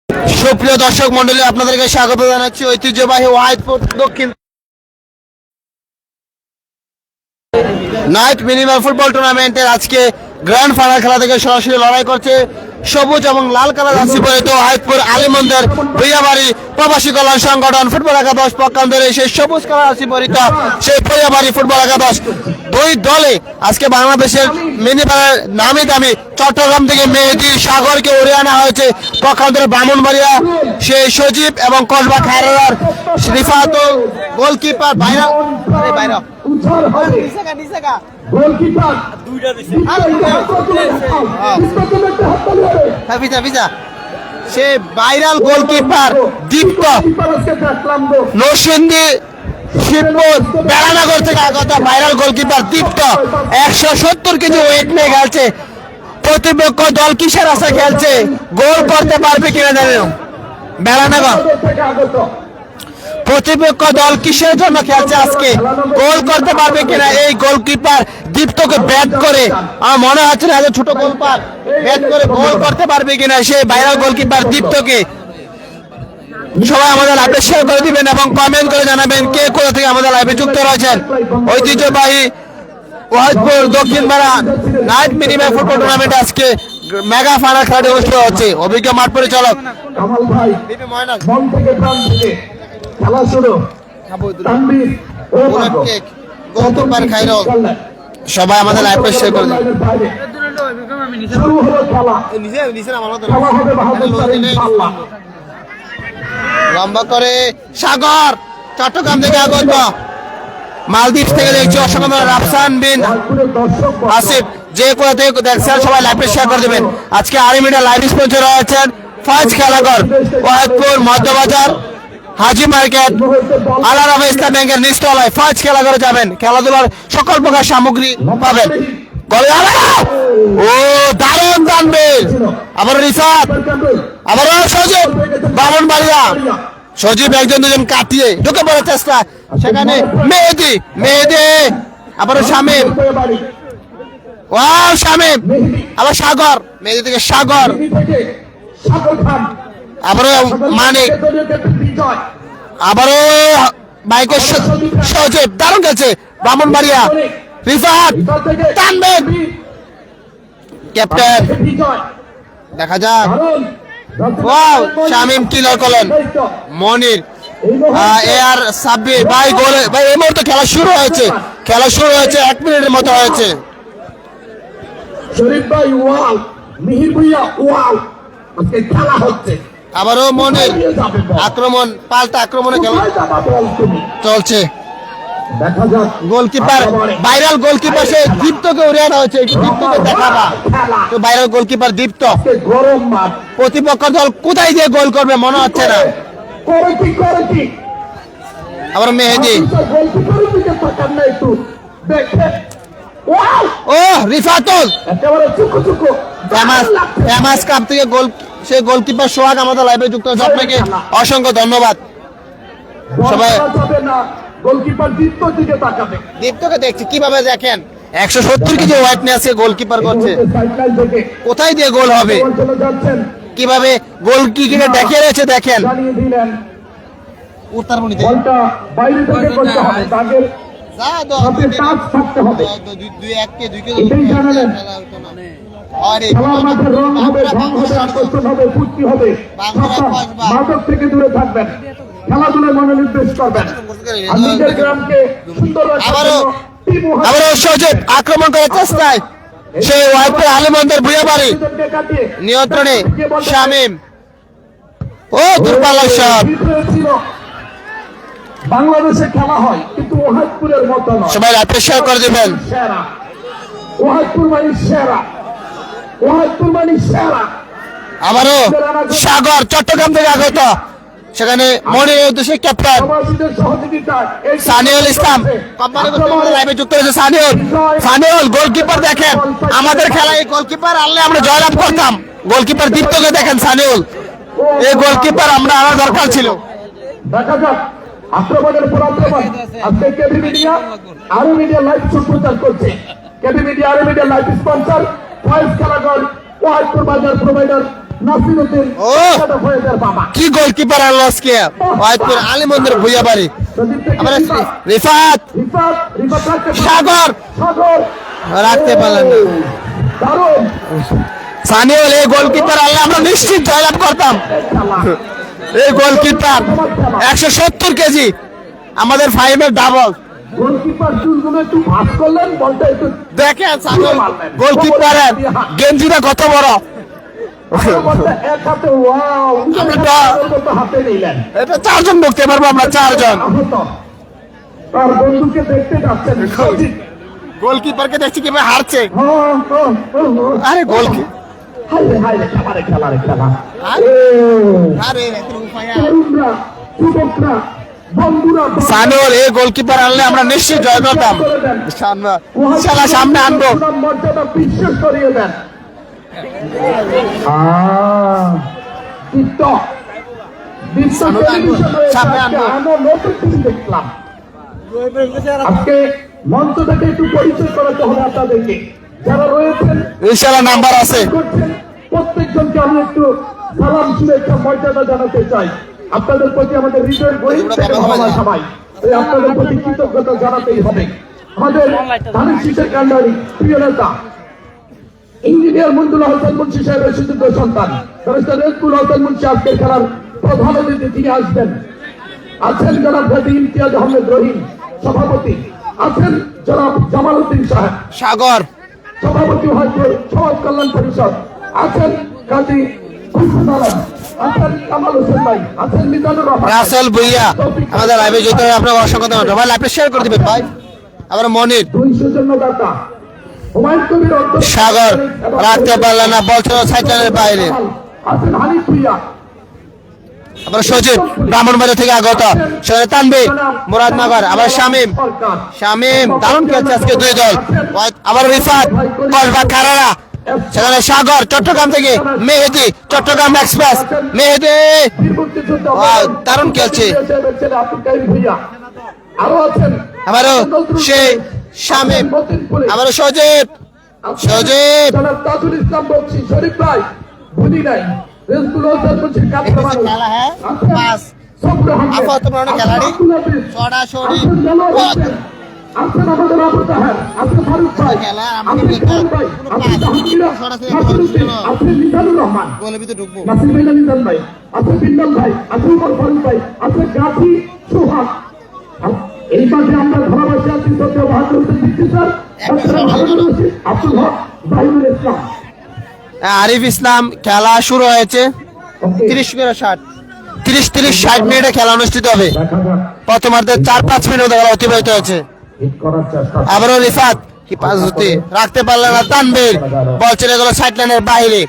সুপ্রিয় দর্শক মন্ডলী, আপনাদেরকে স্বাগত জানাচ্ছি ঐতিহ্যবাহী ওয়াহিদপুর দক্ষিণ নাইট মিনিমাম ফুটবল টুর্নামেন্টের আজকে গ্র্যান্ড ফাইনাল খেলা থেকে সরাসরি লড়াই করছে সবুজ এবং লাল কালার রাশি পরিহিত ওয়াহিদপুর আলীমন্দের ভূঁইয়াবাড়ি প্রবাসী কল্যাণ সংগঠন ফুটবল একাদশ পক্ষান্তরে সেই সবুজ কালার রাশি পরিহিত সেই ভূঁইয়াবাড়ি ফুটবল একাদশ। দুই দলে আজকে বাংলাদেশের মিনিমামের নামি দামি চট্টগ্রাম থেকে মেহেদী সাগরকে উড়িয়ে আনা হয়েছে পক্ষান্তরে ব্রাহ্মণবাড়িয়া সেই সজীব এবং কসবা খায়রার রিফাতুল গোলকিপার বাইরা সে ভাইরাল গোলকিপার দীপ্ত নরসিংদী শিবপুর বেড়ানগর থেকে আগত ভাইরাল গোলকিপার দীপ্ত 170 কেজি ওয়েট নিয়ে খেলছে। প্রতিপক্ষ দল কিসের আশা খেলছে, গোল করতে পারবে কিনা জানেন বেড়ানগর। প্রতিপক্ষ দল কিসের জন্য খেলছে আজকে, গোল করতে পারবে কিনা এই গোলকিপার দীপ্তকে ব্যাট করে আমার মনে হচ্ছে না ছোট গোলকিপার ব্যাট করে গোল করতে পারবে কিনা সেই ভাইরাল গোলকিপার দীপ্তকে। সবাই আমাদের লাইভে শেয়ার করে দিবেন এবং কমেন্ট করে জানাবেন কে কোথা থেকে আমাদের লাইভে যুক্ত রয়েছেন। ঐতিহ্যবাহী ওয়াহিদপুর দক্ষিণ পাড়া নাইট মিনিমাম ফুটবল টুর্নামেন্টে আজকে মেগা ফাইনাল খেলাটি অনুষ্ঠিত হচ্ছে। অভিজ্ঞ মাঠ পরিচালক খেলা শুরু গোলকিপার খায়রুল। সবাই আমাদের লাইভে শেয়ার করে দিবেন। লম্বা করে সাগর চট্টগ্রাম থেকে আগত, মালদ্বীপ থেকে দেখছি অসংখ্য রাফসান বিন আসিফ, যে কোথা থেকে দেখছেন সবাই লাইভে শেয়ার করে দেবেন। আজকে আর্মিটা লাইভ স্পন্সর রয়েছেন ফাজ খেলাঘর ওয়াহিদপুর মধ্যবাজার হাজি মার্কেট আলারামা ইসলাম ব্যাংকের নিচতলায় ফাজ খেলাঘরে যাবেন, খেলাধুলার সকল প্রকার সামগ্রী পাবেন। ও দারুণ তানবীর, আবার রিফাত, আবার সজীব ব্রাহ্মণবাড়িয়া। সজীব একজন দুজন কাটিয়ে ঢুকে পড়ার চেষ্টা, সেখানে মেহেদী আবার শামীম, ওয়াও শামীম, আবার সাগর, মেহেদী থেকে সাগর, আবারও মানিক, আবারও বাইকের সজীব দারুণ গেছে ব্রাহ্মণবাড়িয়া। রিফাত টানবেন, ক্যাপ্টেন দেখা যাক। ওয়াও শামীম কিলার করলেন, মনির এআর সাব্বির ভাই গোলে। ভাই এই মুহূর্তে খেলা শুরু হয়েছে 1 মিনিটের মতো হয়েছে। শরীফ ভাই ওয়াও, মিহির ভাইয়া ওয়াও, আজকে খেলা হচ্ছে। আবারও মনির আক্রমণ, পাল্টা আক্রমণে খেলা চলছে। দেখা যাক গোলকিপার ভাইরাল গোলকিপার সে দীপ্তকে উড়িয়ে আনা হয়েছে, দীপ্তকে দেখাবা তো ভাইরাল গোলকিপার দীপ্ত। গরম মাঠ, প্রতিপক্ষ দল কোথায় দিয়ে গোল করবে মনে হচ্ছে না। আবার মেহেদী, ও রিফাতুল ফেমাস কাপ থেকে গোল, সে গোলকিপার সোহাগ আমাদের লাইভে যুক্ত হয়েছে, আপনাকে অসংখ্য ধন্যবাদ। সবাই দীপ্তকে দেখছি কিভাবে দেখেন 170 কেজি ওয়েট নিয়ে আজকে গোলকিপার করছে, কোথায় দিয়ে গোল হবে, কিভাবে গোল কি কিনে দেখিয়ে রয়েছে দেখেন। উত্তরবঙ্গীতে থেকে দূরে থাকবেন, খেলাধুলায় মনোনিবেশ করবেন, নিজের গ্রামকে সুন্দর আবারও সজীব আক্রমণ করার চেষ্টায় সেই ওয়াহিদপুর আলীমন্দের ভূঁইয়াবাড়ি নিয়ন্ত্রণে শামীম, ও দুর্বল শট। বাংলাদেশে খেলা হয় কিন্তু ওয়াহিদপুরের মতো নয়। সবাই লাইভে শেয়ার করে দিবেন। ওয়াহিদপুর মানে সেরা, ওয়াহিদপুর মানে সেরা। আবারও সাগর চট্টগ্রাম থেকে আগত, সেখানে মনির উদ্দেশ্যে ক্যাপ্টেন সানিউল ইসলাম লাইভে যুক্ত হয়েছে। সানিউল গোলকিপার দেখেন, আমাদের খেলায় গোলকিপার আনলে আমরা জয়লাভ করতাম। গোলকিপার দীপ্তকে দেখেন, সানিউল এই গোলকিপার আমরা আনার দরকার ছিল। দেখা যাক আক্রমণের পর আক্রমণ। আজকে কেবি মিডিয়া আরো মিডিয়া লাইভ সম্প্রচার করছে। কেবি মিডিয়া আরো মিডিয়া লাইভ স্পন্সর ফয়েজ খেলাঘর ওয়াহিদপুর বাজার প্রোভাইডার নাসিরউদ্দিন ও! এটা ফয়েজের বাবা কি গোলকিপার আনলো আজকে ওয়াহিদপুর আলী মন্দির ভুইয়া বাড়ি সজীব থেকে আমরা রিফাত রিফাত রিফাত রিফাত রাখতে পারলেন। সাগর সাগর রাখতে পারলেন না। দারুণ সানিউল এই গোলকিপার আনলে আমরা নিশ্চিত জয়লাভ করতাম খেলা এই গোলকিপার 170 কেজি আমাদের ফাইভের ডাবল গোলকিপার চুলগুলো একটু ভাঁজ করলেন বলটা একটু দেখেন সানিউল গোলকিপারের গেঞ্জিটা কত বড় বলটা এক হাতে ওয়াও আমরা তো- মতো হাতে নিলেন এটা 4 জন ঢুকতে পারবো আমরা 4 জন আহত তার বন্ধুকে দেখতে যাচ্ছেন সজীব গোলকিপারকে দেখছি কিভাবে হারছে হ্যাঁ, হ্যাঁ, হ্যাঁ, হ্যাঁ। আরে গোলকি হাইরে হাইরে খেলা রে খেলা আর? ও, আরে তরুণরা যুবকরা বন্ধুরা সানিউল এই গোলকিপার আনলে আমরা নিশ্চিত জয় করতাম সামনে ইনশাআল্লাহ সামনে আনবো সুনাম মর্যাদা বিশ্বাস করিয়ে দেন টিকটক বিশ্ব টেলিভিশনে সামনে আনবো। আমরা নতুন কিছু দেখলাম আজকে মঞ্চ থেকে একটু পরিচয় করাতে হবে আপনাদেরকে যারা রয়েছেন ইনশাআল্লাহ নাম্বার আছে করছেন প্রত্যেকজনকে আমি একটু সালাম শুভেচ্ছা মর্যাদা জানাতে চাই আপনাদের প্রতি আমাদের হৃদয়ের গরিব থেকে সবাই এই আপনাদের প্রতি কৃতজ্ঞতা জানাতেই হবে আমাদের ধানের শীষের কান্ডারি প্রিয় নেতা ইঞ্জিনিয়ার মঞ্জুলা হোসেন মুন্সি সাহেবের সুযোগ্য সন্তান ব্যারিস্টার রেজকুল হোসেন মুন্সি আজকের খেলার প্রধান অতিথি তিনি আসবেন আছেন জনাব গাজী ইমতিয়াজ আহমেদ রহিম সভাপতি আছেন জনাব জামাল উদ্দিন সাহেব সাগর সভাপতি হয়তো সমাজ কল্যাণ পরিষদ আছেন কাজী হুসেন আলম আছেন কামাল হোসেন ভাই আছেন মিজানুর রহমান রাসেল ভুইয়া আমাদের লাইভে যেতে হবে আপনার অসংখ্য ধন্যবাদ ভাই লাইভে শেয়ার করে দিবেন ভাই আবার মনির 200 জন দাতা হুমায়ুন কবির অধ্যক্ষ সাগর রাখতে পারলেন না বল ছিল সাইকেলের বাইরে আছেন হানিফ ভুইয়া আবার সজীব ব্রাহ্মণবাড়ি থেকে আগত সরে তানবীর মুরাদনগর আবার শামীম সরকার শামীম দারুণ খেলছে আজকে দুই দল আবার রিফাত কসবা কারারা সেখানে সাগর চট্টগ্রাম থেকে মেহেদি চট্টগ্রাম এক্সপ্রেস মেহেদি বীরমুক্তিযুদ্ধ দারুণ খেলছে আব্দুল কাইম ভুইয়া আরো আছেন আবারও সেই শামীম মতিনপুরে আবারও সজীব সজীব জনাব তাজুল ইসলাম বলছি শরীফ ভাই ভুলি নাই রেজকুল হোসেন বলছি কাপড় মানুষ খেলা হ্যাঁ পাস সবর আহমেদ আফা তোমরা অনেক খেলাড়ি আব্দুল আজিজ, সরাসরি আছেন জালাল হোসেন, আছেন আমাদের আবু তাহের, আছেন ফারুক ভাই, খেলা, আমাদের আছেন খান ভাই, আছেন জাহাঙ্গীরা, সরাসরি নাসিরউদ্দিন, আছেন মিজানুর রহমান, গোলের ভিতরে ঢুকবো নাসির ভাই মিজান ভাই, আছেন বিল্লাল ভাই, আছেন উমর ফারুক ভাই, আছেন গাজী সোহাগ। এই মাঠে আমরা ধারাবাসী আছি সত্য বাহাদুর হোসেন সিদ্দিকী স্যার, ডক্টর হারুনুর রশিদ, আব্দুল হক, জাহিদুল ইসলাম। আরিফ ইসলাম খেলা শুরু হয়েছে ওকে, 30-60 মিনিটে খেলা অনুষ্ঠিত হবে দেখা যাক, প্রথমার্ধে 4-5 মিনিট খেলা অতিবাহিত হয়েছে হিট করার চেষ্টা আবারও রিফাত কি পাস হতে রাখতে পারলেন না তানবীর বল চলে গেল সাইড লাইনের বাইরে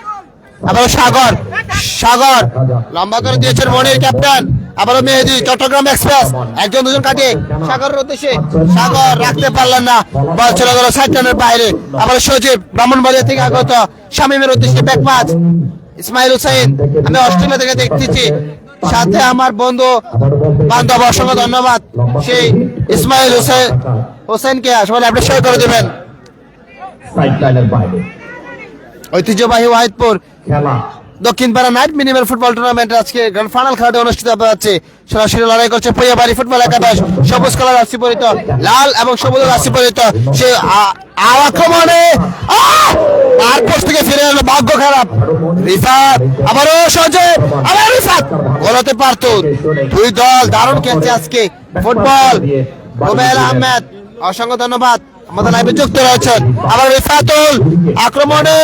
আবারও সাগর সাগর লম্বা করে দিয়েছেন মনির ক্যাপ্টেন আবারও মেহেদি চট্টগ্রাম এক্সপ্রেস একজন দুজন কাটিয়ে সাগরের উদ্দেশ্যে সাগর রাখতে পারলেন না বল চলে গেল সাইড লাইনের বাইরে আবার সজীব ব্রাহ্মণবাড়িয়া থেকে আগত শামীমের উদ্দেশ্যে ব্যাক পাস ইসমাইল হুসাইন আমি অস্ট্রেলিয়া থেকে দেখতেছি সাথে আমার বন্ধু বান্ধব অসংখ্য ধন্যবাদ সেই ইসমাইল হোসেনকে আসলে আপনি শেয়ার করে দেবেন সাইড লাইনের বাইরে ঐতিহ্যবাহী ওয়াহিদপুর খেলা Dakshinpara night minimal football tournament আজকে গ্র্যান্ড ফাইনাল খেলাটি অনুষ্ঠিত হতে যাচ্ছে সরাসরি লড়াই করছে পৈয়াবাড়ি ফুটবল একাদশ সবুজ কালার রাশি পরিত লাল এবং সবুজ রাশি পরিত সে আক্রমণে আর পোস্ট থেকে ফিরে এলো ভাগ্য খারাপ রিফাত আবারও সজীব আবার রিফাত গোলাতে পারতো দুই দল দারুণ খেলছে আজকে ফুটবল রুবেল আহমেদ অসংখ্য ধন্যবাদ আমাদের লাইভে যুক্ত রয়েছেন আবার রিফাতুল আক্রমণে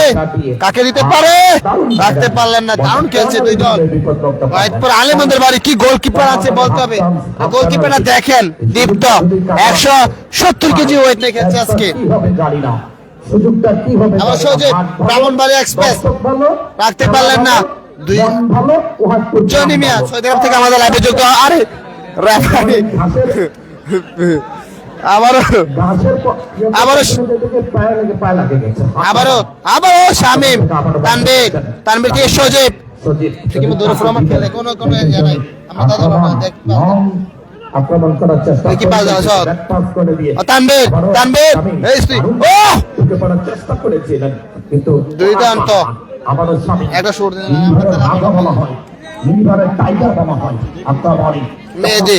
কাকে দিতে পারে রাখতে পারলেন না দারুণ খেলছে দুই দল ওয়াহিদপুর আলিমদের বাড়ি কি গোলকিপার আছে বলতে হবে গোলকিপারটা দেখেন দীপ্ত 170 কেজি ওয়েট নিয়ে খেলছে আজকে কি হবে জানি না সুযোগটা কি হবে আবার সজীব ব্রাহ্মণবাড়িয়া এক্সপ্রেস ভালো রাখতে পারলেন না দুই মন ভালো ওয়াহিদপুর জনি মিয়া সৌদি আরব থেকে আমাদের লাইভে যুক্ত আরে রেফারি আবারও ঘাসের আবারও পায়ে লাগে গেছে আবারও শামীম তানবীর কে সজীব সজীব কিন্তু দূরে ফরমাট খেলে কোনো ইয়া নাই আমরা তাদের দেখতে আক্রমণ করার চেষ্টা কি পাস দাও সব ব্যাক পাস করে দিয়ে তানবীর এই স্ত্রী ও ঢুকে পড়ার চেষ্টা করেছিলেন কিন্তু দুর্দান্ত আমাদের স্বামী একটা শুট লিভারের রাজা বলা হয়, লিভারের টাইগার বলা হয়। আপনার বাড়ি মেহেদী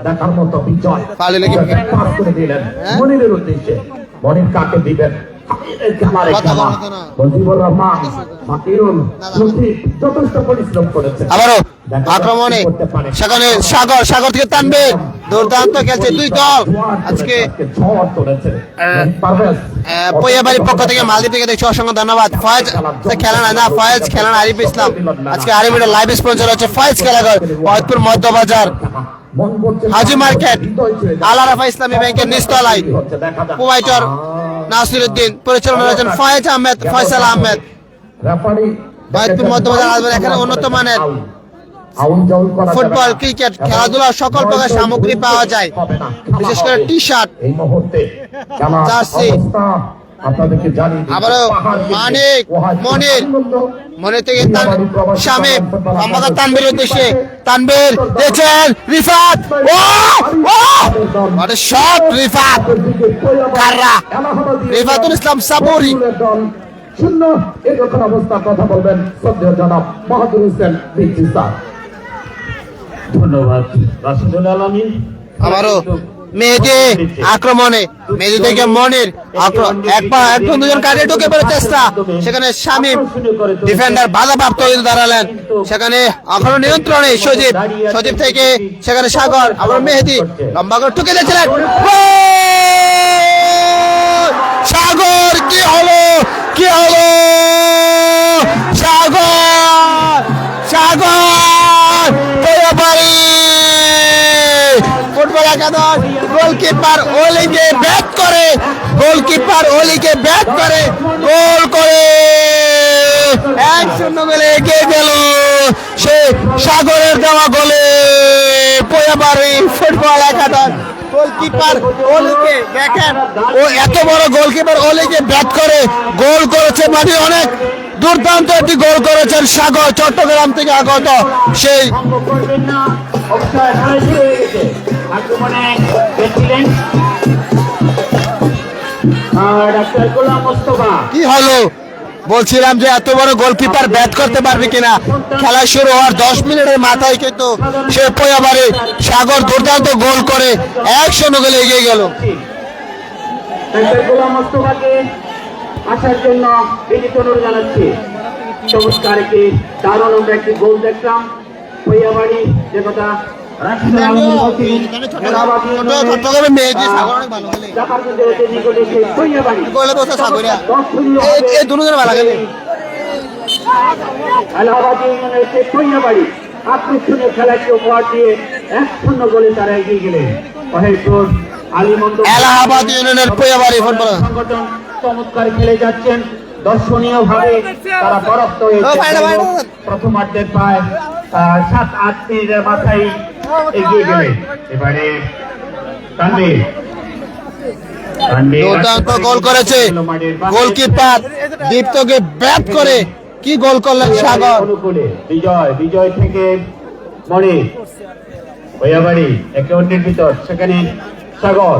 দেখার মতো বিজয় পালে লেগে পাস করে দিলেন মনিরের উদ্দেশ্যে। মনির কাকে দিবেন? খেলার খেলা মুজিবুর রহমান, মাকিরুল, লতিফ যথেষ্ট পরিশ্রম করেছেন। আবারও আক্রমণে সেখানে সাগর থেকে টানবে, দুর্দান্ত খেলছে দুই দল আজকে। ঝড় তুলেছে পারভেজ। পৈয়াবাড়ির পক্ষ থেকে মালদ্বীপ থেকে দেখছি, অসংখ্য ধন্যবাদ। ফয়েজ খেলা না ফয়েজ খেলা না, আরিফ ইসলাম আজকে আরিফের লাইভ স্পন্সর হচ্ছে ফয়েজ খেলাঘর, ফয়েজপুর মধ্যবাজার, হাজি মার্কেট, আল আরাফা ইসলামী ব্যাংকের নিচতলায়। প্রোভাইডার নাসিরউদ্দিন, পরিচালনা রয়েছেন ফয়েজ আহমেদ, ফয়সাল আহমেদ। ফয়েজপুর মধ্যবাজার আসবেন, এখানে উন্নত মানের ফুটবল, ক্রিকেট, খেলাধুলার সকল প্রকার সামগ্রী পাওয়া যায়, বিশেষ করে টি শার্ট, এই মুহূর্তে জার্সি। আপনাদেরকে জানি আবারও মানিক, মনির থেকে শামীম, আমাদের তানভীর উদ্দেশ্যে, তানভীর দেখছেন রিফাত, শট রিফাত কাররা, রিফাতুল ইসলাম সাবুরি। শূন্য এরকম অবস্থা কথা বলবেন শ্রদ্ধেয় জনাব বাহাদুর হোসেন ভিক্কি স্যার। ধন্যবাদ রাশিদুল আলামিন। আবারও মেহেদী আক্রমণে, মেহেদী থেকে মনির, একজন দুজন কাজে ঢুকে পড়ে চেষ্টা, সেখানে শামীম ডিফেন্ডার বাধাপ্রাপ্ত হয়ে দাঁড়ালেন, সেখানে এখনো নিয়ন্ত্রণে সজীব থেকে সেখানে সাগর, আবার মেহেদী লম্বা করে ঢুকে দিয়েছিলেন, সাগর কি হলো সাগর ফুটবল একাদশ গোলকিপার অলিকে ব্যাট করে, গোল করে 1-0 গোলে এগিয়ে গেল। সে সাগরের দেওয়া গোলে পৈয়াবাড়ি ফুটবল একাদশ গোলকিপার অলিকে, দেখেন ও এত বড় গোলকিপার অলিকে ব্যাট করে গোল করেছে, মানে অনেক দুর্দান্ত একটি গোল করেছেন সাগর, চট্টগ্রাম থেকে আগত সেই। কি হলো বলছিলাম যে এত বড় গোলকিপার ব্যাট করতে পারবে কিনা, খেলা শুরু হওয়ার 10 মিনিটের মাথায় কিন্তু সে পৈয়াবাড়ি সাগর দুর্দান্ত গোল করে 1-0 গোলে এগিয়ে গেল। আসার জন্য বিনীত অনুরোধ জানাচ্ছি। চমৎকার একটি দারুণ আমরা একটি গোল দেখলাম পৈয়াবাড়ি, যে কথা আকর্ষণীয় খেলাকে উপহার দিয়ে 1-0 গোলে তারা এগিয়ে গেলেন। এলাহাবাদ ইউনিয়নের পৈয়াবাড়ি ফুটবল সংগঠন চমৎকার খেলে যাচ্ছেন, দর্শনীয় ভাবে তারা পরাস্ত হয়েছে। প্রথমার্ধের প্রায় 7-8 মিনিটের মাথায় এগিয়ে গেলেন। এবারে তানভীর দুর্দান্ত গোল করেছে গোলকিপার দীপ্তকে ব্যাট করে, কি গোল করলেন সাগর। বিজয় থেকে মনির, পৈয়াবাড়ি একে অন্যের ভিতর, সেখানে সাগর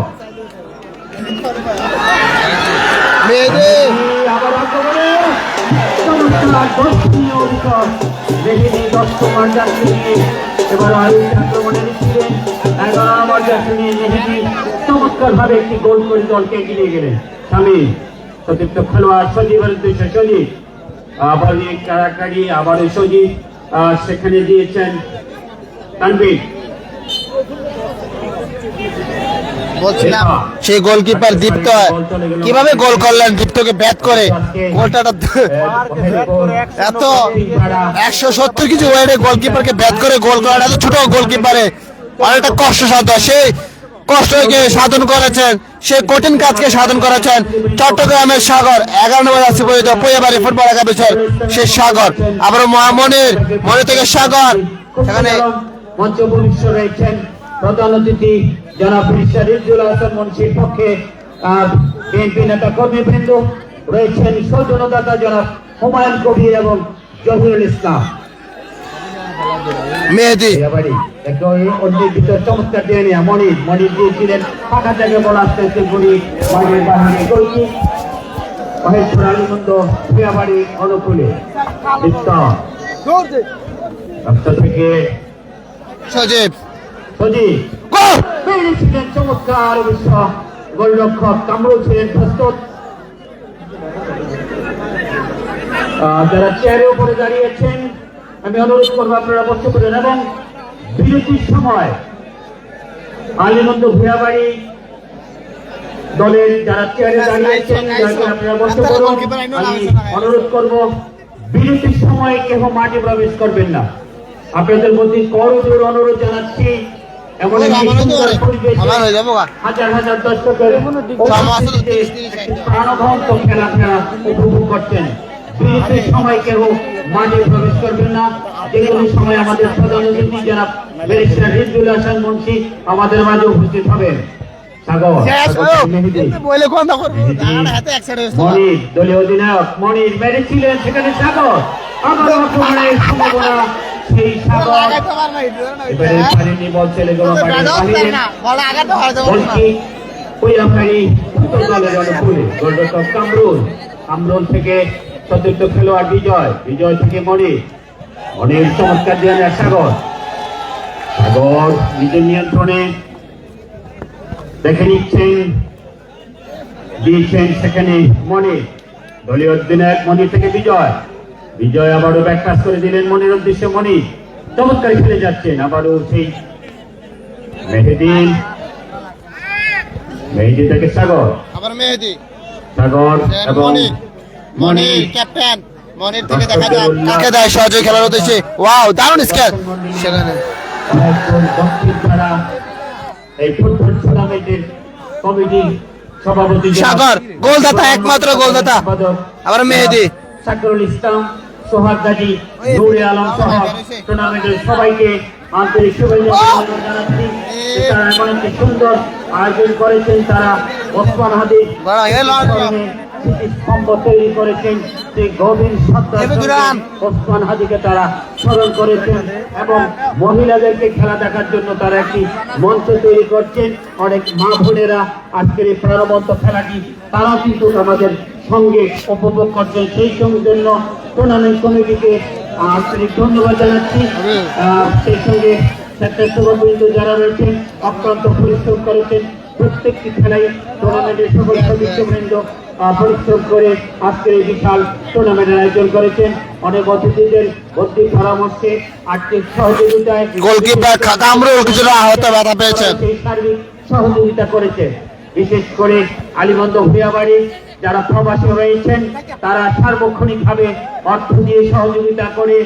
আবার আক্রমণে এবার আক্রমণে নিচ্ছিলেন 11 নম্বর জার্সি নিয়ে মেহেদী চমৎকার ভাবে একটি গোল করে দলকে এগিয়ে গেলেন। স্বামী সতীর্থ খেলোয়াড় সজীবের উদ্দেশ্যে সজীব আবার কারাকারি, আবার সজীব সেখানে দিয়েছেন তানভীর। বলছিলাম সেই গোলকিপার দীপ্ত কিভাবে গোল করলেন, দীপ্তকে ব্যাট করে গোলটা এত 170 কিছু ওয়েটে গোলকিপারকে ব্যাট করে গোল করা, এত ছোট গোলকিপারে অনেকটা কষ্টসাধ্য, সেই কষ্টকে সাধন করেছেন, সেই কঠিন কাজকে সাধন করেছেন চট্টগ্রামের সাগর। 11 নম্বর আছে পৈয়াবাড়ি ফুটবল একাদশের সেই সাগর, আবার মনির থেকে সাগর, সেখানে মঞ্চ উপবিষ্ট রয়েছেন প্রধান অতিথি জনাব রিজুল হাসান মুন্সির পক্ষে বিএনপি নেতা কর্মীবৃন্দ রয়েছেন, সৌজন্যদাতা জনাব হুমায়ুন কবির এবং জহিরুল ইসলাম। মেহেদী অন্যের ভিতর চমৎকার দিয়ে নেয়া মনির দিয়েছিলেন ফাঁকা জায়গায় বল আসতে মহেশ্বর আলিমন্দ ভূয়াবাড়ি অনুকূলে রাস্তা থেকে সজীব সজীব ছিলেন চমৎকার বিশ্ব গোলরক্ষক কামরুল ছিলেন প্রস্তুত। যারা চেয়ারের উপরে দাঁড়িয়েছেন আমি অনুরোধ করবো আপনারা বসে পড়েন এবং বিরতির সময় আলিমন্দ ভূয়াবাড়ি দলের যারা চেয়ারে দাঁড়িয়েছেন আপনারা বসে পড়ুন। আমি অনুরোধ করব বিরতির সময় কেহ মাঠে প্রবেশ করবেন না। আপনাদের প্রতি করজোর অনুরোধ জানাচ্ছি। এমন একটি সুন্দর পরিবেশে হাজার হাজার দর্শকের প্রাণবন্ত খেলা আপনারা উপভোগ করছেন। বিরতির সময় কেউ মাঠে প্রবেশ করবেন না। যে কোনো সময় আমাদের প্রধান অতিথি জনাব ব্যারিস্টার রিজভুল হাসান মুন্সি আমাদের মাঝে উপস্থিত হবেন। মনির দলীয় অধিনায়ক মনির মেরেছিলেন সেখানে সাগর আবার আক্রমণের সম্ভাবনা। সেই সাগর এবারে পারেনি, বল চলে গেল গোলরক্ষক কামরুল। কামরুল থেকে চতুর্থ খেলোয়াড় বিজয়, বিজয় থেকে মনির, মনির চমৎকার দিয়ে সাগর, সাগর নিজের নিয়ন্ত্রণে দেখে নিচ্ছেন, দিয়েছেন সেখানে মনির, দলীয় অধিনায়ক মনির থেকে বিজয়, বিজয় আবারও ব্যাকপাস করে দিলেন মনির উদ্দেশ্যে, মনির চমৎকার খেলে যাচ্ছেন। আবারও সেই মেহেদী, মেহেদী থেকে সাগর, আবার মেহেদী, সাগর এবং মনির ক্যাপ্টেন। মনির থেকে দেখা যায় কাকে দেয় সহযোগী খেলার উদ্দেশ্যে। ওয়াও, দারুণ স্কেল সেখানে। দক্ষিণ পাড়া এই ফুটবল টুর্নামেন্টের কমিটি সভাপতি সাগর গোলদাতা, একমাত্র গোলদাতা। আবার মেহেদী, সাকরুল ইসলাম, সোহাগ গাজী, নূরে আলম সহ টুর্নামেন্টের সবাইকে আন্তরিক শুভেচ্ছা জানাচ্ছি। তারা এমন একটি সুন্দর আয়োজন করেছেন। তারা ওসমান হাদি স্তম্ভ তৈরি করেছেন, সেই গভীর ওসমান হাদিকে তারা স্মরণ করেছেন এবং মহিলাদেরকে খেলা দেখার জন্য তারা একটি মঞ্চ তৈরি করছেন। অনেক মা বোনেরা আজকের এই প্রাণবন্ত খেলাটি তারাও কিন্তু আমাদের সঙ্গে উপভোগ করছেন। সেই জন্য টুর্নামেন্ট কমিটিকে আন্তরিক ধন্যবাদ জানাচ্ছি। সেই সঙ্গে স্বেচ্ছাসেবকবৃন্দ যারা রয়েছেন অক্লান্ত পরিশ্রম করেছেন। প্রত্যেকটি খেলায় টুর্নামেন্টের সকল সদস্যবৃন্দ পরিশ্রম করে আজকের এই বিশাল টুর্নামেন্টের আয়োজন করেছেন। অনেক অতিথিদের বুদ্ধি পরামর্শে, আর্থিক সহযোগিতায় গোলকিপার কামরুল কিছুটা আহত ব্যথা পেয়েছেন, সার্বিক সহযোগিতা করেছে। বিশেষ করে আলিমন্দ ভূয়াবাড়ি যারা প্রবাসী রয়েছেন তারা সার্বক্ষণিকভাবে অর্থ দিয়ে সহযোগিতা করে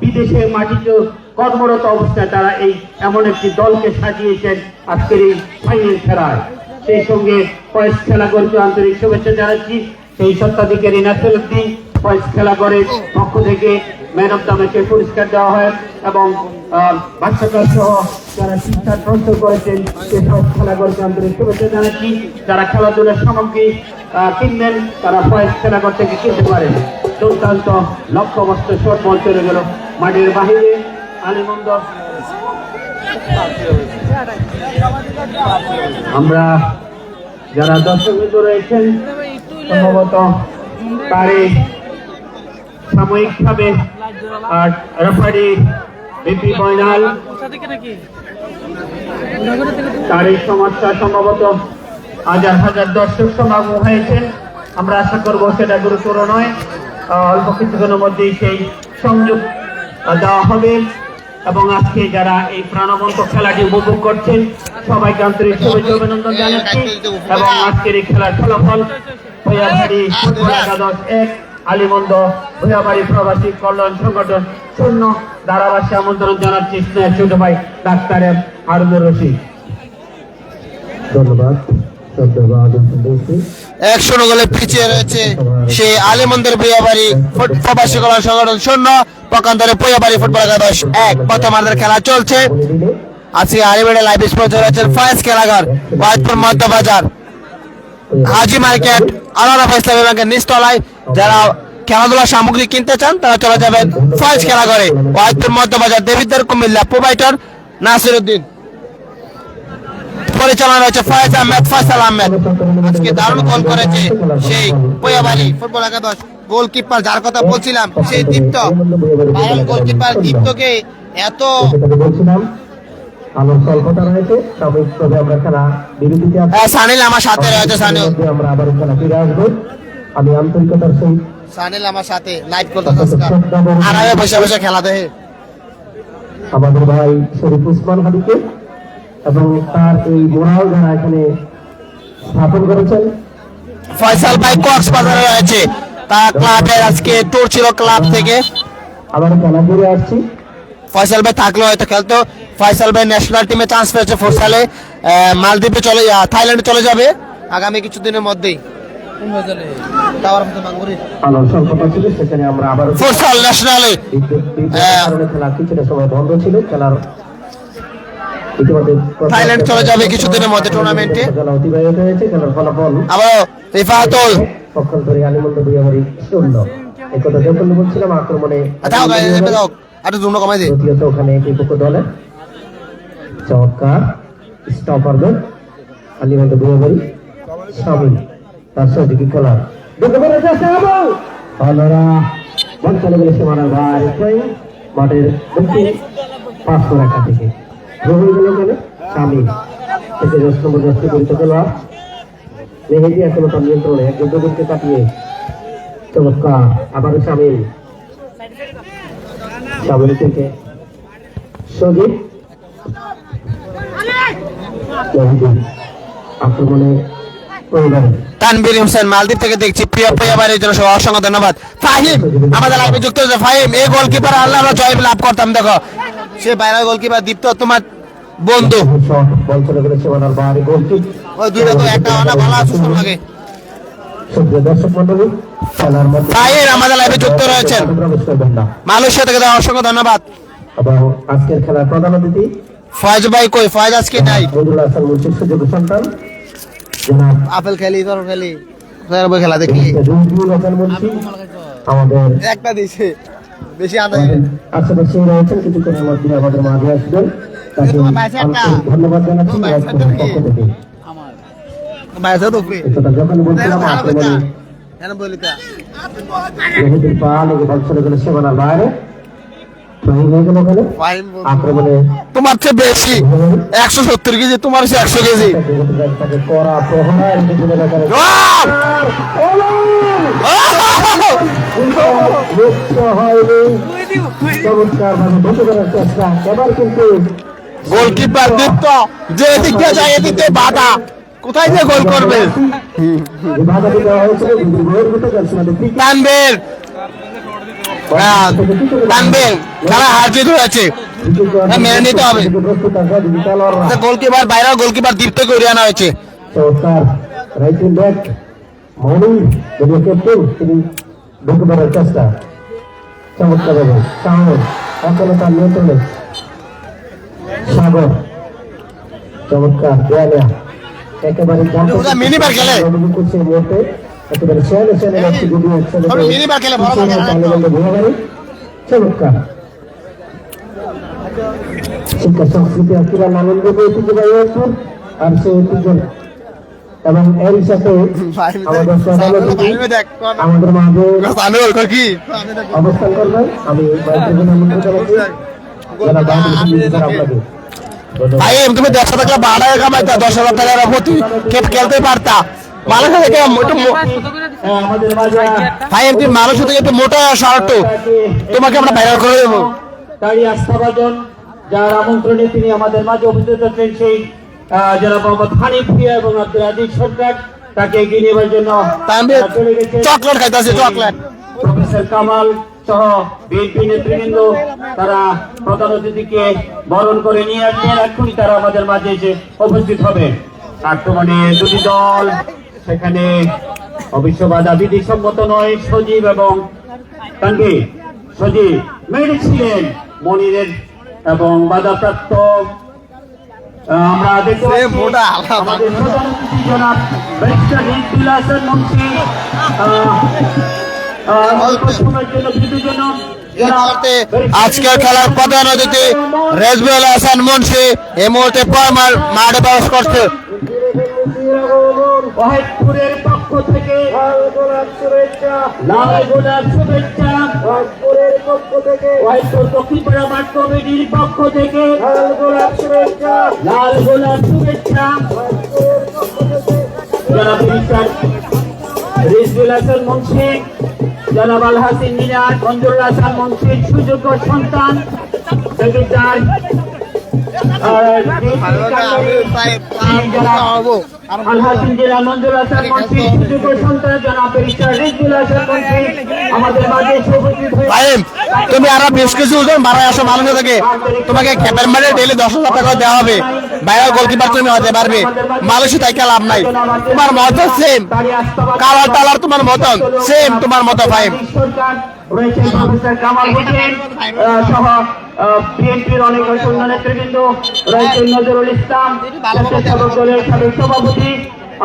বিদেশে মাটিতে কর্মরত অবস্থায় তারা এই এমন একটি দলকে সাজিয়েছেন আজকের এই ফাইনাল খেলায়। সেই সঙ্গে পয়েস খেলাঘরকে আন্তরিক শুভেচ্ছা জানাচ্ছি। সেই স্বত্বাধিকারী নাসিরউদ্দিন পয়েস খেলাঘরের পক্ষ থেকে ম্যান অব দ্য ম্যাচের পুরস্কার দেওয়া হয় এবং বাচ্চাকার সহ যারা শিক্ষা প্রস্তুত করেছেন সেসব খেলাঘরকে আন্তরিক শুভেচ্ছা জানাচ্ছি। যারা খেলাধুলার সামগ্রী কিনবেন তারা পয়েস খেলাঘর থেকে কিনতে পারেন। দুর্দান্ত লক্ষ্যবস্তু শট বল চলে গেল মাঠের বাহিরে। আলিমন্দ আমরা যারা দর্শকবৃন্দ রয়েছেন সম্ভবত তারই সাময়িকভাবে আর রেফারি বিপি ময়নাল তারই সমস্যা সম্ভবত হাজার হাজার দর্শক সমাগম হয়েছেন। আমরা আশা করবো সেটা গুরুতর নয়, অল্প কিছুক্ষণের মধ্যেই সেই সংযোগ দেওয়া হবে এবং আজকে যারা এই প্রাণবন্ত খেলাটি উপভোগ করছেন সবাইকে আন্তরিক শুভেচ্ছা অভিনন্দন জানাচ্ছি এবং আজকের এই খেলার ফলাফল ভূয়াবাড়ি ফুটবল একাদশ 1, আলিমন্দ ভূয়াবাড়ি প্রবাসী কল্যাণ সংগঠন 0। ধারাভাষ্যে আমন্ত্রণ জানাচ্ছি স্নেহের ছোট ভাই ডাক্তার হারুনুর রশিদ। ধন্যবাদ। 100 গোলে পিছিয়ে রয়েছে সেই আলিমন্দের ভূয়াবাড়ি প্রবাসী কল্যাণ সংগঠন 0, পক্ষান্তরে ভূয়াবাড়ি ফুটবল একাদশ 1। প্রথমার্ধের খেলা চলছে। আজকে আলিমন্ডে লাইভ স্পন্সর রয়েছেন ফয়েজ খেলাঘর, ওয়াইদপুর মধ্যবাজার, হাজি মার্কেট, আলারাফা ইসলামী ব্যাংকের নিচতলায়। যারা খেলাধুলার সামগ্রী কিনতে চান তারা চলে যাবেন ফয়েজ খেলাঘরে, ওয়াইদপুর মধ্যবাজার, দেবিদ্বার কুমিল্লা, প্রোভাইডার নাসিরউদ্দিন। পরিচালনা হচ্ছে ফয়েজ আহমেদ, ফয়সাল আহমেদ। আজকে দারুণ গোল করেছে সেই পোয়াবাড়ি ফুটবল একাদশ গোলকিপার, যার কথা বলছিলাম সেই দীপ্ত, ভাইরাল গোলকিপার দীপ্তকে এত আলোর স্বল্পতা রয়েছে, সাময়িকভাবে আমরা খেলা বিরতিতে আছি। সানিল আমার সাথে রয়েছে, সানিল আমরা আবার খেলা ফিরে আসবো। আমি আন্তরিকতার সহিত সানিল আমার সাথে লাইভ করতে আর আগে বসে বসে খেলা দেখে আমাদের ভাই শরীফ উসমান হাবিকে এবং তার এই মোরাল যারা এখানে স্থাপন করেছেন। ফয়সাল ভাই কক্সবাজারে রয়েছে, তার ক্লাবের আজকে ট্যুর ছিল ক্লাব থেকে। আবার খেলা ফিরে আসছি। ফয়সাল ভাই থাকলে হয়তো খেলতো। ফয়সাল ভাই ন্যাশনাল টিমে চান্স পেয়েছে ফোরসালে, মালদ্বীপে থাইল্যান্ডে চলে যাবে আগামী কিছুদিনের মধ্যেই। আলোর স্বল্পতা ছিল, সেখানে আমরা আবার ফোরসাল ন্যাশনালে খেলা কিছুটা সময় বন্ধ ছিল। খেলার ইতিমধ্যে থাইল্যান্ড চলে যাবে কিছুদিনের মধ্যে টুর্নামেন্টে। খেলা অতিবাহিত হয়েছে। খেলার ফলাফল আবার রিফাতুল পক্ষান্তরে আলিমন্দ দুইবারই 0। এই কথা যখন বলছিলাম আক্রমণে দ্বিতীয়ত ওখানে বিপক্ষ দলের চমৎকার স্টপারদের আলিমন্দ দুইবারই সামিল তার সহযোগী খেলার ভালোরা বল চলে গেলে সীমানার বাইরে মাঠের দক্ষিণ 5 রেখা থেকে রবি গেল গেলে সামিল থেকে 10 নম্বর 10টি পরিচিত খেলোয়াড় মেহেদি এখনো তার নিয়ন্ত্রণে এক যুদ্ধকে কাটিয়ে চমৎকার আবারও সামিল সামিল থেকে সজীব আক্রমণে তানভীর হোসেন মালদ্বীপ থেকে দেখছি। প্রিয় পরিবারের জন্য সবাই অসংখ্য ধন্যবাদ। ফাহিম আমাদের লাইভে যুক্ত হয়েছে। ফাহিম এই গোলকিপার আল্লাহ আমরা জয় লাভ করতাম। দেখো সে বাইরের গোলকিপার দীপ্ত তোমার বন্ধু। বল চলে গেলে সীমানার বাইরে গোলকিক ওই দুইটা তো একটা অনেক ভালো আছে লাগে। সুপ্রিয় দর্শক মন্ডলী খেলার মধ্যে ফাহিম আমাদের লাইভে যুক্ত রয়েছেন প্রবেশ করবেন না। মালয়েশিয়া থেকে অসংখ্য ধন্যবাদ। এবং আজকের খেলার প্রধান অতিথি ফয়েজ ভাই কই? ফয়েজ আজকে নাই। বদরুল হাসান মুন্সির সুযোগ্য সন্তান জনাব আপেল খেলি তোর খেলি খেলা দেখি রুহুল হাসান মুন্সি আমাদের একটা দিছে বেশি আদায় আশেপাশে রয়েছেন, কিছুক্ষণের মধ্যে আমাদের মাঝে আসবেন। তাকে আন্তরিক ধন্যবাদ জানাচ্ছি পক্ষ থেকে। যখন বলছিলাম আক্রমণে রহিদের পা লেগে বল চলে গেল সীমানার বাইরে আক্রমণে তোমার চেয়ে বেশি 170 কেজি, তোমার 100 কেজি। কড়া প্রহার চমৎকার ভাবে বসে করার চেষ্টা। এবার কিন্তু গোলকিপার দীপ্ত যে এদিক দিয়ে যায় এদিক দিয়ে বাধা, কোথায় যে গোল করবে? বাধাটি দেওয়া হয়েছিল তানভীর তানভীর খেলা হার জিত হয়েছে, মেনে নিতে হবে। গোলকিপার বাইরে গোলকিপার দীপ্তকে উড়িয়ে আনা হয়েছে। চমৎকার রাইট ব্যাক মনি যদিও ক্যাপ্টেন, তিনি ঢুকে পড়ার চেষ্টা চমৎকার ভাবে সাহস এখনো তার নিয়ন্ত্রণে সাগর চমৎকার দেয়ালিয়া একেবারে মিনিবার খেলে করছে মুহূর্তে একেবারে সেনে সেনে যাচ্ছে যদিও মিনিবার খেলে ভালো লাগে চমৎকার শিক্ষা সংস্কৃতি ক্রীড়া নানন্দ ঐতিহ্যবাহী অঞ্চল আর সে ঐতিহ্য এবং এর সাথে আমাদের মাঝে অবস্থান করবেন। আমি তুমি 100 টাকা ভাড়া কামাইতা, 10,000 টাকার প্রতি খেলতে পারতা। মানুষ থেকে তুমি মানুষ থেকে একটু মোটা শর্ট, তোমাকে আমরা ভাইরাল করে দেবো। তারই আস্থাভাজন যার আমন্ত্রণে তিনি আমাদের মাঝে উপস্থিত আছেন সেই যারা মোহাম্মদ হানিফ ভুঁইয়া এবং আব্দুল আজিজ সরকার, তাকে এগিয়ে নেবার জন্য চকলেট খাইতেছে চকলেট। প্রফেসর কামাল সহ বিএনপি নেতৃবৃন্দ তারা প্রধান অতিথিকে বরণ করে নিয়ে আসবেন। এখনই তারা আমাদের মাঝে এসে উপস্থিত হবে। আক্রমণে দুটি দল, সেখানে অবশ্য বাধা বিধি সম্মত নয়। সজীব এবং তানভীর, সজীব মেরেছিলেন মনিরের এবং বাধাপ্রাপ্ত আমরা দেখতে পাচ্ছি আমাদের প্রধান অতিথি জনাব ব্যারিস্টার রিজভুল হাসান মুন্সি অল্প সময়ের জন্য বিরতির জন্য এই মুহূর্তে আজকের খেলার প্রধান অতিথি রেজবুল হাসান মুন্সি এই মুহূর্তে মাঠে প্রবেশ করছে। ওয়াহিদপুরের পক্ষ থেকে লাল গোলাপ শুভেচ্ছা ওয়াহিদপুরের পক্ষ থেকে ওয়াহিদপুর দক্ষিণপাড়া মাঠ কমিটির পক্ষ থেকে লাল গোলাপ শুভেচ্ছা জনাব মিস্টার রেজবুল হাসান মুন্সি, জনাব আল হাসিন মিনার, মঞ্জুরুল হাসান মুন্সির সুযোগ্য সন্তান সেক্রেটারি আলহাসিন জেলা মঞ্জুর হাসান মুন্সি সুযোগ্য সন্তান জনাব মিস্টার রেজবুল হাসান মুন্সি আমাদের মাঝে উপস্থিত হয়ে ভাইম তুমি আরো বেশ কিছু ওজন বাড়ায় আসো মালদা থেকে, তোমাকে ক্যাপের মারে ডেইলি 10,000 টাকা দেওয়া হবে। বাইরে গোলকিপার তুমি হতে পারবে, মালয়েশিয়া তাই লাভ নাই। তোমার মত সেম কালার টালার তোমার মতন সেম তোমার মত ভাইম। সরকার রয়েছে প্রফেসর কামাল হোসেন সহ বিএনপির অনেক অন্যান্য নেতৃবৃন্দ রয়েছে, নজরুল ইসলাম স্বেচ্ছাসেবক দলের সাবেক সভাপতি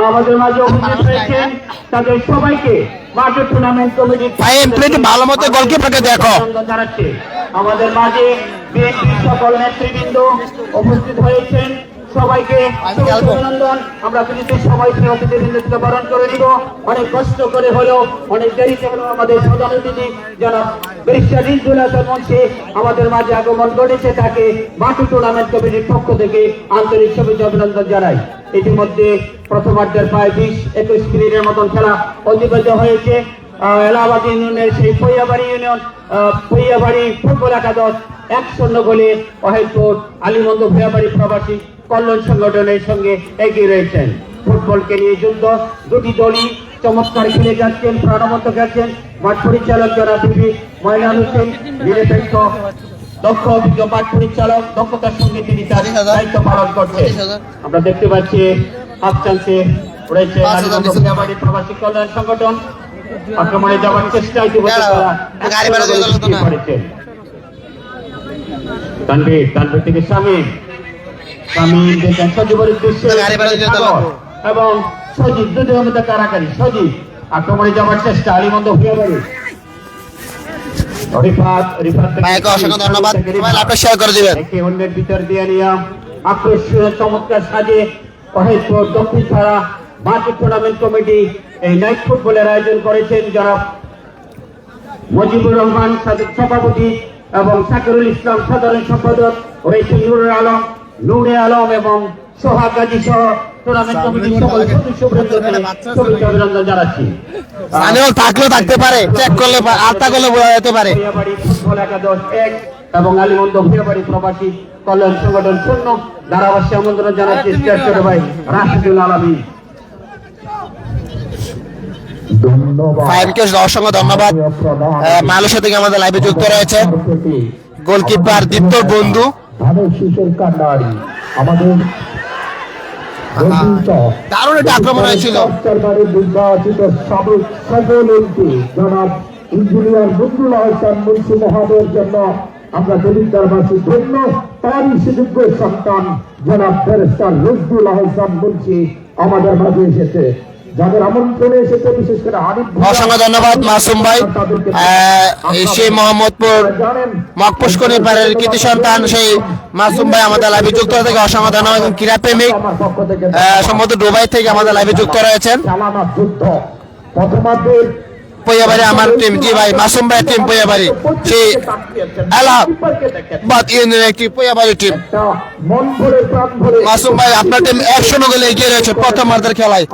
আমাদের মাঝে উপস্থিত রয়েছেন। তাদের সবাইকে মাঠের টুর্নামেন্ট কমিটির ভাইম তুমি একটু ভালো মতো গোলকিপারকে দেখো। অভিনন্দন জানাচ্ছি। আমাদের মাঝে বিএনপির সকল নেতৃবৃন্দ উপস্থিত হয়েছেন, সবাইকে অভিনন্দন। আমরা কিন্তু সবাই অতিথিবৃন্দকে বরণ করে নিব। অনেক কষ্ট করে হলেও অনেক দেরিতে হলেও আমাদের প্রধান অতিথি জনাব ব্যারিস্টার রেজবুল হাসান মুন্সি আমাদের মাঝে আগমন করেছে, তাকে মাঠে টুর্নামেন্ট কমিটির পক্ষ থেকে আন্তরিক শুভেচ্ছা অভিনন্দন জানাই। ইতিমধ্যে প্রথমার্ধের প্রায় 20-21 মিনিটের মতন খেলা অতিবাহিত হয়েছে। এলাহাবাদ ইউনিয়নের সেই পৈয়াবাড়ি ফুটবল একাদশ 1-0 গোলে ওয়াহিদপুর আলীমন্দ ভূয়াবাড়ি প্রবাসী কল্যাণ সংগঠনের সঙ্গে এগিয়ে রয়েছেন। ফুটবলকে নিয়ে যুদ্ধ, দুটি দলই চমৎকার খেলে যাচ্ছেন, প্রাণবন্ত খেলছেন। মাঠ পরিচালক জনাব বিবি ময়নাল হোসেন নিরপেক্ষ দক্ষ অভিজ্ঞ মাঠ পরিচালক, দক্ষতার সঙ্গে তিনি তার দায়িত্ব পালন করছেন। আমরা দেখতে পাচ্ছি হাফ চান্সে রয়েছে আলীমন্দ ভূয়াবাড়ি প্রবাসী কল্যাণ সংগঠন। আক্রমণে যাওয়ার চেষ্টা ইতিমধ্যে করেছেন। তানভীর থেকে শামীম দেখেন সজীবের উদ্দেশ্যে এবং সজীব দুটোর মধ্যে কারাকারি। সজীব আক্রমণে যাওয়ার চেষ্টা আলীমন্দ ভূয়াবাড়ি অন্যের ভিতর দিয়ে নিয়ে আকর্ষণীয় চমৎকার সাজে ওয়াহিদপুর দক্ষিণ পাড়া মার্কেট টুর্নামেন্ট কমিটি এই নাইট ফুটবলের আয়োজন করেছেন। যারা মুজিবুর রহমান সভাপতি এবং সাকিরুল ইসলাম সাধারণ সম্পাদক রয়েছেন, নুরে আলম এবং সোহাগ গাজী সহ টুর্নামেন্ট কমিটির সকল সদস্যবৃন্দকে অভিনন্দন জানাচ্ছি। থাকলেও থাকতে পারে, চেক করলে আলতা করলে বোঝা যেতে পারে। ফুটবল একাদশ 1 এবং আলীমন্দ ভূয়াবাড়ি প্রবাসী কল্যাণ সংগঠন 0 ধারাভাষ্যে আমন্ত্রণ জানাচ্ছি ছোট ভাই রাশিদুল আলমী। অসংখ্য ধন্যবাদ। মালয়েশিয়া থেকে আমাদের লাইভে যুক্ত রয়েছে গোলকিপার দীপ্তর বন্ধু। দারুণ একটা আক্রমণ হয়েছিল। জনাব ইঞ্জিনিয়ার নজরুল হাসান মুন্সি মহাদয়ের জন্য আমরা দলিতদারবাসী ধন্য। তারই সুযোগ্য সন্তান জনাব ব্যারিস্টার রেজবুল হাসান মুন্সি আমাদের মাঝে এসেছে, যাদের আমন্ত্রণে এসেছে বিশেষ করে অসংখ্য ধন্যবাদ মাসুম ভাই। সেই মোহাম্মদপুর মকপুষ্করী পাড়ের কৃতি সন্তান সেই মাসুম ভাই আমাদের লাইভে যুক্ত থেকে অসংখ্য ধন্যবাদ। ক্রীড়া প্রেমিক সম্ভবত দুবাই থেকে আমাদের লাইভে যুক্ত রয়েছেন। প্রথমার্ধের পৈয়াবাড়ি আমার টিম, জি ভাই মাসুম ভাই টিম পৈয়াবাড়ি, সেই এলাহাবাদ ইউনিয়নের একটি পৈয়াবাড়ি টিম। মন ভরে প্রাণ ভরে মাসুম ভাই আপনার টিম 100 গোলে এগিয়ে রয়েছে প্রথমার্ধের খেলায়,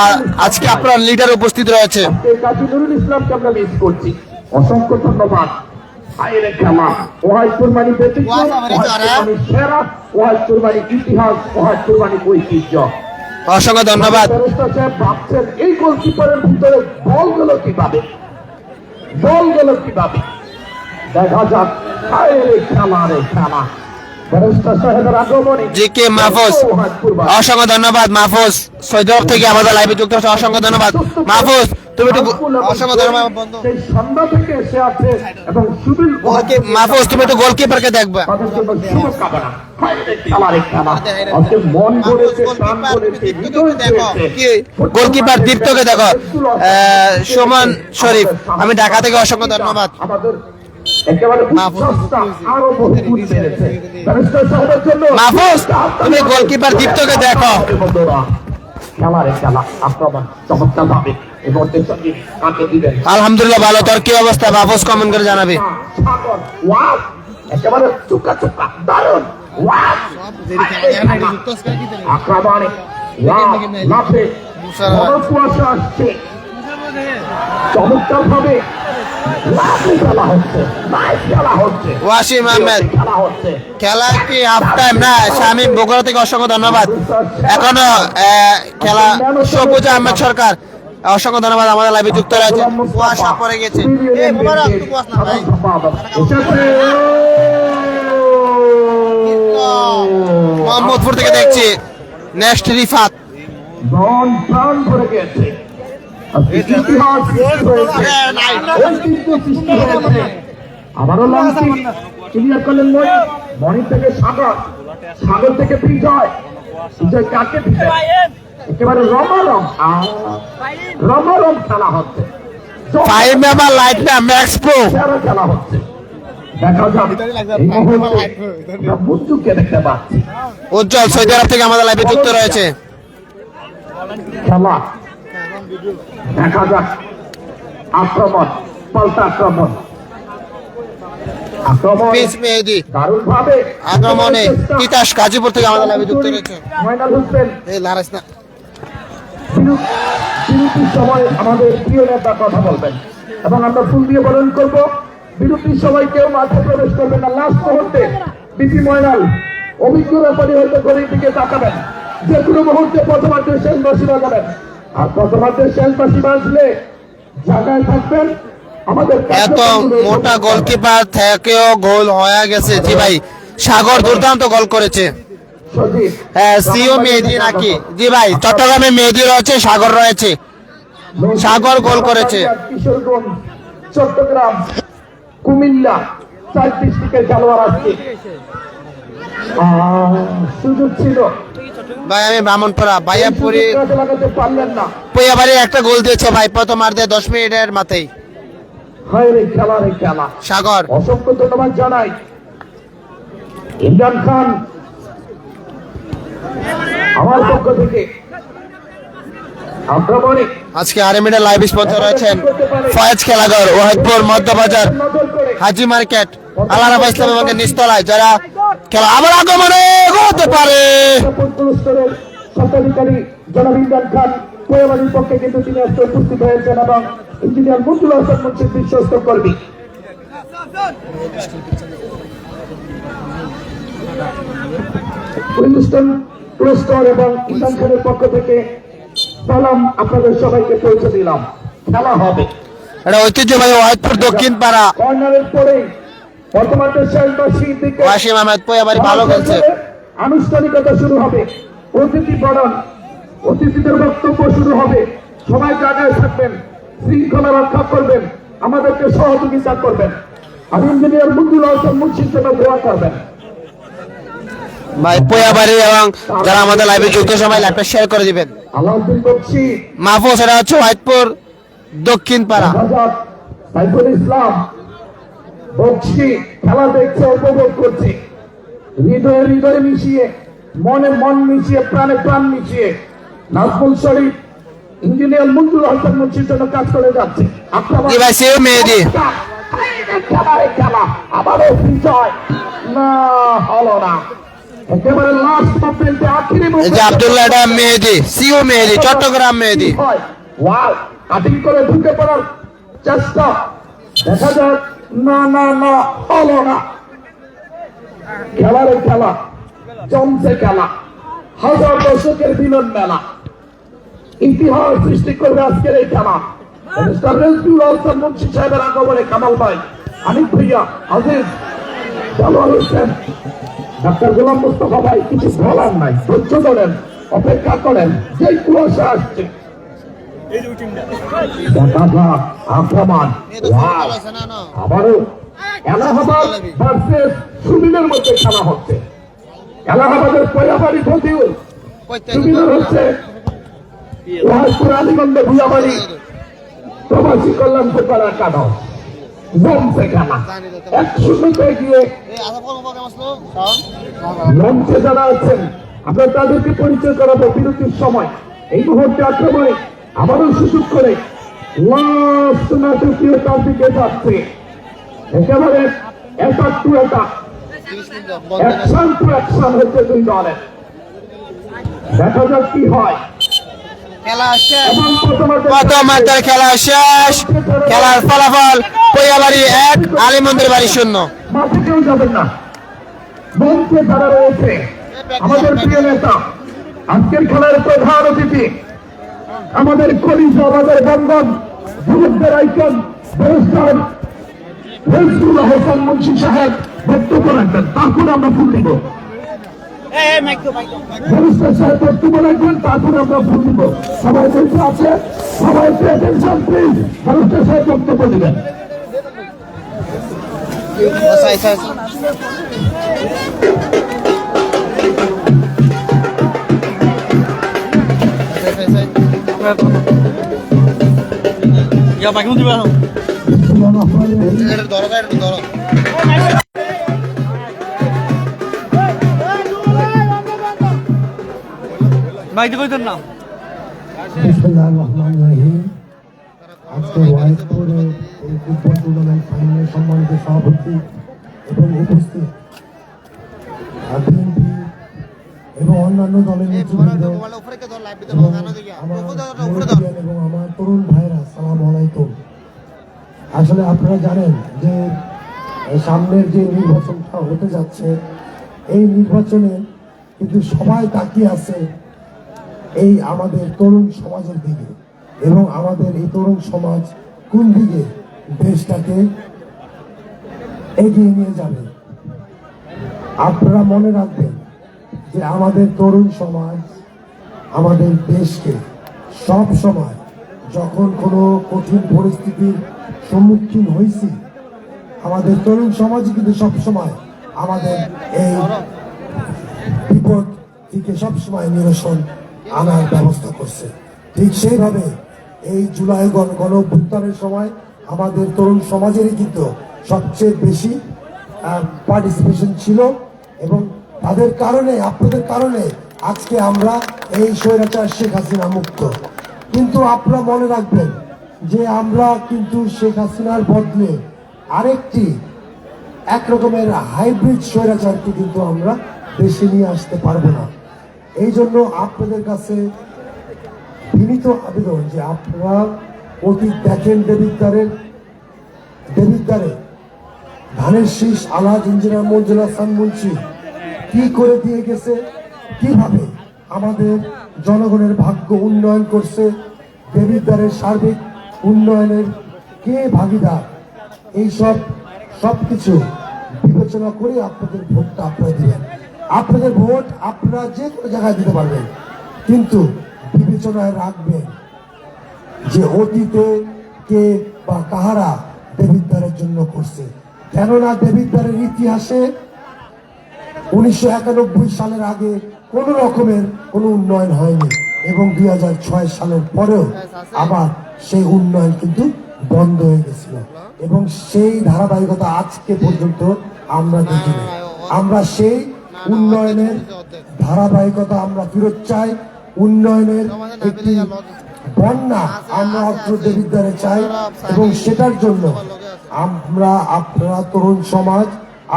আর আজকে আপনার লিডার উপস্থিত রয়েছে। কাজী নুরুল ইসলামকে আমরা মিস করছি, অসংখ্য ধন্যবাদ। আইরে খেলা ওয়াহিদপুর মানে ব্যতিক্রম, সেরা ওয়াহিদপুর মানে ইতিহাস, ওয়াহিদপুর মানে ঐতিহ্য। অসংখ্য ধন্যবাদ। ভাবছেন এই গোলকিপারের ভিতরে বল গেল কিভাবে, দেখা যাক। খেলা জি কে মাহফুজ, অসংখ্য ধন্যবাদ মাহফুজ সৈয়দ থেকে আমাদের লাইভে যুক্ত হচ্ছে, অসংখ্য ধন্যবাদ মাহফুজ। তুমি একটু নাজমুল এবং অসংখ্য ধন্যবাদ বন্ধু। সেই সন্ধ্যা থেকে এসে আছে এবং সুবিল মাহফুজ তুমি একটু গোলকিপারকে দেখবা। তাদের জন্য শুভকামনা। খেলার এই খেলা আজকে মন ভরেছে, প্রাণ ভরেছে, হৃদয় ভরেছে। কি গোলকিপার দীপ্তকে দেখো, সুমন শরীফ, আমি ঢাকা থেকে অসংখ্য ধন্যবাদ। আমাদের একেবারে উচ্ছ্বাসটা আরো বহুগুণ বেড়েছে। ব্যারিস্টার সাহেবের জন্য মাহফুজ তুমি গোলকিপার দীপ্তকে দেখো। খেলার এই খেলা আক্রমণ চমৎকার ভাবে এই মুহূর্তে সঙ্গে কাকে দিবেন। আলহামদুলিল্লাহ ভালো, তোর কি অবস্থা মাহফুজ কমেন্ট করে জানাবি। সাগর ওয়াও, একেবারে চুকা চুকা দারুণ ওয়াও, আক্রমণে ওয়াও, লাফে বড় কুয়াশা আসছে, চমৎকার ভাবে লাফে খেলা হচ্ছে, নাইস খেলা হচ্ছে, ওয়াসিম আহমেদ খেলা হচ্ছে। খেলা কি হাফ টাইম না? শামীম বগুড়া থেকে অসংখ্য ধন্যবাদ। এখনো খেলা সবুজ আহমেদ সরকার অসংখ্য ধন্যবাদ, আমাদের লাইভে যুক্ত রয়েছে। কুয়াশা পড়ে গেছে, মোহাম্মদপুর থেকে দেখছি নেক্সট রিফাত। মন প্রাণ ভরে গেছে, ইতিহাস সৃষ্টি হয়েছে, ঐতিহ্য সৃষ্টি হয়েছে। আবারও লঞ্চিং ক্লিয়ার করলেন মণি থেকে সাগর, সাগর থেকে বিজয়, বিজয় কাকে দিবে? একেবারে রমারম রমারম খেলা হচ্ছে, ফাইভ মেম্বার লাইট না ম্যাক্স প্রো সেরা খেলা হচ্ছে। দেখা যাক এই মুহূর্তে আমরা মুঞ্জুকে দেখতে পাচ্ছি। উজ্জ্বল সৌদি আরব থেকে আমাদের লাইভে যুক্ত রয়েছে। খেলা দেখা যাক, আক্রমণ, পাল্টা আক্রমণ, আক্রমণ পিস মেহেদি দারুণ ভাবে আক্রমণে তিতাস গাজীপুর থেকে আমাদের লাইভে যুক্ত রয়েছে। ময়নাল হোসেন এই লারাস না বিরতির সময় আমাদের প্রিয় নেতা কথা বলবেন এবং আমরা ফুল দিয়ে বরণ করব। বিরতির সময় কেউ মাঠে প্রবেশ করবেন না। লাস্ট মুহূর্তে বিপি ময়নাল অভিজ্ঞ ব্যাপারী হয়তো ঘড়ির দিকে তাকাবেন, যে কোনো মুহূর্তে প্রথমার্ধের শেষ বাঁশি বাজাবেন, আর প্রথমার্ধের শেষ বাঁশি বাজলে জায়গায় থাকবেন। আমাদের এত মোটা গোলকিপার থেকেও গোল হয়ে গেছে। জি ভাই, সাগর দুর্দান্ত গোল করেছে। সজীব হ্যাঁ, সিও মেহেদি নাকি? জি ভাই, চট্টগ্রামে মেহেদি রয়েছে, সাগর রয়েছে। সাগর গোল করেছে। কিশোরগঞ্জ, চট্টগ্রাম, কুমিল্লা 4 ডিস্ট্রিক্টের খেলোয়াড় আসছে। সুযোগ ছিল, ভাই আমি ব্রাহ্মণপাড়া ভাইয়াপুরি কাজে লাগাতে পারলেন না। পয়াবাড়ি একটা গোল দিয়েছে ভাই প্রথমার্ধে 10 মিনিটের মাথায়। হায় রে খেলা, রে খেলা। সাগর অসংখ্য ধন্যবাদ জানাই ইমরান খান আমার পক্ষ থেকে। আক্রমণে আজকে আরএমএর লাইভ স্পন্সর রয়েছেন ফয়েজ খেলাঘর, ওয়াহিদপুর মধ্যবাজার, নজর করে হাজি মার্কেট, আল্লাহরাবা ইসলামী ব্যাংকের নিচতলায়, যারা খেলা আবার আগমনে হতে পারে। পুরস্কারের স্বত্বাধিকারী জনাব ইমরান খান কোয়াবাড়ির পক্ষে কিন্তু তিনি আজকে উপস্থিত হয়েছেন এবং ইঞ্জিনিয়ার মঞ্জুর হাসান মুন্সির বিশ্বস্ত কর্মী। উইনস্টন পুরস্কার এবং ইমরান খানের পক্ষ থেকে সালাম আপনাদের সবাইকে পৌঁছে দিলাম। খেলা হবে, এটা ঐতিহ্যবাহী ওয়াহিদপুর দক্ষিণ পাড়া। কর্নারের পরেই বর্তমানের শেষ বাঁশির দিকে ওয়াসিম আহমেদ পয়াবাড়ি ভালো খেলছে। আনুষ্ঠানিকতা শুরু হবে, অতিথি বরণ, অতিথিদের বক্তব্য শুরু হবে। সবাই জায়গায় থাকবেন, শৃঙ্খলা রক্ষা করবেন, আমাদেরকে সহযোগিতা করবেন। আর ইঞ্জিনিয়ার মঞ্জুর হাসান মুন্সির জন্য দোয়া করবেন। ভাই পয়াবাড়ি এবং যারা আমাদের লাইভে যুক্ত সবাই লাইভটা শেয়ার করে দিবেন। আলাউদ্দিন বক্সি, মাহফুজ, এটা হচ্ছে ওয়াহিদপুর দক্ষিণ পাড়া। রাজাত, সাইফুল ইসলাম বক্সি খেলা দেখছে, উপভোগ করছে, হৃদয়ে হৃদয় মিশিয়ে, মনে মন মিশিয়ে, প্রাণে প্রাণ মিশিয়ে নাজমুল শরীফ ইঞ্জিনিয়ার মঞ্জুর হাসান মুন্সির জন্য কাজ করে যাচ্ছে। জি ভাই, সিও মেহেদি খেলা আবারও বিজয় না হলো না, একেবারে লাস্ট মোমেন্টে আখেরি এই যে আব্দুল্লাহ, এটা মেহেদি, সিও মেহেদি, চট্টগ্রাম মেহেদি। ওয়াও, কাটিং করে ঢুকে পড়ার চেষ্টা, দেখা যাক, না না না হলো না। খেলার খেলা, জমছে খেলা, হাজার দর্শকের মিলন মেলা, ইতিহাস সৃষ্টি করবে আজকের এই খেলা। মুন্সি সাহেবের আগমনে কামাল ভাই, আনিক ভাইয়া, আজিজ, জালাল হোসেন, ডাক্তার গোলাম মুস্তফা ভাই, কিছু বলার নাই, ধৈর্য ধরেন, অপেক্ষা করেন, যেই কুয়াশা আসছে দেখা যাক আক্রমণ। ওয়াও! আবারও এলাহাবাদ ভার্সেস সুবিনের মধ্যে খেলা হচ্ছে। এলাহাবাদের পয়াবাড়ি ফতিউল, সুবিনের হচ্ছে ওয়াইপুর আলীগঞ্জ ভুয়াবাড়ি প্রবাসী কল্যাণ প্রকার কাঁধ জমছে খেলা 1-0 এগিয়ে। মঞ্চে যারা আছেন আমরা তাদেরকে পরিচয় করাবো বিরতির সময়। এই মুহূর্তে আক্রমণে আবারও সুযোগ করে লাস্ট নাটকীয় তার দিকে যাচ্ছে। একেবারে attack to attack, action to action হচ্ছে দুই দলের। দেখা যাক কি হয়। এবং প্রথমার্ধের খেলা শেষ। খেলার ফলাফল পৈয়াবাড়ি 1, আলীমন্দির বাড়ি 0। মাঠে কেউ যাবেন না, মঞ্চে যারা রয়েছে আমাদের প্রিয় নেতা, আজকের খেলার প্রধান অতিথি আমাদের কলিজা, আমাদের বন্ধন যুবকদের আইকন ব্যারিস্টার ফজলুল হোসেন মুন্সি সাহেব বক্তব্য রাখবেন। তারপর আমরা ফুল দিব। ব্যারিস্টার সাহেব বক্তব্য রাখবেন, তারপর আমরা ফুল দিব। সবাই বলতে আছে, সবাই প্রেজেন্টেশন প্লিজ। ব্যারিস্টার সাহেব বক্তব্য দিবেন। আজকে ওয়াইপুরে এই ফুটবল টুর্নামেন্ট ফাইনালে সম্মানিত সভাপতি এবং উপস্থিত বিএনপি এবং অন্যান্য দলের নেতৃবৃন্দ এবং আমার তরুণ ভাইরা, সালাম আলাইকুম। আসলে আপনারা জানেন যে সামনের যে নির্বাচনটা হতে যাচ্ছে, এই নির্বাচনে কিন্তু সবাই তাকিয়ে আছে এই আমাদের তরুণ সমাজের দিকে এবং আমাদের এই তরুণ সমাজ কোন দিকে দেশটাকে এগিয়ে নিয়ে যাবে। আপনারা মনে রাখবেন যে আমাদের তরুণ সমাজ আমাদের দেশকে সব সময় যখন কোনো কঠিন পরিস্থিতির সম্মুখীন হয়েছি, আমাদের তরুণ সমাজই কিন্তু সবসময় আমাদের এই বিপদ থেকে সবসময় নিরসন আনার ব্যবস্থা করছে। ঠিক সেইভাবে এই জুলাই গণ অভ্যুত্থানের সময় আমাদের তরুণ সমাজেরই কিন্তু সবচেয়ে বেশি পার্টিসিপেশন ছিল এবং তাদের কারণে, আপনাদের কারণে আজকে আমরা এই স্বৈরাচার শেখ হাসিনা মুক্ত। কিন্তু আপনারা মনে রাখবেন যে আমরা কিন্তু শেখ হাসিনার বদলে আরেকটি একরকমের হাইব্রিড স্বৈরাচারকে কিন্তু আমরা দেশে নিয়ে আসতে পারবো না। এই জন্য আপনাদের কাছে বিনীত আবেদন যে আপনারা অতীত দেখেন দেবিদ্বারে ধানের শীষ আলহাজ ইঞ্জিনিয়ার মঞ্জুর হাসান মুন্সি কি করে দিয়ে গেছে, কিভাবে আমাদের জনগণের ভাগ্য উন্নয়ন করছে, দেবিদ্বারের সার্বিক উন্নয়নের কে ভাগিদার, এইসব সবকিছু বিবেচনা করে আপনাদের ভোটটা আপনারা দিবেন। আপনাদের ভোট আপনারা যে কোনো জায়গায় দিতে পারবেন, কিন্তু বিবেচনায় রাখবেন যে অতীতে কে বা কাহারা দেবিদ্বারের জন্য করছে। কেননা দেবিদ্বারের ইতিহাসে 1991 সালের আগে কোন রকমের কোনো উন্নয়ন হয়নি এবং 2006 সালের পরেও আবার সেই উন্নয়ন কিন্তু বন্ধ হয়ে গেছিল এবং সেই ধারাবাহিকতা আজকে পর্যন্ত আমরা দেখিনি। আমরা সেই উন্নয়নের ধারাবাহিকতা আমরা ফেরত চাই। উন্নয়নের একটি বন্যা আমরা অত্র দেবিদ্বারে চাই এবং সেটার জন্য আমরা, আপনারা তরুণ সমাজ,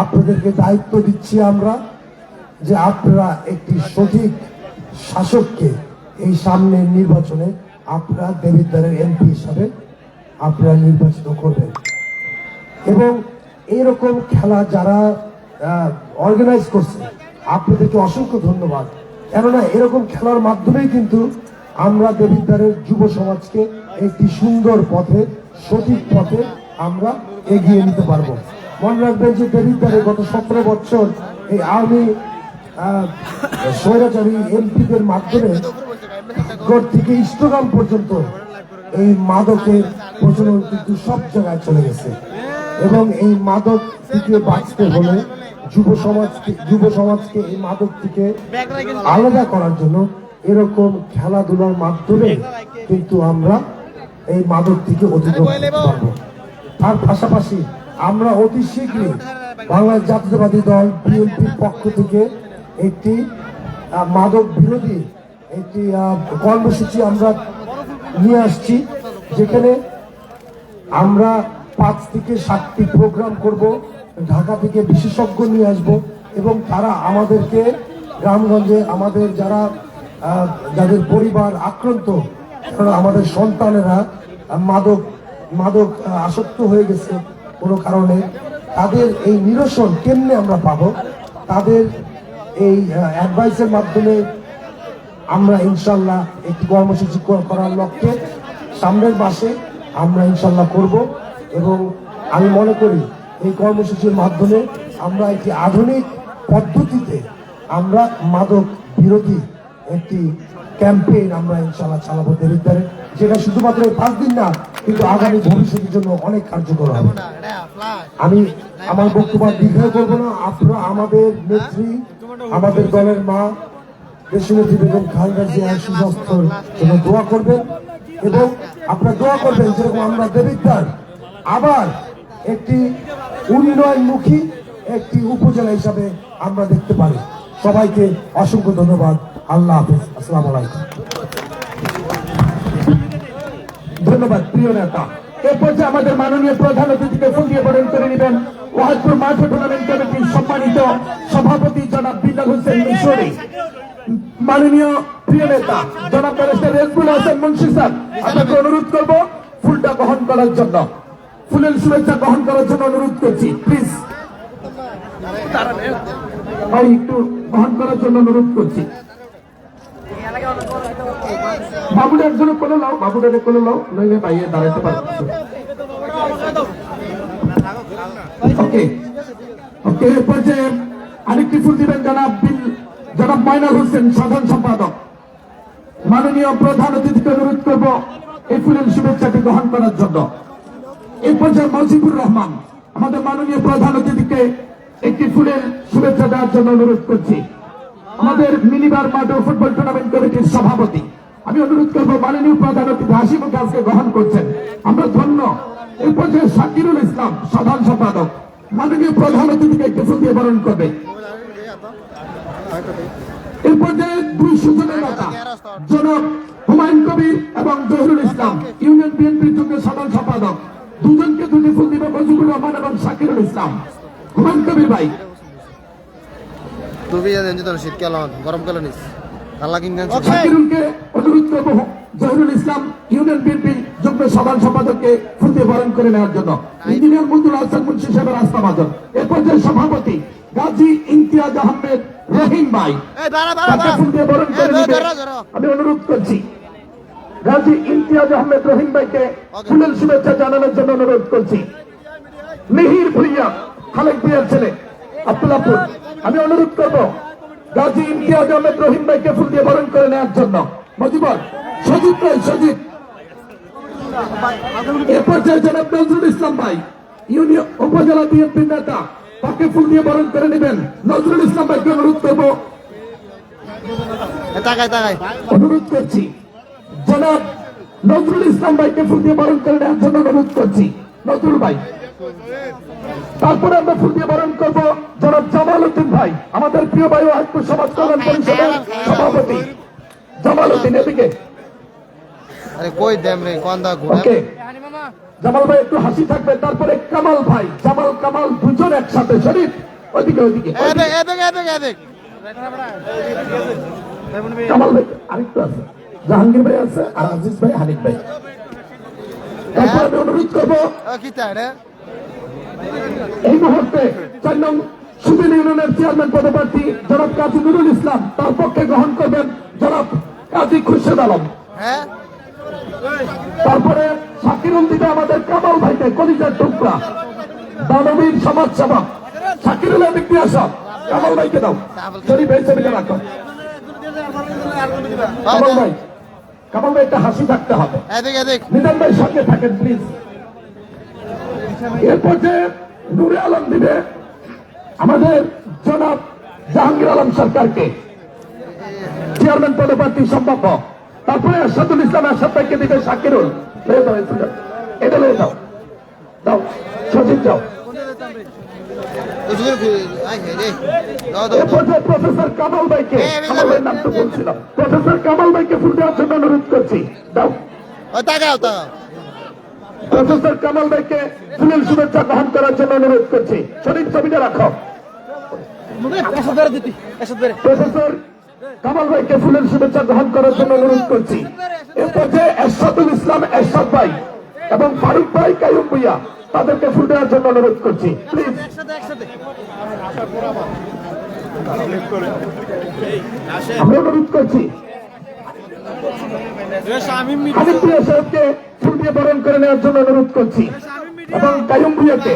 আপনাদেরকে দায়িত্ব দিচ্ছি আমরা যে আপনারা একটি সঠিক শাসককে এই সামনের নির্বাচনে আপনারা দেবিদ্বারের এমপি হিসাবে আপনারা নির্বাচিত করবেন। এবং এরকম খেলা যারা অর্গানাইজ করছে আপনাদেরকে অসংখ্য ধন্যবাদ। কেননা এরকম খেলার মাধ্যমেই কিন্তু আমরা দেবিদ্বারের যুব সমাজকে একটি সুন্দর পথে, সঠিক পথে আমরা এগিয়ে নিতে পারবো। মনে রাখবেন যে দেবিদ্বারে গত 17 বছর এই আওয়ামী স্বৈরাচারী এমপিদের মাধ্যমে থেকে ইষ্টগ্রাম পর্যন্ত এই মাদকের প্রচলন কিন্তু সব জায়গায় চলে গেছে এবং এই মাদক থেকে বাঁচতে হলে যুব সমাজকে এই মাদক থেকে আলাদা করার জন্য এরকম খেলাধুলার মাধ্যমে কিন্তু আমরা এই মাদক থেকে অতিক্রম করতে পারবো। তার পাশাপাশি আমরা অতি শীঘ্রই বাংলাদেশ জাতীয়তাবাদী দল বিএনপির পক্ষ থেকে একটি মাদক বিরোধী একটি কর্মসূচি আমরা নিয়ে আসছি, যেখানে আমরা 5 থেকে 7টি প্রোগ্রাম করব, ঢাকা থেকে বিশেষজ্ঞ নিয়ে আসব এবং তারা আমাদেরকে গ্রামগঞ্জে আমাদের যাদের পরিবার আক্রান্ত, আমাদের সন্তানেরা মাদক আসক্ত হয়ে গেছে কোনো কারণে, তাদের এই নিরসন কেমনে আমরা পাবো, তাদের এই অ্যাডভাইসের মাধ্যমে আমরা ইনশাল্লাহ একটি কর্মসূচি করার লক্ষ্যে সামনের মাসে আমরা ইনশাল্লাহ করব এবং আমি মনে করি এই কর্মসূচির মাধ্যমে আমরা একটি আধুনিক পদ্ধতিতে আমরা মাদক বিরোধী একটি ক্যাম্পেইন আমরা ইনশাল্লাহ চালাবো দেরিদ্বারে, যেটা শুধুমাত্র 5 দিন না কিন্তু আগামী ভবিষ্যতের জন্য অনেক কার্যকর হবে। আমি আমার বক্তব্য দীর্ঘায়ু করবো না। আপনারা আমাদের নেত্রী, আমাদের দলের মা দেশনেত্রী বেগম খালেদা জিয়ার সুস্বাস্থ্যের জন্য দোয়া করবেন এবং আপনারা দোয়া করবেন যেরকম আমরা দেবিদ্বার আবার একটি উন্নয়নমুখী একটি উপজেলা হিসাবে আমরা দেখতে পারি। সবাইকে অসংখ্য ধন্যবাদ। আল্লাহ হাফেজ। আসসালামু আলাইকুম। ধন্যবাদ প্রিয় নেতা। এরপর যে আমাদের মাননীয় প্রধান অতিথিকে ফুল দিয়ে বরণ করে নেবেন ওয়াজপুর মাঠ টুর্নামেন্ট কমিটির সম্মানিত সভাপতি জনাব বিল্লাল হোসেন মিশরি। মাননীয় প্রিয় নেতা জনাব ব্যারিস্টার রেজবুল হাসান মুন্সি স্যার, আপনাকে অনুরোধ করব ফুলটা গ্রহণ করার জন্য, ফুলের শুভেচ্ছা গ্রহণ করার জন্য অনুরোধ করছি। প্লিজ ভাই একটু গ্রহণ করার জন্য অনুরোধ করছি। বাবুটার জন্য কোলে লাও, বাবুটারে কোলে লাও, নইলে বাইরে দাঁড়াতে পারবে। ওকে ওকে, এরপর যে আরেকটি ফুল দিবেন জনাব ময়নাল হোসেন, সাধারণ সম্পাদক। মাননীয় প্রধান অতিথিকে অনুরোধ করব এই ফুলের শুভেচ্ছাটি গ্রহণ করার জন্য। এরপর যে মজিবুর রহমান, আমাদের মাননীয় প্রধান অতিথিকে একটি ফুলের শুভেচ্ছা দেওয়ার জন্য অনুরোধ করছি। আমাদের মিনিবার মাঠ ফুটবল টুর্নামেন্ট কমিটির সভাপতি, আমি অনুরোধ করবো মাননীয় প্রধান অতিথি হাসি মুখে আজকে গ্রহণ করছেন, আমরা ধন্য। এরপর যে শাকিরুল ইসলাম, সাধারণ সম্পাদক, মাননীয় প্রধান অতিথিকে একটি ফুল দিয়ে বরণ করবে। এরপর যে 2 সুজনের নেতা জনাব হুমায়ুন কবির এবং জহিরুল ইসলাম, ইউনিয়ন বিএনপির যুগ্ম সাধারণ সম্পাদক, দুজনকে 2টি ফুল দিবে মজিবুর রহমান এবং শাকিরুল ইসলাম। হুমায়ুন কবির ভাই, শীতকাল গরমকালে নিস শাকিরুলকে অনুরোধ করবো জহিরুল ইসলাম ইউনিয়ন বিএনপি যুগ্ম সাধারণ সম্পাদককে ফুল দিয়ে বরণ করে নেওয়ার জন্য। ইঞ্জিনিয়ার মঞ্জুর হাসান মুন্সি সাহেবের রাস্তা মাজন। এরপর যে সভাপতি গাজী ইমতিয়াজ আহমেদ রহিম ভাই, তাকে ফুল দিয়ে বরণ করে নিবে আমি অনুরোধ করছি। গাজী ইমতিয়াজ আহমেদ রহিম ভাইকে ফুলের শুভেচ্ছা জানানোর জন্য অনুরোধ করছি। মিহির ভুইয়া, খালেক ভুইয়ার ছেলে আব্দুল্লাহপুর, আমি অনুরোধ করবো গাজী ইমতিয়াজ আহমেদ রহিম ভাইকে ফুল দিয়ে বরণ করে নেওয়ার জন্য। মজিবর সজিব ভাই, সজিব। এরপর যে জনাব নজরুল ইসলাম ভাই, ইউনিয়ন উপজেলা বিএনপির নেতা, তাকে ফুল দিয়ে বরণ করে নেবেন। নজরুল ইসলাম ভাইকে অনুরোধ করবো, অনুরোধ করছি জনাব নজরুল ইসলাম ভাইকে ফুল দিয়ে বরণ করে নেওয়ার জন্য অনুরোধ করছি। নজরুল ভাই, তারপরে আমরা ফুল দিয়ে বরণ করবো জনাব জামাল উদ্দিন ভাই, আমাদের প্রিয় ভাই ওয়াহিদপুর সমাজ কল্যাণ পরিষদের সভাপতি জামাল উদ্দিন। এদিকে ওকে, জামাল ভাই একটু হাসি থাকবে। তারপরে কামাল ভাই, জামাল কামাল দুজন একসাথে, শরীফ ওইদিকে ওইদিকে। কামাল ভাই আরেকটু আছে, জাহাঙ্গীর ভাই আছে, আর আজিজ ভাই, হানিফ ভাই। তারপর আমি অনুরোধ করবো এই মুহূর্তে 4 নং সুবিল ইউনিয়নের চেয়ারম্যান পদপ্রার্থী জনাব কাজী নুরুল ইসলাম, তার পক্ষে গ্রহণ করবেন জনাব কাজী খুরশেদ আলম। তারপরে শাকিরুল দিবে আমাদের কামাল ভাইকে, কলিজার টুকরা, দানবীর সমাজ সেবক শাকিরুল দিকে আসো, কামাল ভাইকে দাও। শরীফ ভাই ছবিটা রাখো। কামাল ভাই কামাল ভাই একটা হাসি থাকতে হবে। এদিক এদিক নিজাম ভাই সঙ্গে থাকেন প্লিজ। এরপর যে নূরে আলম দিবে আমাদের জনাব জাহাঙ্গীর আলম সরকারকে, চেয়ারম্যান পদে প্রার্থী সম্ভাব্য। তারপরে আসাদুল ইসলাম আসাদ ভাইকে দিবে শাকিরুল। লয়ে দাও এটা লয়ে দাও, দাও সচিব যাও। এরপর যে প্রফেসর কামাল ভাইকে, কামাল ভাইয়ের নাম তো বলছিলাম, প্রফেসর কামাল ভাইকে ফুল দেওয়ার জন্য অনুরোধ করছি। দাও তাকাও তাকাও প্রফেসর কামাল ভাইকে ফুলের শুভেচ্ছা গ্রহণ করার জন্য অনুরোধ করছি। শরীর ছবিটা রাখো। প্রফেসর কামাল ভাইকে ফুলের শুভেচ্ছা গ্রহণ করার জন্য অনুরোধ করছি। এরপর যে এরশাদুল ইসলাম এরশাদ ভাই এবং ফারুক ভাই কাইয়ুম ভুইয়া তাদেরকে ফুল দেওয়ার জন্য অনুরোধ করছি প্লিজ। আমি অনুরোধ করছি হানিফ ভুইয়া সাহেবকে ফুল দিয়ে বরণ করে নেওয়ার জন্য অনুরোধ করছি এবং কাইয়ুম ভুইয়াকে।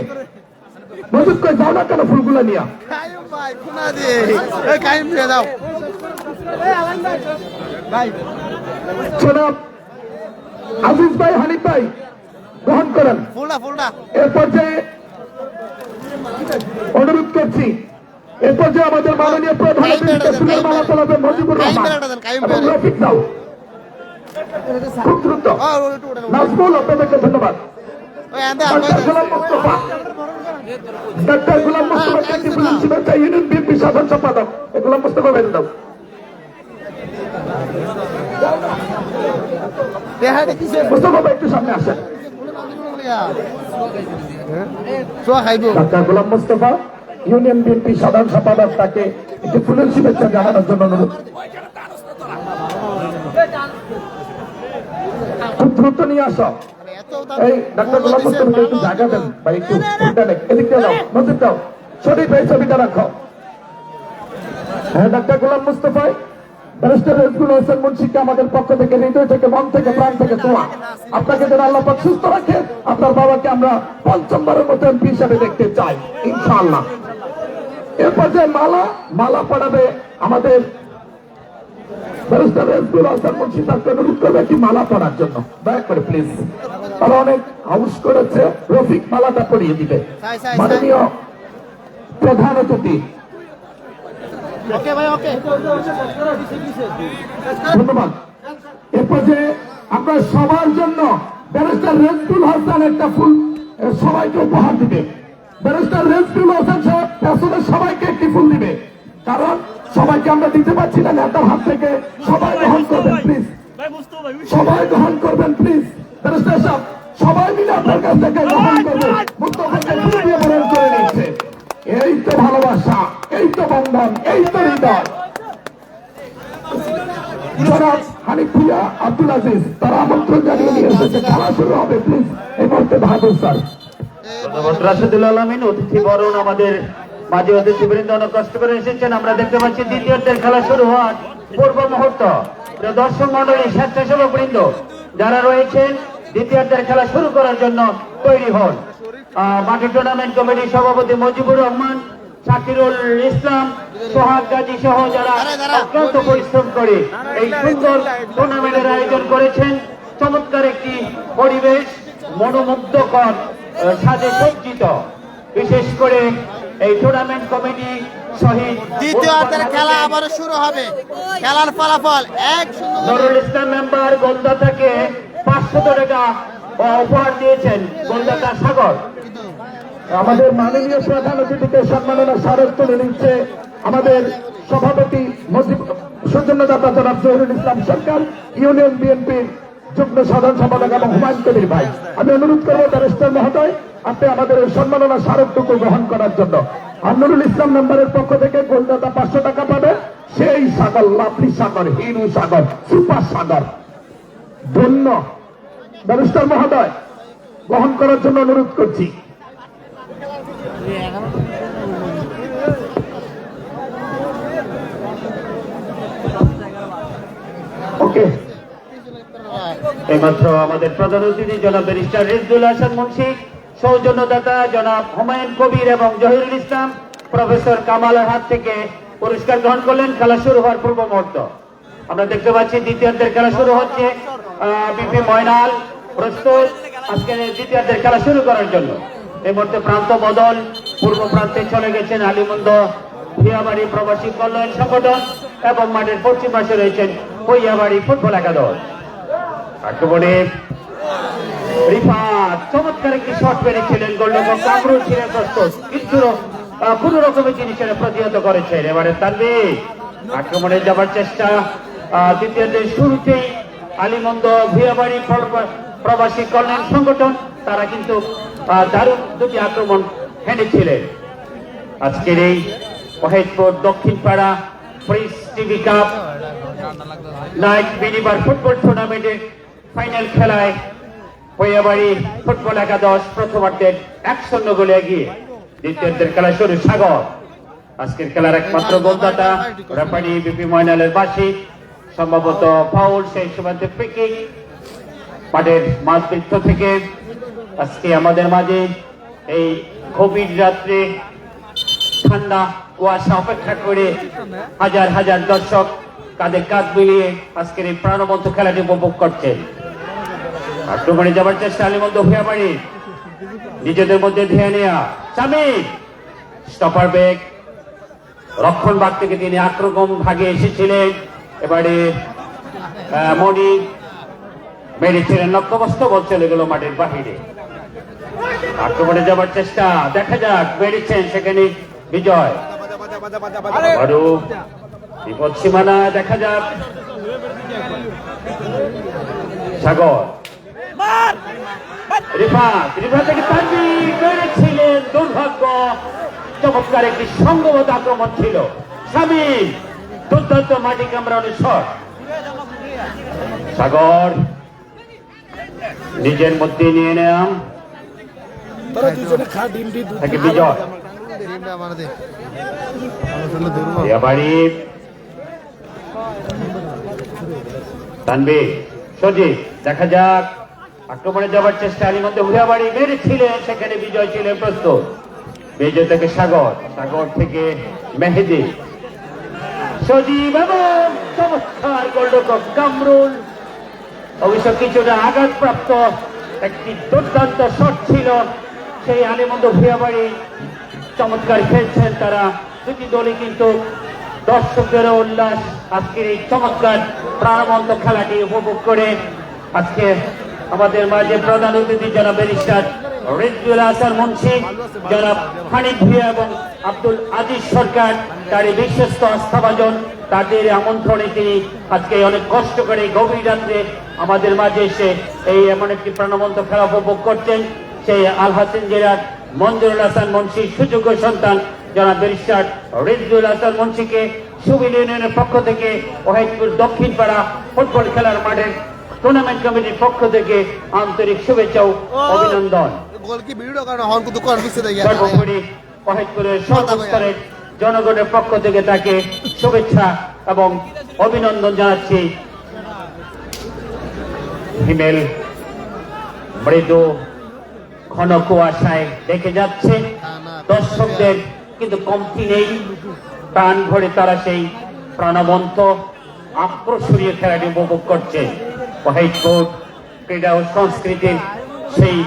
মজুদ করে যাও না কেন ফুলগুলো নিয়ে? কাইম ভাই খুনা দে এই কাইম দিয়ে দাও ভাই জনাব আজিজ ভাই হানিফ ভাই গ্রহণ করেন। ফুলটা এরপর যে অনুরোধ করছি, এরপর যে আমাদের মাননীয় প্রধান অতিথিকে ফুলের মালা তোলাবেন মজিবুর রহমান এবং রফিক দাও। খুব দ্রুত নাজমুল, আপনাদেরকে ধন্যবাদ। ওই আন্দে ডাক্তার গোলাম মুস্তফা, ডাক্তার গোলাম মুস্তফা শুভেচ্ছা ইউনিয়ন বিএনপি সাধারণ সম্পাদক। গোলাম মুস্তফা বেঁধে দাও। মুস্তফা ভাই একটু সামনে আসেন। ডাক্তার গোলাম মুস্তফা ইউনিয়ন বিএনপি সাধারণ সম্পাদক, তাকে একটি ফুলের শুভেচ্ছা জানানোর জন্য অনুরোধ। খুব দ্রুত নিয়ে আসো। এই ডাক্তার গোলাম মুস্তফাকে একটু জায়গা দেন ভাই, একটু এদিক দাও, নজর দাও। শরীফ ভাই ছবিটা রাখো। হ্যাঁ, ডাক্তার গোলাম মুস্তফা ব্যারিস্টার রেজগুল হোসেন মুন্সিকে আমাদের পক্ষ থেকে, হৃদয় থেকে, মন থেকে, প্রাণ থেকে দোয়া। আপনাকে যেন আল্লাহ পাক সুস্থ রাখে। আপনার বাবাকে আমরা পঞ্চমবারের মতো এমপি হিসাবে দেখতে চাই ইনশাআল্লাহ। এরপর যে মালা পড়াবে আমাদের ব্যারিস্টার রেজগুল হোসেন মুন্সি, তাকে অনুরোধ করবে একটি মালা পড়ার জন্য, দয়া করে প্লিজ। তারা অনেক হাউস করেছে, রফিক মালাটা পরিয়ে দিবে। মাননীয় প্রধান অতিথি, ওকে ভাই ওকে ধন্যবাদ। এরপর যে আমরা সবার জন্য ব্যারিস্টার রেজকুল হাসান একটা ফুল সবাইকে উপহার দিবে। ব্যারিস্টার রেজকুল হাসান সাহেব পেছনে সবাইকে একটি ফুল দিবে, কারণ সবাইকে আমরা দিতে পারছি না নেতার হাত থেকে। সবাই গ্রহণ করবেন প্লিজ, সবাই গ্রহণ করবেন প্লিজ। ব্যারিস্টার সাহেব সবাই মিলে আপনার কাছ থেকে গ্রহণ করবেন। মুস্তফাকে ফুল দিয়ে বরণ করে নিচ্ছে। এই তো ভালোবাসা, এই তো বন্ধন, এই তো হৃদয়। জনাব হানিফ ভুইয়া, আব্দুল আজিজ তারা আমন্ত্রণ জানিয়ে নিয়ে এসেছে। খেলা শুরু হবে প্লিজ এই মুহূর্তে। বাহাদুর স্যার, ধন্যবাদ রাশেদুল আলমিন। অতিথি বরণ আমাদের মাঝে অতিথিবৃন্দ অনেক কষ্ট করে এসেছেন। আমরা দেখতে পাচ্ছি দ্বিতীয়ার্ধের খেলা শুরু হওয়ার পূর্ব মুহূর্ত। দর্শক মন্ডলী, স্বেচ্ছাসেবক বৃন্দ যারা রয়েছেন দ্বিতীয়ার্ধের খেলা শুরু করার জন্য তৈরি হন। মাঠে টুর্নামেন্ট কমিটির সভাপতি মজিবুর রহমান, শাকিরুল ইসলাম, সোহাগ গাজী সহ যারা অক্লান্ত পরিশ্রম করে এই সুন্দর টুর্নামেন্টের আয়োজন করেছেন। চমৎকার একটি পরিবেশ, মনোমুগ্ধকর সাজে সজ্জিত। বিশেষ করে এই টুর্নামেন্ট কমিটি শহীদ দ্বিতীয়ার্ধের খেলা আবার শুরু হবে। খেলার ফলাফল 1-0। নুরুল ইসলাম মেম্বার গোলদাতাকে 500 টাকা উপহার দিয়েছেন। গোলদাতা সাগর। আমাদের মাননীয় প্রধান অতিথিকে সম্মাননা স্মারক তুলে নিচ্ছে আমাদের সভাপতি সৌজন্যদাতা জনাব জহিরুল ইসলাম সরকার, ইউনিয়ন বিএনপির যুগ্ম সাধারণ সম্পাদক এবং হুমায়ুন কবির ভাই। আমি অনুরোধ করবো ব্যারিস্টার মহোদয়, আপনি আমাদের এই সম্মাননা স্মারকটুকু গ্রহণ করার জন্য। আর নুরুল ইসলাম মেম্বারের পক্ষ থেকে গোলদাতা 500 টাকা পাবে। সেই সাগর, লাভলি সাগর, হিরু সাগর, সুপার সাগর। ধন্য ব্যারিস্টার মহোদয় গ্রহণ করার জন্য অনুরোধ করছি। ওকে, এইমাত্র আমাদের প্রধান অতিথি জনাব ব্যারিস্টার রেজদুল হাসান মুন্সি, সৌজন্যদাতা জনাব হুমায়ুন কবির এবং জহিরুল ইসলাম, প্রফেসর কামালের হাত থেকে পুরস্কার গ্রহণ করলেন। খেলা শুরু হওয়ার পূর্ব মুহূর্ত। আমরা দেখতে পাচ্ছি দ্বিতীয়ার্ধের খেলা শুরু হচ্ছে। বিপি ময়নাল প্রস্তুত আজকের দ্বিতীয়ার্ধের খেলা শুরু করার জন্য। এই মুহূর্তে প্রান্ত বদল, পূর্ব প্রান্তে চলে গেছেন আলিমন্দ ভুইয়াবাড়ি প্রবাসী কল্যাণ সংগঠন এবং মাঠের পশ্চিম পাশে রয়েছেন ভুইয়াবাড়ি ফুটবল একাদশ। আক্রমণে রিফাত চমৎকার একটি শট মেরেছিলেন, গোলরক্ষক কামরুল ছিলেন প্রস্তুত, কিন্তু কোন রকমের জিনিসের প্রতিহত করেছেন। এবারে তানভীর আক্রমণে যাবার চেষ্টা। দ্বিতীয়ার্ধের শুরুতেই আলিমন্দ ভুইয়াবাড়ি প্রবাসী কল্যাণ সংগঠন তারা কিন্তু দারুণ দুটি আক্রমণ হেনেছিলেন। আজকের এই মহেশপুর দক্ষিণ পাড়া Prince TV cup night minibar football টুর্নামেন্টের ফাইনাল খেলায় ভুইয়াবাড়ি ফুটবল একাদশ প্রথমার্ধের 1-0 গোলে এগিয়ে। দ্বিতীয়ার্ধের খেলা শুরু সাগর। আজকের খেলার একমাত্র গোলদাতা রেফারি বিপি ময়নালের বাসী, সম্ভবত ফাউল, সেই সময় ফ্রি কিক। মাঠের মাঝবৃত্ত থেকে আজকে আমাদের মাঝে এই গভীর রাত্রে ঠান্ডা কুয়াশা অপেক্ষা করে হাজার হাজার দর্শক কাঁধে কাঁধ মিলিয়ে আজকের এই প্রাণবন্ত খেলাটি উপভোগ করছেন। আক্রমণে যাবার চেষ্টা আলিমন্দ ভুইয়াবাড়ি, নিজেদের মধ্যে ধেয়ে নেয়া শামিম স্টপার ব্যাক, রক্ষণ ভাগ থেকে তিনি আক্রমণ ভাগে এসেছিলেন। এবারে মনি মেরেছিলেন লক্ষ্যবস্তু, বল চলে গেল মাঠের বাহিরে। আক্রমণে যাবার চেষ্টা, দেখা যাক, মেরেছেন সেখানে বিজয়। আরো বিপদ সীমানা, দেখা যাক সাগর। রিফাত থেকে তানভীর মেরেছিলেন, দুর্ভাগ্য। চমৎকার একটি সংঘবদ্ধ আক্রমণ ছিল। শামিম দুর্দান্ত মাটি কামড়ানোর শট। সাগর নিজের মধ্যে নিয়ে নেন তাকে বিজয়। তানভীর সজীব, দেখা যাক, আক্রমণে যাবার চেষ্টা আলিমন্দ ভুইয়াবাড়ি মেরেছিলেন, সেখানে বিজয় ছিলেন প্রস্তুত। বিজয় থেকে সাগর, সাগর থেকে মেহেদি, সজীব এবং চমৎকার গোলরক্ষক কামরুল। অবশ্য কিছুটা আঘাতপ্রাপ্ত একটি দুর্দান্ত শট ছিল সেই আলিমন্দ ভুইয়াবাড়ি। চমৎকার খেলছেন তারা, দুটি দলই কিন্তু দর্শকদের উল্লাস আজকের এই চমৎকার প্রাণবন্ত খেলাটি উপভোগ করে আজকে আমাদের মাঝে প্রধান অতিথি জনাব ব্যারিস্টার রিজওয়াল হাসান মুন্সি, জনাব হানিফ ভুঁইয়া এবং আব্দুল আজিজ সরকার, তারই বিশ্বস্ত আস্থাভাজন, তাদের আমন্ত্রণে তিনি আজকে অনেক কষ্ট করে গভীর রাত্রে আমাদের মাঝে এসে এই এমন একটি প্রাণবন্ত খেলা উপভোগ করছেন। সেই আল হাসিন জেলার মঞ্জুরুল হাসান মুন্সির সুযোগ্য সন্তান জনাব ব্যারিস্টার রিজওয়াল হাসান মুন্সিকে সুবিল ইউনিয়নের পক্ষ থেকে মহেশপুর দক্ষিণ পাড়া ফুটবল খেলার মাঠের টুর্নামেন্ট কমিটির পক্ষ থেকে আন্তরিক শুভেচ্ছা ও অভিনন্দন। সর্বোপরি মহেশপুরের সর্বস্তরের জনগণের পক্ষ থেকে তাকে শুভেচ্ছা এবং অভিনন্দন জানাচ্ছি। হিমেল মৃদু ঘন কুয়াশায় দেখে যাচ্ছে, দর্শকদের কিন্তু কমতি নেই, প্রাণ ভরে তারা সেই প্রাণবন্ত আকর্ষণীয় খেলাটি উপভোগ করছে। মহেশপুর ক্রীড়া ও সংস্কৃতির সেই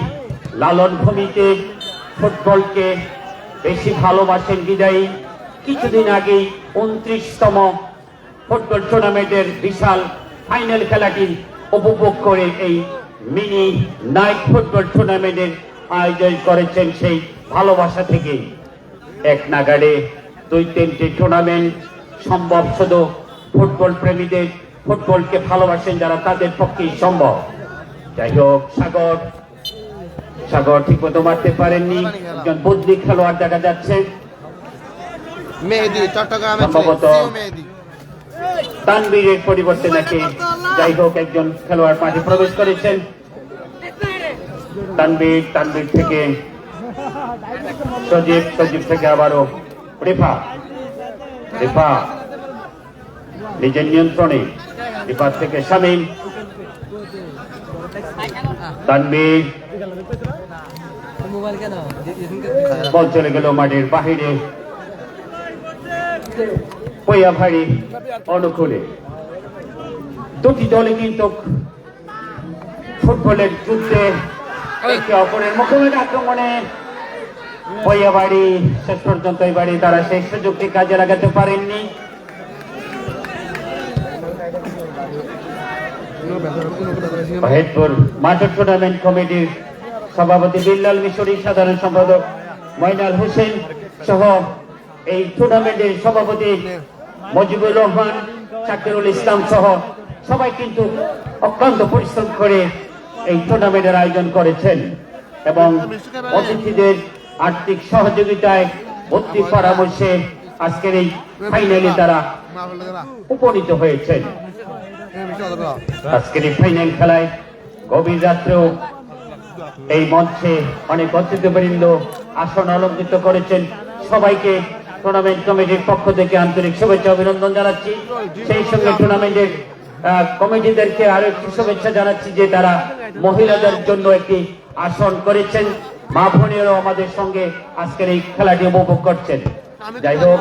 লালন ভূমিতে ফুটবলকে বেশি ভালোবাসেন বিদায়ী কিছুদিন আগেই 29তম ফুটবল টুর্নামেন্টের বিশাল ফাইনাল খেলাটি উপভোগ করে এই মিনি নাইট ফুটবল টুর্নামেন্টের আয়োজন করেছেন সেই ভালোবাসা থেকে। এক নাগাড়ে 2-3টি টুর্নামেন্ট সম্ভব শুধু ফুটবল প্রেমীদের, ফুটবলকে ভালোবাসেন যারা, তাদের পক্ষেই সম্ভব। যাই হোক, সাগর ঠিক মতো মারতে পারেননি, একজন বদলি খেলোয়াড় দেখা যাচ্ছে, মেহেদি চট্টগ্রামে সম্ভবত তানভীরের পরিবর্তে নাকি। যাই হোক, একজন খেলোয়াড় মাঠে প্রবেশ করেছেন। তানভীর থেকে সজীব থেকে আবারও রিফা নিজের নিয়ন্ত্রণে, রিফা থেকে শামিম, তানভীর, বল চলে গেল মাঠের বাহিরে ভুইয়াবাড়ি অনুকূলে। দুটি দলে কিন্তু ফুটবলের যুদ্ধে একে অপরের মুখোমুখি আক্রমণে বইয়াবাড়ি শেষ পর্যন্ত এই বাড়ি তারা সেই সুযোগটি কাজে লাগাতে পারেননি। হেডপুর মাঠ টুর্নামেন্ট কমিটির সভাপতি বিল্লাল মিশরি, সাধারণ সম্পাদক মইনাল হোসেন সহ এই টুর্নামেন্টের সভাপতি মজিবুর রহমান, শাকিরুল ইসলাম সহ সবাই কিন্তু অক্লান্ত পরিশ্রম করে এই টুর্নামেন্টের আয়োজন করেছেন এবং অতিথিদের আর্থিক সহযোগিতায় বুদ্ধি পরামর্শে আজকের এই ফাইনালে তারা উপনীত হয়েছেন। আজকের এই ফাইনাল খেলায় গভীর রাত্রেও এই মঞ্চে অনেক অতিথিবৃন্দ আসন অলঙ্কৃত করেছেন। সবাইকে টুর্নামেন্ট কমিটির পক্ষ থেকে আন্তরিক শুভেচ্ছা অভিনন্দন জানাচ্ছি। সেই সঙ্গে টুর্নামেন্টের কমিটিদেরকে আরো একটি শুভেচ্ছা জানাচ্ছি যে তারা মহিলাদের জন্য একটি আসন করেছেন। মা বোনেরাও আমাদের সঙ্গে আজকের এই খেলাটি উপভোগ করছেন। যাই হোক,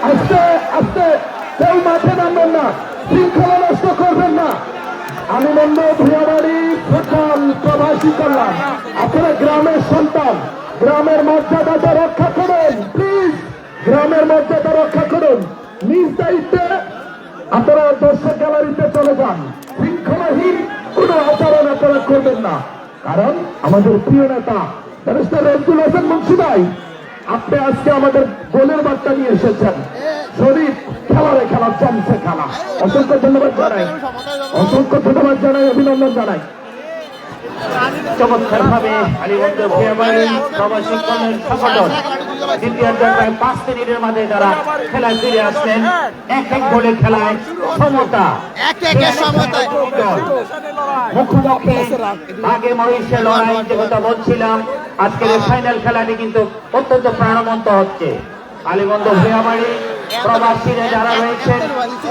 আস্তে আস্তে কেউ মাঠে নামবেন না, শৃঙ্খলা নষ্ট করবেন না। আমি মন্দ ভুয়াবাড়ি প্রধান প্রবাসী কল্যাণ, আপনারা গ্রামের সন্তান, গ্রামের মর্যাদাটা রক্ষা করুন, প্লিজ গ্রামের মর্যাদা রক্ষা করুন। নিজ দায়িত্বে আপনারা দর্শক গ্যালারিতে চলে যান, শৃঙ্খলাহীন কোনো আচরণ আপনারা করবেন না। কারণ আমাদের প্রিয় নেতা ব্যারিস্টার রফিকুল হাসান মুন্সি ভাই, আপনি আজকে আমাদের গোলের বার্তা নিয়ে এসেছেন। শরীফ খেলারে খেলা, জমছে খেলা। অসংখ্য ধন্যবাদ জানাই, অসংখ্য ধন্যবাদ জানাই, অভিনন্দন জানাই। চমৎকার ভাবে আলিগঞ্জ ভুয়াবাড়ি প্রবাসী কল্যাণ সংগঠন দ্বিতীয়ার্ধের প্রায় ৫ মিনিটের মাঝে যারা খেলায় ফিরে আসলেন। এক গোলে খেলায় সমতা, মুখোমুখি আগে মহিষের লড়াই যে কথা বলছিলাম, আজকের এই ফাইনাল খেলাটি কিন্তু অত্যন্ত প্রাণবন্ত হচ্ছে। আলিগঞ্জ ভুয়াবাড়ি প্রবাসীরা যারা রয়েছেন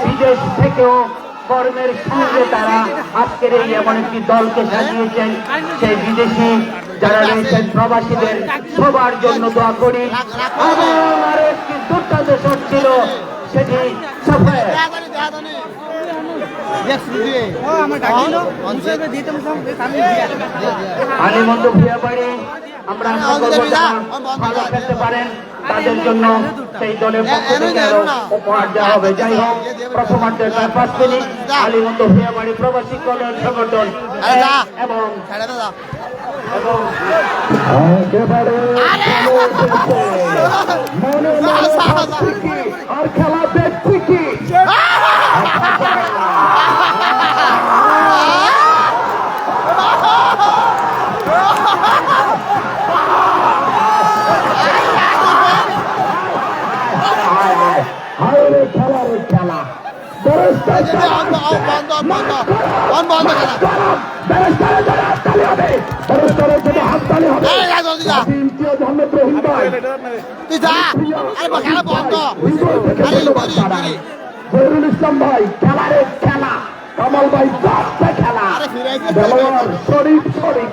বিদেশ থেকেও কর্মের সঙ্গে তারা আজকের এই এমন একটি দলকে সাজিয়েছেন। সেই বিদেশি যারা রয়েছেন প্রবাসীদের সবার জন্য দোয়া করি। এবং আরো একটি দুর্দান্ত শট ছিল, সেটি সফল। আলিগঞ্জ ভুয়াবাড়ি আমরা ভালো খেলতে পারেন, তাদের জন্য সেই দলের পক্ষ থেকে আরো উপহার দেওয়া হবে। যাই হোক, প্রথমার্ধের 5 মিনিট আলিগঞ্জ ভুয়াবাড়ি প্রবাসী কল্যাণ সংগঠন এবং আর খেলা দেখছি কি খেলা জহিরুল ইসলাম ভাই, খেলারে খেলা, কামাল ভাই খেলা, শরীফ শরীফ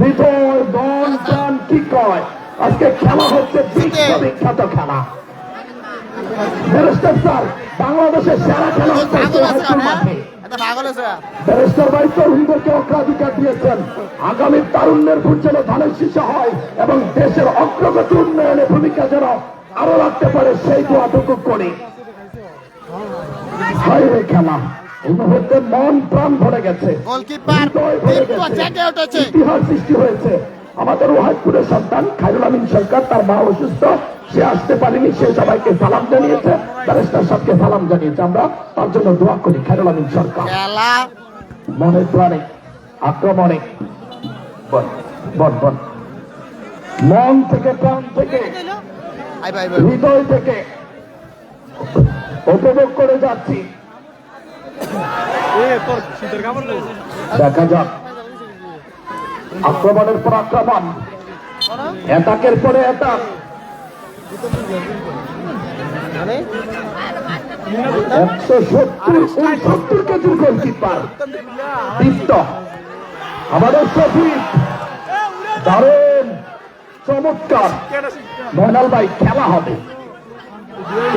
হৃদয় দন প্রাণ কি কয়, আজকে খেলা হচ্ছে বিশ্ববিখ্যাত খেলা। ব্যারিস্টার স্যার, বাংলাদেশের সেরা খেলা হচ্ছে মাঠে। ব্যারিস্টার ভাই তরুণদেরকে অগ্রাধিকার দিয়েছেন। আগামী তারুণ্যের ভোট যেন ধানের শীষে হয় এবং দেশের অগ্রগতি উন্নয়নে ভূমিকা যেন আরো রাখতে পারে, সেই দোয়াটুকু করে খেলা এই মুহূর্তে মন প্রাণ ভরে গেছে, ইতিহাস সৃষ্টি হয়েছে। আমাদের ওয়াহিদপুরের সন্তান খায়রুল আমিন সরকার, তার মা অসুস্থ, সে আসতে পারেনি, সে সবাইকে সালাম জানিয়েছে, ব্যারিস্টার সাহেবকে সালাম জানিয়েছে। আমরা তার জন্য দোয়া করি। খায়রুল আমিন সরকার মনে প্রাণে আক্রমণে মন থেকে, প্রাণ থেকে, হৃদয় থেকে উপভোগ করে যাচ্ছি। দেখা যাক আক্রমণের পর আক্রমণ, এটাকের পরে এটাক, 170 কেজির গোলকিপার দীপ্ত, আমাদের শফিক দারুণ চমৎকার ময়নাল ভাই খেলা হবে।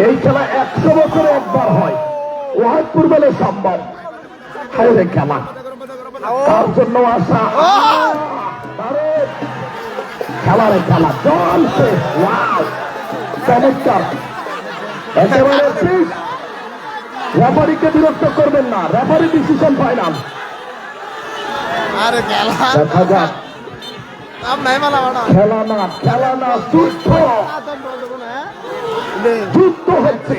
এই খেলা 100 বছরে একবার হয়, ওয়াহিদপুর বলে সম্ভব। হায়রে খেলা তার জন্য আসা খেলার খেলা চলছে। ওয়াও চমৎকার, একেবারে ঠিক। রেফারিকে বিরক্ত করবেন না, রেফারি ডিসিশন ফাইনাল। আরে খেলা দেখা যাক, আম নাই মালা বাড়া খেলা না যুদ্ধ, যুদ্ধ হচ্ছে।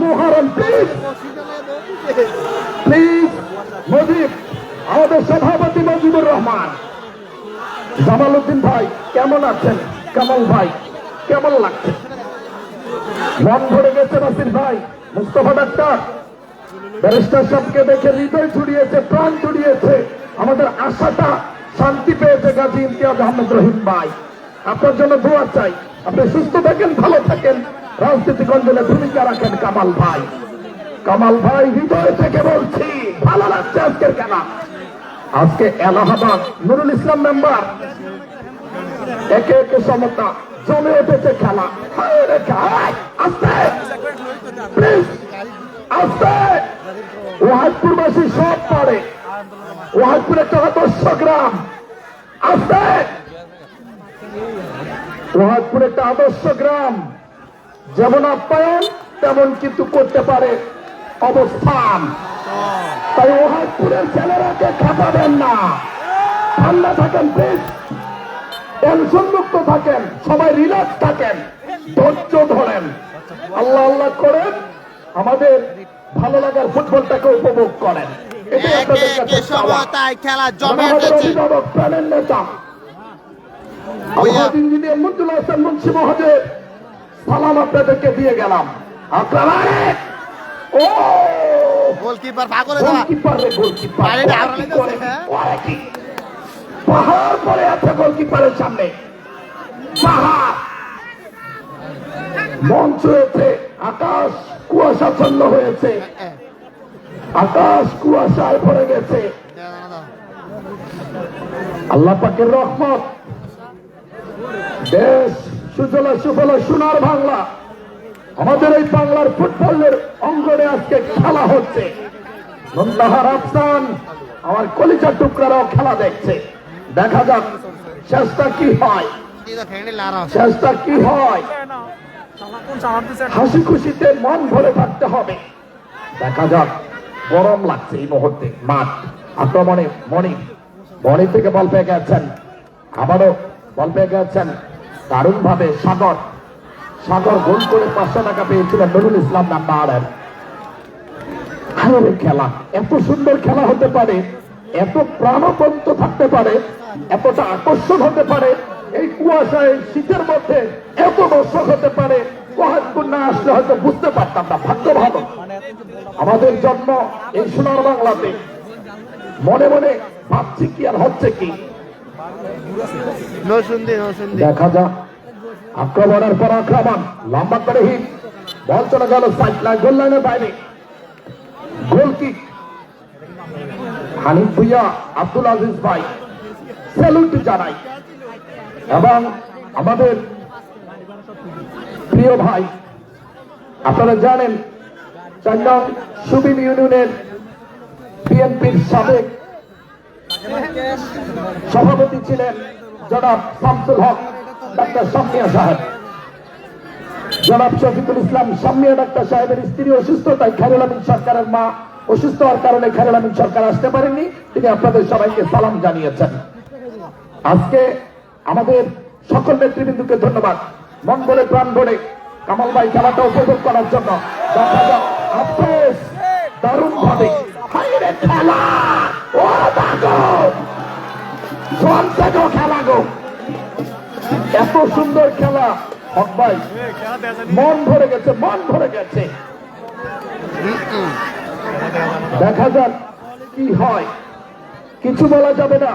মোহারম প্লিজ প্লিজ, মুজিব, আমাদের সভাপতি মুজিবুর রহমান, জামালউদ্দিন ভাই কেমন আছেন? কামাল ভাই কেমন লাগছে? মন ভরে গেছে নাসির ভাই, মুস্তফা ডাক্তার, ব্যারিস্টার সাহেবকে দেখে হৃদয় জুড়িয়েছে, প্রাণ জুড়িয়েছে, আমাদের আশাটা শান্তি পেয়েছে। গাজী ইমতিয়াজ আহমেদ রহিম ভাই, আপনার জন্য দোয়া চাই, আপনি সুস্থ থাকেন, ভালো থাকেন, রাজনীতি অঞ্চলে ভূমিকা রাখেন। কামাল ভাই, কামাল ভাই হৃদয় থেকে বলছি, ভালো লাগছে আজকের খেলা। আজকে এলাহাবাদ নুরুল ইসলাম মেম্বার একে একে সমতা জমে উঠেছে খেলা। আস্তে প্লিজ, আস্তে। ওয়াহিদপুরবাসী সব পারে, ওয়াহিদপুর একটা আদর্শ গ্রাম। আস্তে, ওয়াহিদপুর একটা আদর্শ গ্রাম, যেমন আপ্যায়ন তেমন কিন্তু করতে পারে অবস্থান। তাই ওয়াহিদপুরের ছেলেরাকে খেপাবেন না, ঠান্ডা থাকেন প্লিজ, টেনশন মুক্ত থাকেন, সবাই রিল্যাক্স থাকেন, ধৈর্য ধরেন, আল্লাহ আল্লাহ করেন, আমাদের ভালো লাগার ফুটবলটাকে উপভোগ করেন। এটাই আপনাদের কাছে চাওয়া। খেলা জমে আমাদের উঠেছে। অভিভাবক, প্রাণের নেতা আলহাজ ইঞ্জিনিয়ার মুন্তুল্লাহ হাসান মুন্সি মহোদয়, সালাম আপনাদেরকে দিয়ে গেলাম। আপনারা ও গোলকিপার পাগল হয়ে যাওয়া। গোলকিপার রে, গোলকিপার বাইরে আড়ালে যাচ্ছে, হ্যাঁ? পাহাড় পরে আছে গোলকিপারের সামনে, পাহাড়। মঞ্চ হয়েছে, আকাশ কুয়াশাচ্ছন্ন হয়েছে, আকাশ কুয়াশায় ভরে গেছে। আল্লাহ পাকের রহমত, দেশ সুজলা সুফলা সোনার বাংলা। আমাদের এই বাংলার ফুটবলের অঙ্গনে আজকে খেলা হচ্ছে। মুন্তাহার আফসান, আমার কলিজার টুকরারাও খেলা দেখছে। দেখা যাক শেষটা কি হয়, শেষটা কি হয়। হাসি খুশিতে মন ভরে থাকতে হবে। দেখা যাক, গরম লাগছে এই মুহূর্তে মাঠ। আক্রমণে মণি থেকে বল পেয়ে গেছেন, আবারও বল পেয়ে গেছেন দারুণ ভাবে সাগর। সাগর গোল করে 500 টাকা পেয়েছিলেন নুরুল ইসলাম নাম্বারের। খেলা এত সুন্দর খেলা হতে পারে, এত প্রাণবন্ত থাকতে পারে, এতটা আকর্ষণ হতে পারে, এই কুয়াশায় শীতের মধ্যে এত দর্শক হতে পারে। ওয়াহিদপুর না আসলে হয়তো বুঝতে পারতাম না। ভাগ্য ভালো আমাদের জন্ম এই সোনার বাংলাতে। মনে মনে ভাবছি কি আর হচ্ছে কি, দেখা যাক। আক্রমণের পর আক্রমণ, লম্বা করে হিট, বল চলে গেল সাইড লাইন, গোল লাইনের বাইরে। গোল কিক, হানিফ ভুইয়া, আব্দুল আজিজ ভাই স্যালুট জানাই। এবং আমাদের প্রিয় ভাই, আপনারা জানেন 4 নং সুবিন ইউনিয়নের বিএনপির সাবেক সভাপতি ছিলেন জনাব শামসুল হক ডাক্তার শামিয়া সাহেব। জনাব শফিকুল ইসলাম শামিয়া ডাক্তার সাহেবের স্ত্রী অসুস্থ, তাই খায়রুল আমিন সরকারের মা অসুস্থ হওয়ার কারণে খায়রুল আমিন সরকার আসতে পারেননি। তিনি আপনাদের সবাইকে সালাম জানিয়েছেন। আজকে আমাদের সকল নেতৃবৃন্দকে ধন্যবাদ, মন ভরে প্রাণ ভরে কামাল ভাই খেলাটা উপভোগ করার জন্য। দেখা যাক, আফসোস দারুণ ভাবে খেলা, ও দেখো খেলা গো, এত সুন্দর খেলা। হক ভাই মন ভরে গেছে, মন ভরে গেছে। দেখা যাক কি হয়, কিছু বলা যাবে না।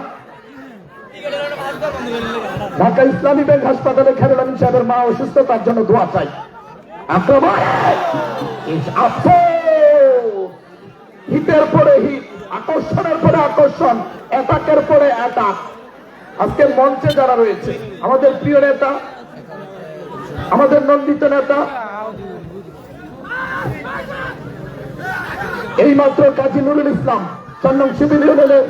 ঢাকা ইসলামী ব্যাংক হাসপাতালে খায়রুল আমিন সাহেবের মা অসুস্থ, তার জন্য দোয়া চাই। আক্রমণ, হিটের পরে হিট, আকর্ষণের পরে আকর্ষণ, অ্যাটাকের পরে অ্যাটাক। আজকের মঞ্চে যারা রয়েছে, আমাদের প্রিয় নেতা, আমাদের নন্দিত নেতা, এইমাত্র কাজী নুরুল ইসলাম 4 নং শিবির ইউনিয়নের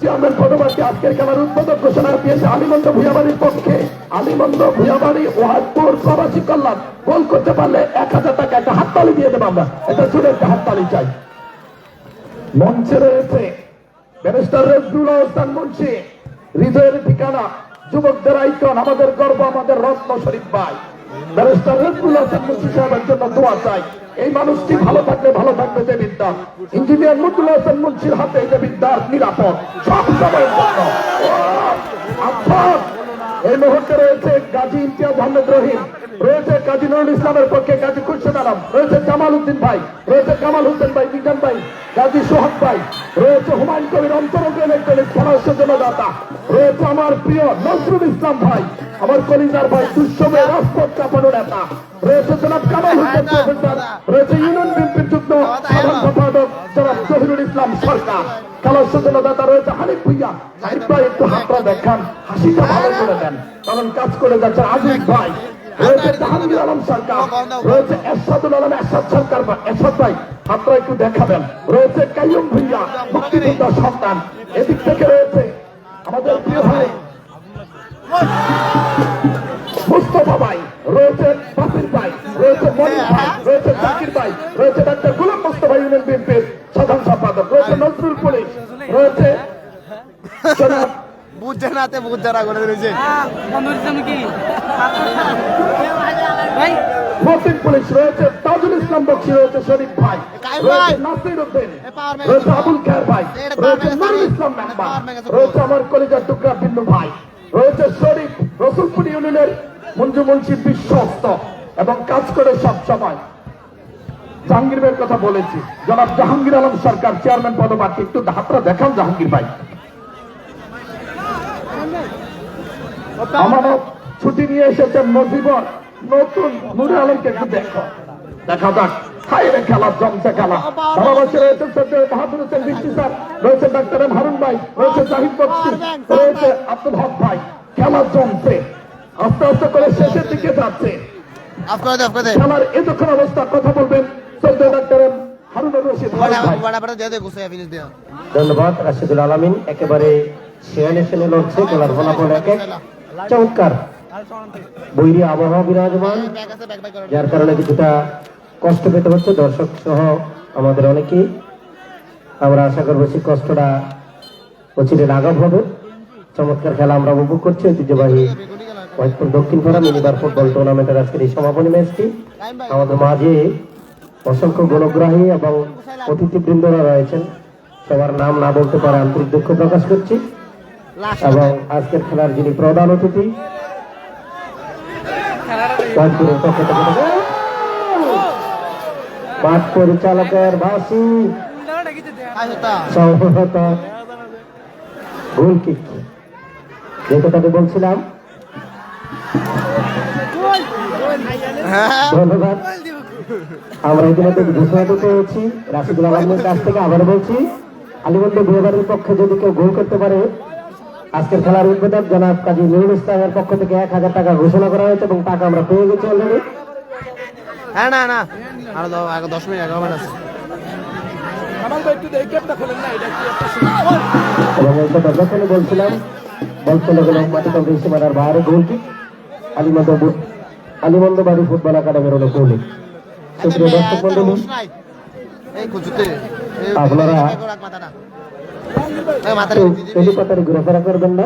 চেয়ারম্যান পদপ্রার্থী আজকের খেলার উদ্বোধক ঘোষণা দিয়েছে আলিমন্দ ভূঁইয়াবাড়ির পক্ষে। আলিমন্দ ভূঁইয়াবাড়ি ওয়াহাদপুর প্রবাসী কল্যাণ গোল করতে পারলে 1000 টাকা একটা হাততালি দিয়ে দেবো আমরা। এটা শুনে একটা হাততালি চাই। মঞ্চে রয়েছে ব্যারিস্টার রেজুল হোসেন মুন্সি, হৃদয়ের ঠিকানা, যুবকদের আইকন, আমাদের গর্ব, আমাদের রত্ন শরীফ ভাই ব্যারিস্টার রেজুল হোসেন মুন্সি সাহেবের জন্য দোয়া চাই। এই মানুষটি ভালো থাকলে ভালো থাকবে যে বিদ্যার। ইঞ্জিনিয়ার মুতুল হোসেন মুন্সির হাতে যে বিদ্যার নিরাপদ সব সময়ের জন্য। এই মুহূর্তে রয়েছে গাজী ইমতিয়াজ আহমেদ রহিম, রয়েছে কাজী নুরুল ইসলামের পক্ষে গাজী খুরশেদ আলম, রয়েছে জামাল উদ্দিন ভাই, রয়েছে কামাল হোসেন ভাই, মিজান ভাই, গাজী সোহাগ ভাই, রয়েছে হুমায়ুন কবির অন্তরঙ্গের একজন খেলার সচেতনতা, রয়েছে আমার প্রিয় নজরুল ইসলাম ভাই, আমার কলিজার ভাই, দুঃসময়ে রাজপথ কাঁপানো নেতা, রয়েছে জনাব কামাল হোসেন প্রফেসর, রয়েছে ইউনিয়ন বিএনপির যুগ্ম সাধারণ সম্পাদক জনাব জহিরুল ইসলাম সরকার, খেলার সচেতনতা রয়েছে হানিফ ভুইয়া। হানিফ ভাই একটু হাতটা দেখান, হাসিটা ভালো করে দেন, কারণ কাজ করে যাচ্ছে আজিজ ভাই, রয়েছে জাহাঙ্গীর আলম সরকার, রয়েছে এরশাদুল আলম এরশাদ সরকার, এরশাদ ভাই হাতটা একটু দেখাবেন, রয়েছে কাইয়ুম ভুইয়া মুক্তিযোদ্ধা সন্তান, এদিক থেকে রয়েছে আমাদের প্রিয় ভাই মুস্তফা ভাই, রয়েছে বাসির ভাই, রয়েছে মনির ভাই, রয়েছে জাকির ভাই, রয়েছে ডাক্তার গোলাম মুস্তফা ইউনিয়ন বিএনপির সাধারণ সম্পাদক, রয়েছে নজরুল পুলিশ, রয়েছে জনাব বুঝছে না তে বুঝ যারা করে রয়েছে মতিন পুলিশ, রয়েছে তাজুল ইসলাম বক্সি, রয়েছে শরীফ ভাই, রয়েছে নাসির উদ্দিন, রয়েছে আবুল খায়ের ভাই, রয়েছে নুরুল ইসলাম মেম্বার, রয়েছে আমার কলিজার টুকরা বিন্দু ভাই, রয়েছে শরীফ রসুলপুর ইউনিয়নের মঞ্জু মুন্সি বিশ্বস্ত এবং কাজ করে সব সময়। জাহাঙ্গীর ভাইয়ের কথা বলেছি, জনাব জাহাঙ্গীর আলম সরকার চেয়ারম্যান পদপ্রার্থী, একটু হাতটা দেখান জাহাঙ্গীর ভাই। আমানত ছুটি নিয়ে এসেছেন মজিবর, নতুন নুরে আলমকে একটু দেখো, দেখা যাক হাইরে খেলা, জমছে খেলা। ভালোবাসে রয়েছে সৈয়দ বাহাদুর হোসেন বৃষ্টি স্যার, রয়েছে ডাক্তার এম হারুন ভাই, রয়েছে জাহিদ বক্সি, রয়েছে আব্দুল হক ভাই, খেলা জমছে, আস্তে আস্তে করে শেষের দিকে যাচ্ছে খেলার। এতক্ষণ অবস্থা কথা বলবেন সৈয়দ ডাক্তার এম হারুন রশিদ ভাই। ধন্যবাদ রাশিদুল আলামিন, একেবারে শেয়ালে লড়ছে, খেলার ফলাফল এক এক। চমৎকার বৈরী আবহাওয়া বিরাজমান, যার কারণে কিছুটা কষ্ট পেতে হচ্ছে দর্শক সহ আমাদের অনেকেই। আমরা আশা করবো সেই কষ্টটা অচিরে লাঘব হবে। চমৎকার খেলা আমরা উপভোগ করছি। ঐতিহ্যবাহী ওয়াইটপুর দক্ষিণ পাড়া মিনিবার ফুটবল টুর্নামেন্টের আজকের এই সমাপনী ম্যাচটি আমাদের মাঝে অসংখ্য গণগ্রাহী এবং অতিথিবৃন্দরা রয়েছেন, সবার নাম না বলতে পারে আন্তরিক দুঃখ প্রকাশ করছি। এবং আজকের খেলার যিনি প্রধান অতিথি মাঠ পরিচালকের বাসি সম্ভবত গোলকিক, যে কথাটি বলছিলাম। ধন্যবাদ। আমরা ইতিমধ্যে ঘোষণা পেয়েছি রাশিদুল আলমের কাছ থেকে। আবার বলছি, আলিমন্দ ভূঁইয়াবাড়ির পক্ষে যদি কেউ গোল করতে পারে, আজকের খেলার উদ্বোধক জনাব কাজী নুরুল ইসলামের পক্ষ থেকে 1000 টাকা ঘোষণা করা হয়েছে এবং টাকা আমরা পেয়ে গেছি অলরেডি। হ্যাঁ না না আর 10 মিনিট আগে আছে। এবং এই কথা যখনই বলছিলাম, বলতে লাগলো মাটিকান্দি সীমানার বাইরে গোলকিক, আলিমন্দ বাড়ি ফুটবল একাডেমির হলো গোলকিক। সুপ্রিয় দর্শক মন্ডলী, আপনারা টেলিপাতারে ঘোরাফেরা করবেন না,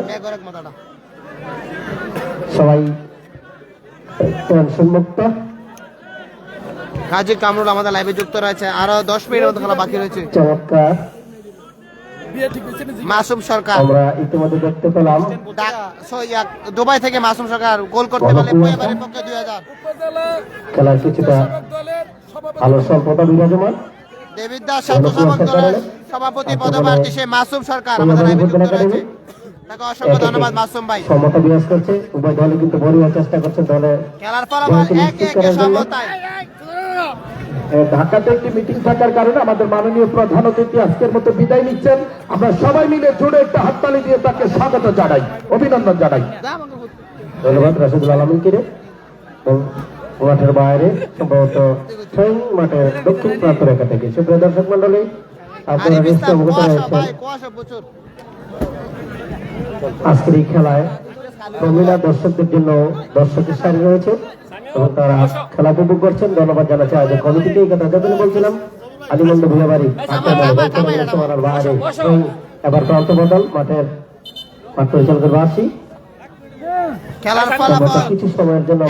সবাই টেনশন মুক্ত। কাজী কামরুল আমাদের লাইভে যুক্ত রয়েছে, আরো 10 মিনিটের মতো খেলা বাকি রয়েছে। চমৎকার মাসুম সরকার আমরা ইতিমধ্যে দেখতে পেলাম, দুবাই থেকে মাসুম সরকার গোল করতে পারলে ভূঁইয়াবাড়ির পক্ষে 2000। খেলার কিছুটা আলো স্বল্পতা বিরাজমান। দেবিদ্দাস ছাত্র সমাজ দলের সভাপতি পদপ্রার্থী সে মাসুম সরকার আমাদের লাইভে যুক্ত রয়েছে। তাকে অসংখ্য ধন্যবাদ মাসুম ভাই। সমতা বিরাজ করছে, উভয় দলে কিন্তু বড় চেষ্টা করছে দলের খেলার ফলাফল 1-1 সমতায়। ঢাকাতে একটি মিটিং থাকার কারণে আমাদের মাননীয় প্রধান অতিথি আজকের মতো বিদায় নিচ্ছেন। আমরা সবাই মিলে জোরে একটা হাততালি দিয়ে তাকে স্বাগত জানাই, অভিনন্দন জানাই। ধন্যবাদ রাশেদুল আলমকে। মাঠের বাইরে সম্ভবত মাঠের দক্ষিণ প্রান্ত রেখা থেকে সুপ্রিয় দর্শক মন্ডলী, আপনারা নিশ্চয় অবগত রয়েছেন আজকের এই খেলায় প্রমিলা দর্শকদের জন্য দর্শকের সারি রয়েছে এবং তারা খেলা উপভোগ করছেন। ধন্যবাদ জানাচ্ছি আয়োজক কমিটিকে। এই কথা যখন বলছিলাম আলিমন্দ ভূয়াবাড়ি বাইরে এবার প্রান্ত বদল মাঠের মাঠ পরিচালকের বাসী খেলার ফলাফল কিছু সময়ের জন্য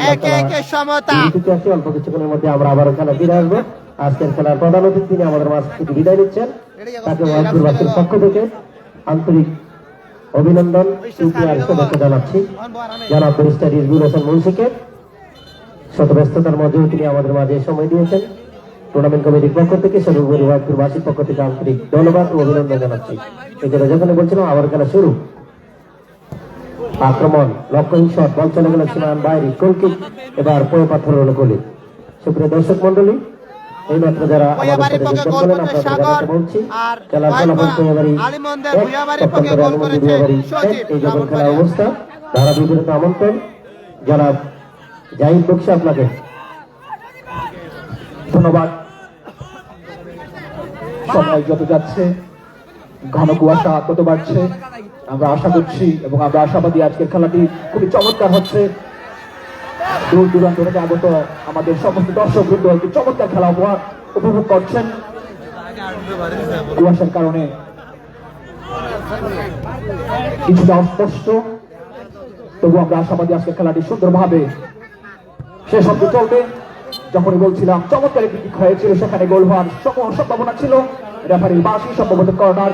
অল্প কিছুক্ষণের মধ্যে আমরা আবারও খেলা ফিরে আসবো। আজকের খেলার প্রধান অতিথি তিনি আমাদের মাঝ থেকে বিদায় নিচ্ছেন। তাকে মহাজপুরবাসীর পক্ষ থেকে আন্তরিক অভিনন্দন শুভেচ্ছা জানাচ্ছি। জনাব ব্যারিস্টার রিজভীর হোসেন মুন্সিকে শত ব্যস্ততার মধ্যেও তিনি আমাদের মাঝে সময় দিয়েছেন। টুর্নামেন্ট কমিটির পক্ষ থেকে সর্বোপরি মহাজপুরবাসীর পক্ষ থেকে আন্তরিক ধন্যবাদ ও অভিনন্দন জানাচ্ছি। এই কথা যখন বলছিলাম আবার খেলা শুরু। আক্রমণ, লক্ষ্যহীন শট, বল চলে গেল সীমানার বাইরে, গোলকিক এবার পয়ে পাথর হলো গোলে। সুপ্রিয় দর্শক মন্ডলী, এই মাত্র যারা আমাদের সাথে যুক্ত করলেন আপনাদের জানাতে বলছি খেলার ফলাফল পয়েবাড়ি এই যখন খেলার অবস্থা ধারা বিপরীত আমন্ত্রণ যারা জাহিদ বক্সি আপনাকে ধন্যবাদ। সময় যত যাচ্ছে ঘন কুয়াশা তত বাড়ছে। আমরা আশা করছি এবং আমরা আশাবাদী আজকের খেলাটি খুবই চমৎকার হচ্ছে। দূর দূরান্ত থেকে আগত আমাদের সমস্ত দর্শক বৃন্দ একটি চমৎকার খেলা উপভোগ করছেন। কুয়াশার কারণে কিছুটা অস্পষ্ট, তবু আমরা আশাবাদী আজকের খেলাটি সুন্দরভাবে শেষ হতে চলবে। যখনই বলছিলাম চমৎকার একটি কিক হয়েছিল, সেখানে গোল হওয়ার সম্ভাবনা ছিল। রেফারির বাঁশি সম্ভবত কর্নার।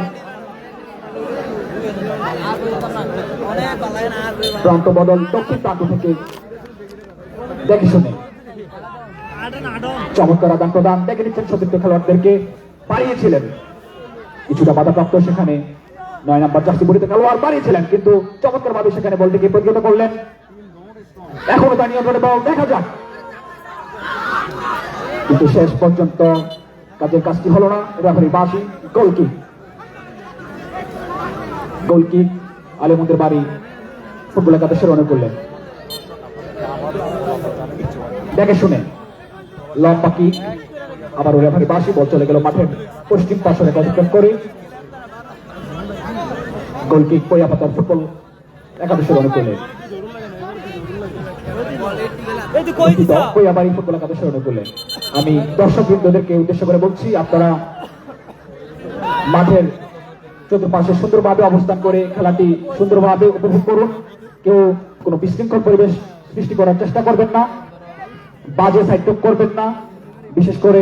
প্রান্ত বদল দক্ষিণ প্রান্ত থেকে দেখে শুনে চমৎকার আদান প্রদান দেখে নিচ্ছেন সতীর্থ খেলোয়াড়দেরকে, বাড়িয়েছিলেন কিছুটা বাধাপ্রাপ্ত। সেখানে 9 নম্বর জার্সি পরিহিত খেলোয়াড় বাড়িয়েছিলেন, কিন্তু চমৎকার ভাবে সেখানে বলটিকে প্রতিহত করলেন। এখনো তার নিয়ন্ত্রণে বল, দেখা যাক। কিন্তু শেষ পর্যন্ত কাজের কাজটি হলো না। রেফারি বাঁশি, গোলকিক। গোলকিক আলিমন্দের বাড়ি ফুটবল একাদশের অনেক করলেন দেখে শুনে। লম্বা কিক, আবার রেফারি বাঁশি, বল চলে গেল মাঠের পশ্চিম পাশে অতিক্রম করে। গোলকিক পয়াপাতার ফুটবল একাদশের অনেক করলেন। ফুটবল একাদশের অনেক করলেন। আমি দর্শক বৃন্দদেরকে উদ্দেশ্য করে বলছি, আপনারা মাঠের চতুর্পাশে সুন্দরভাবে অবস্থান করে খেলাটি সুন্দরভাবে উপভোগ করুন। কেউ কোনো বিশৃঙ্খল পরিবেশ সৃষ্টি করার চেষ্টা করবেন না, বাজে সাইড করবেন না। বিশেষ করে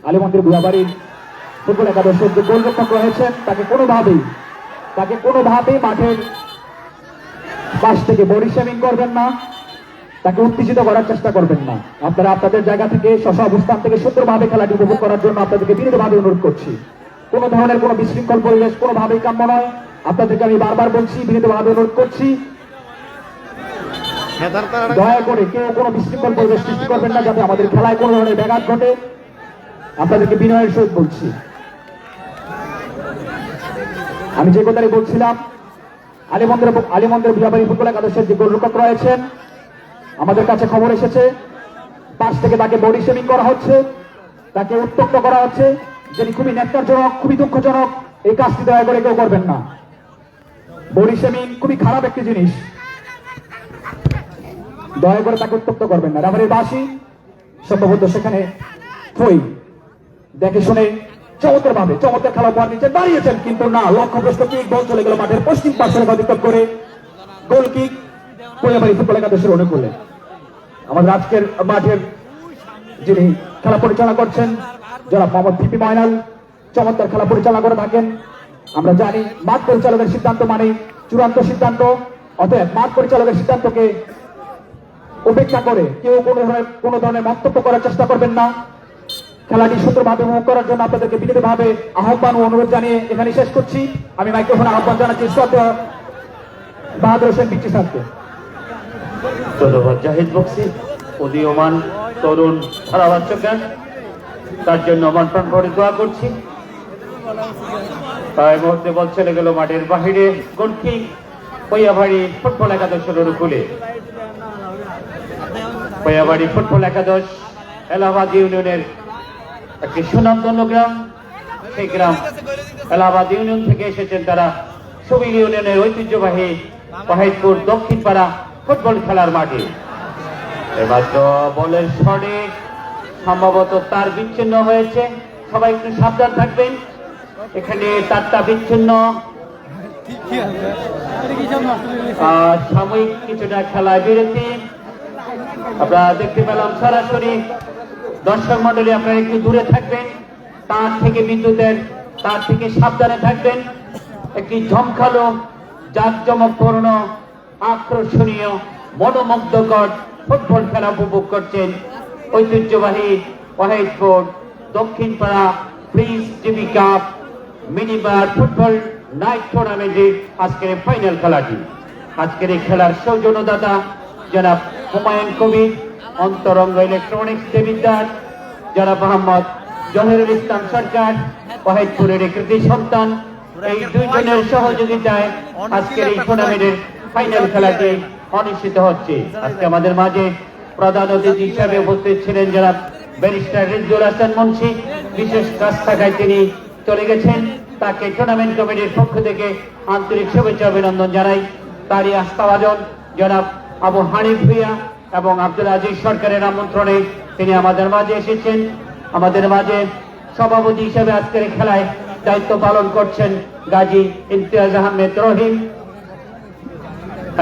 আলিমন্দির ভূয়াবাড়ির ফুটবল একাদশের যে গোলরক্ষক রয়েছেন তাকে কোনোভাবেই মাঠের পাশ থেকে বডি শেমিং করবেন না, তাকে উত্তেজিত করার চেষ্টা করবেন না। আপনারা আপনাদের জায়গা থেকে স্ব অবস্থান থেকে সুন্দরভাবে খেলাটি উপভোগ করার জন্য আপনাদেরকে বিনীতভাবে অনুরোধ করছি। কোনো ধরনের কোনো বিশৃঙ্খল পরিবেশ কোনোভাবেই কাম্য নয়। আপনাদেরকে আমি বারবার বলছি, বিনীতভাবে অনুরোধ করছি, দয়া করে কেউ কোনো বিশৃঙ্খল পরিবেশ সৃষ্টি করবেন না, যাতে আমাদের খেলায় কোনো ধরনের ব্যাঘাত ঘটে। আপনাদেরকে বিনয়ের সহিত বলছি। আমি যে কথাটি বলছিলাম, আলিমন্দের ভূয়াবাড়ি ফুটবল একাদশের যে গোলরক্ষক রয়েছেন, আমাদের কাছে খবর এসেছে পাশ থেকে তাকে বডি শেমিং করা হচ্ছে, তাকে উত্তক্ত করা হচ্ছে, যিনি খুবই ন্যাক্কারজনক, খুবই দুঃখজনক। এই কাজটি দয়া করে কেউ করবেন না। বডি শেমিং খুবই খারাপ একটি জিনিস, দয়া করে তাকে উত্তক্ত করবেন না। রেফারির বাঁশি, সম্ভবত সেখানে ফই। দেখে শুনে চমৎকার খেলা উপহার নিচ্ছেন, দাঁড়িয়েছেন, কিন্তু না, লক্ষ্যভ্রষ্ট কিক, বল চলে গেল মাঠের পশ্চিম পাশে অতিক্রম করে। গোল কিক ভূয়াবাড়ি ফুটবল একাদশের অনেক করলেন। আমাদের আজকের মাঠের যিনি খেলা পরিচালনা করছেন যারা মোহাম্মদ ভিপি ময়নাল, চমৎকার খেলা পরিচালনা করে থাকেন। আমরা জানি মাঠ পরিচালকের সিদ্ধান্ত মানে চূড়ান্ত সিদ্ধান্ত, অতএব মাঠ পরিচালকের সিদ্ধান্তকে উপেক্ষা করে কেউ কোনো ধরনের মন্তব্য করার চেষ্টা করবেন না। খেলাটি সুন্দরভাবে উপভোগ করার জন্য আপনাদেরকে বিনীতভাবে আহ্বান ও অনুরোধ জানিয়ে এখানে শেষ করছি। আমি মাইক্রোফোনে আহ্বান জানাচ্ছি শ্রদ্ধেয় বাহাদুর হোসেন বিচ্ছি স্যারকে। ধন্যবাদ জাহিদ বক্সি, উদীয়মান তরুণ ধারাভাষ্যকার। তার জন্য মন প্রাণ ভরে দোয়া করছি। এই মুহূর্তে বল চলে গেল মাঠের বাহিরে, গোলকিক পৈয়াবাড়ি ফুটবল একাদশের অনুকূলে। পৈয়াবাড়ি ফুটবল একাদশ এলাহাবাদ ইউনিয়নের একটি সুনামধন্য গ্রাম। সেই গ্রাম এলাহাবাদ ইউনিয়ন থেকে এসেছেন তারা সুবিল ইউনিয়নের ঐতিহ্যবাহী ওয়াহিদপুর দক্ষিণ পাড়া ফুটবল খেলার মাঠে। এবার তো বলের শটে সম্ভবত তার বিচ্ছিন্ন হয়েছে, সবাই একটু সাবধান থাকবেন। এখানে তারটা বিচ্ছিন্ন, সাময়িক কিছুটা খেলায় বিরতি আমরা দেখতে পেলাম। সরাসরি দর্শক মন্ডলী আপনারা একটু দূরে থাকবেন, তার থেকে বিদ্যুতের তার থেকে সাবধানে থাকবেন। একটি ঝমকালো জাঁকজমকপূর্ণ আকর্ষণীয় মনোমুগ্ধকর ফুটবল খেলা উপভোগ করছেন ঐতিহ্যবাহী ওয়াহিদপুর দক্ষিণ পাড়া Prince TV cup minibar football night টুর্নামেন্টের আজকের ফাইনাল খেলাটি। আজকের এই খেলার সৌজন্যদাতা জনাব হুমায়ুন কবির, অন্তরঙ্গ ইলেকট্রনিক্স দেবিদ্বার, জনাব মোহাম্মদ জহিরুল ইসলাম সরকার, ওয়াহিদপুরের কৃতি সন্তান। এই দুইজনের সহযোগিতায় আজকের এই টুর্নামেন্টের ফাইনাল খেলাটি অনুষ্ঠিত হচ্ছে। আজকে আমাদের মাঝে প্রধান অতিথি হিসাবে উপস্থিত ছিলেন জনাব ব্যারিস্টার রিজওয়ান হাসান মুন্সি। বিশেষ কাজ থাকায় তিনি চলে গেছেন, তাকে টুর্নামেন্ট কমিটির পক্ষ থেকে আন্তরিক শুভেচ্ছা অভিনন্দন জানাই। তারই আস্থাভাজন জনাব আবু হানিফ ভুইয়া এবং আব্দুল আজিজ সরকারের আমন্ত্রণে তিনি আমাদের মাঝে এসেছেন। আমাদের মাঝে সভাপতি হিসেবে আজকের খেলায় দায়িত্ব পালন করছেন গাজী ইমতিয়াজ আহমেদ রহিম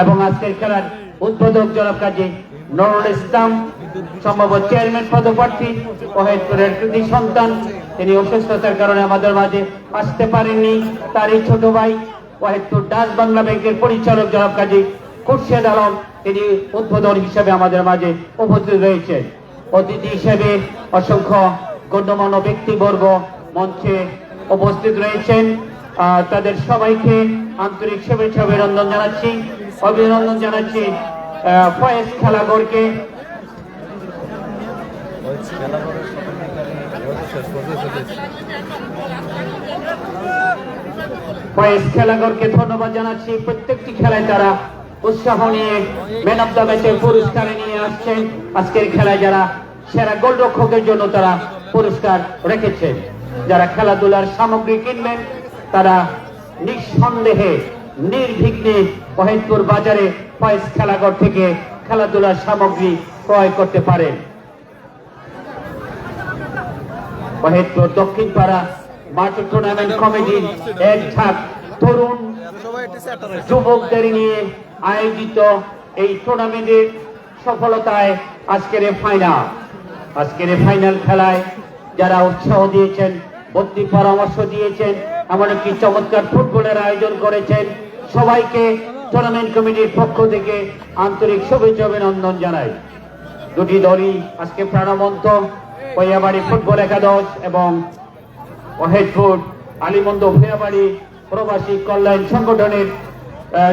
এবং আজকের খেলার উদ্বোধক জনাব কাজী নুরুল ইসলাম, সম্ভবত চেয়ারম্যান পদপ্রার্থী, ওয়াহিদপুরের কৃতি সন্তান। তিনি অসুস্থতার কারণে আমাদের মাঝে আসতে পারেননি। তারই ছোট ভাই ওয়াহিদপুর ডাচ বাংলা ব্যাংকের পরিচালক জনাব কাজী খুরশেদ আলম, তিনি উদ্বোধন হিসেবে আমাদের মাঝে উপস্থিত রয়েছেন। অতিথি হিসেবে অসংখ্য গণ্যমান্য ব্যক্তিবর্গ মঞ্চে উপস্থিত রয়েছেন। তাদের সবাইকে আন্তরিক শুভেচ্ছা অভিনন্দন জানাচ্ছি। ফয়েজ খেলাঘরকে ধন্যবাদ জানাচ্ছি। প্রত্যেকটি খেলায় তারা উৎসাহ নিয়ে ম্যান অফ দ্য ম্যাচের পুরস্কার নিয়ে আসছেন। আজকের খেলায় যারা সেরা গোলরক্ষকের জন্য তারা পুরস্কার রেখেছেন। যারা খেলাধুলার সামগ্রী কিনবেন তারা নিঃসন্দেহে নির্বিঘ্নে ওয়াহিদপুর বাজারে ফয়েজ খেলাঘর থেকে খেলাধুলার সামগ্রী ক্রয় করতে পারেন। ওয়াহিদপুর দক্ষিণ পাড়া মাঠ টুর্নামেন্ট কমিটির এক ঝাঁক তরুণ যুবকদের নিয়ে আয়োজিত এই টুর্নামেন্টের সফলতায় আজকের ফাইনাল খেলায় যারা উৎসাহ দিয়েছেন, বুদ্ধি পরামর্শ দিয়েছেন, এমন একটি চমৎকার ফুটবলের আয়োজন করেছেন, সবাইকে টুর্নামেন্ট কমিটির পক্ষ থেকে আন্তরিক শুভেচ্ছা অভিনন্দন জানাই। দুটি দলই আজকে প্রাণবন্ত, পৈয়াবাড়ি ফুটবল একাদশ এবং ওয়াহিদপুর আলিমন্দ ভূয়াবাড়ি প্রবাসী কল্যাণ সংগঠনের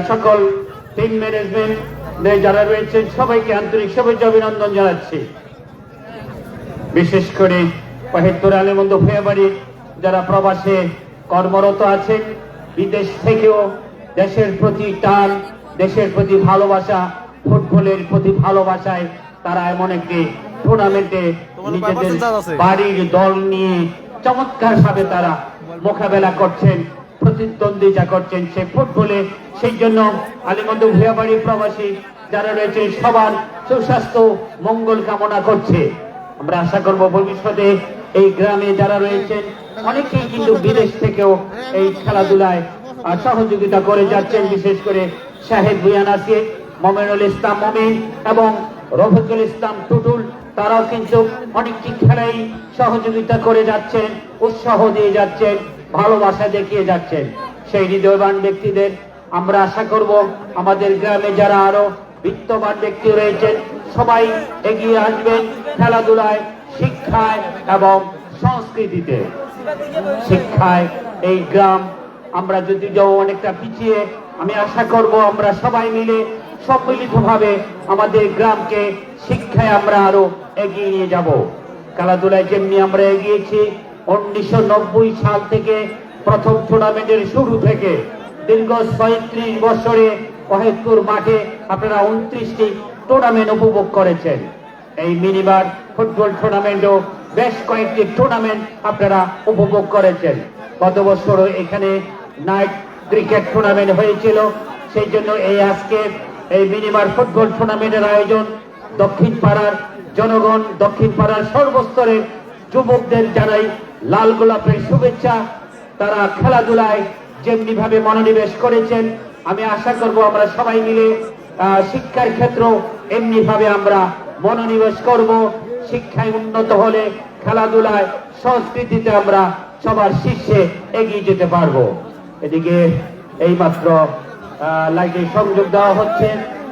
সকল টিম ম্যানেজমেন্ট যারা রয়েছেন সবাইকে আন্তরিক শুভেচ্ছা অভিনন্দন জানাচ্ছি। বিশেষ করে ওয়াহিদপুর আলিমন্দ ভূয়াবাড়ির যারা প্রবাসে কর্মরত আছেন, বিদেশ থেকেও দেশের প্রতি টান, দেশের প্রতি ভালোবাসা, ফুটবলের প্রতি ভালোবাসায় তারা এমন একটি টুর্নামেন্টে নিজেদের বাড়ির দল নিয়ে চমৎকার ভাবে তারা মোকাবেলা করছেন, প্রতিদ্বন্দ্বিতা করছেন সে ফুটবলে। সেই জন্য আলিমন্দ ভূয়াবাড়ি প্রবাসী যারা রয়েছে সবার সুস্বাস্থ্য মঙ্গল কামনা করছে। আমরা আশা করব ভবিষ্যতে এই গ্রামে যারা রয়েছেন অনেকেই কিন্তু বিদেশ থেকেও এই খেলাধুলায় সহযোগিতা করে যাচ্ছেন। বিশেষ করে শাহেদ ভুঁইয়া নাসির, মোমিনুল ইসলাম মোমিন এবং রফিকুল ইসলাম টুটুল, তারাও কিন্তু অনেকটি খেলাই সহযোগিতা করে যাচ্ছেন, উৎসাহ দিয়ে যাচ্ছেন, ভালোবাসা দেখিয়ে যাচ্ছেন। সেই হৃদয়বান ব্যক্তিদের আমরা আশা করব আমাদের গ্রামে যারা আরো বিত্তবান ব্যক্তি রয়েছেন সবাই এগিয়ে আসবেন খেলাধুলায়, শিক্ষায় এবং সংস্কৃতিতে। শিক্ষায় এই গ্রাম আমরা যদি যাও অনেকটা পিছিয়ে, আমি আশা করব আমরা সবাই মিলে সম্মিলিতভাবে আমাদের গ্রামকে শিক্ষায় আমরা আরো এগিয়ে নিয়ে যাব। খেলাধুলায় যেমনি আমরা এগিয়েছি 1990 সাল থেকে প্রথম টুর্নামেন্টের শুরু থেকে দীর্ঘ 37 বছরে ওয়াহিদপুর মাঠে আপনারা 29টি টুর্নামেন্ট উপভোগ করেছেন। এই মিনিবার ফুটবল টুর্নামেন্টও বেশ কয়েকটি টুর্নামেন্ট আপনারা উপভোগ করেছেন। গত বছরও এখানে নাইট ক্রিকেট টুর্নামেন্ট হয়েছিল, সেই জন্য আজকে এই মিনিবার ফুটবল টুর্নামেন্টের আয়োজন দক্ষিণ পাড়ার জনগণ, দক্ষিণ পাড়ার সর্বস্তরের যুবকদের জানাই লাল গোলাপের শুভেচ্ছা। তারা খেলাধুলায় যেমনি ভাবে মনোনিবেশ করেছেন, আমি আশা করব আমরা সবাই মিলে শিক্ষার ক্ষেত্র এমনি ভাবে আমরা মনোনিবেশ করব। শিক্ষায় উন্নত হলে খেলাধুলায় সংস্কৃতিতে আমরা সবার শীর্ষে এগিয়ে যেতে পারবো। এদিকে এইমাত্র লাইটের সংযোগ দেওয়া হচ্ছে।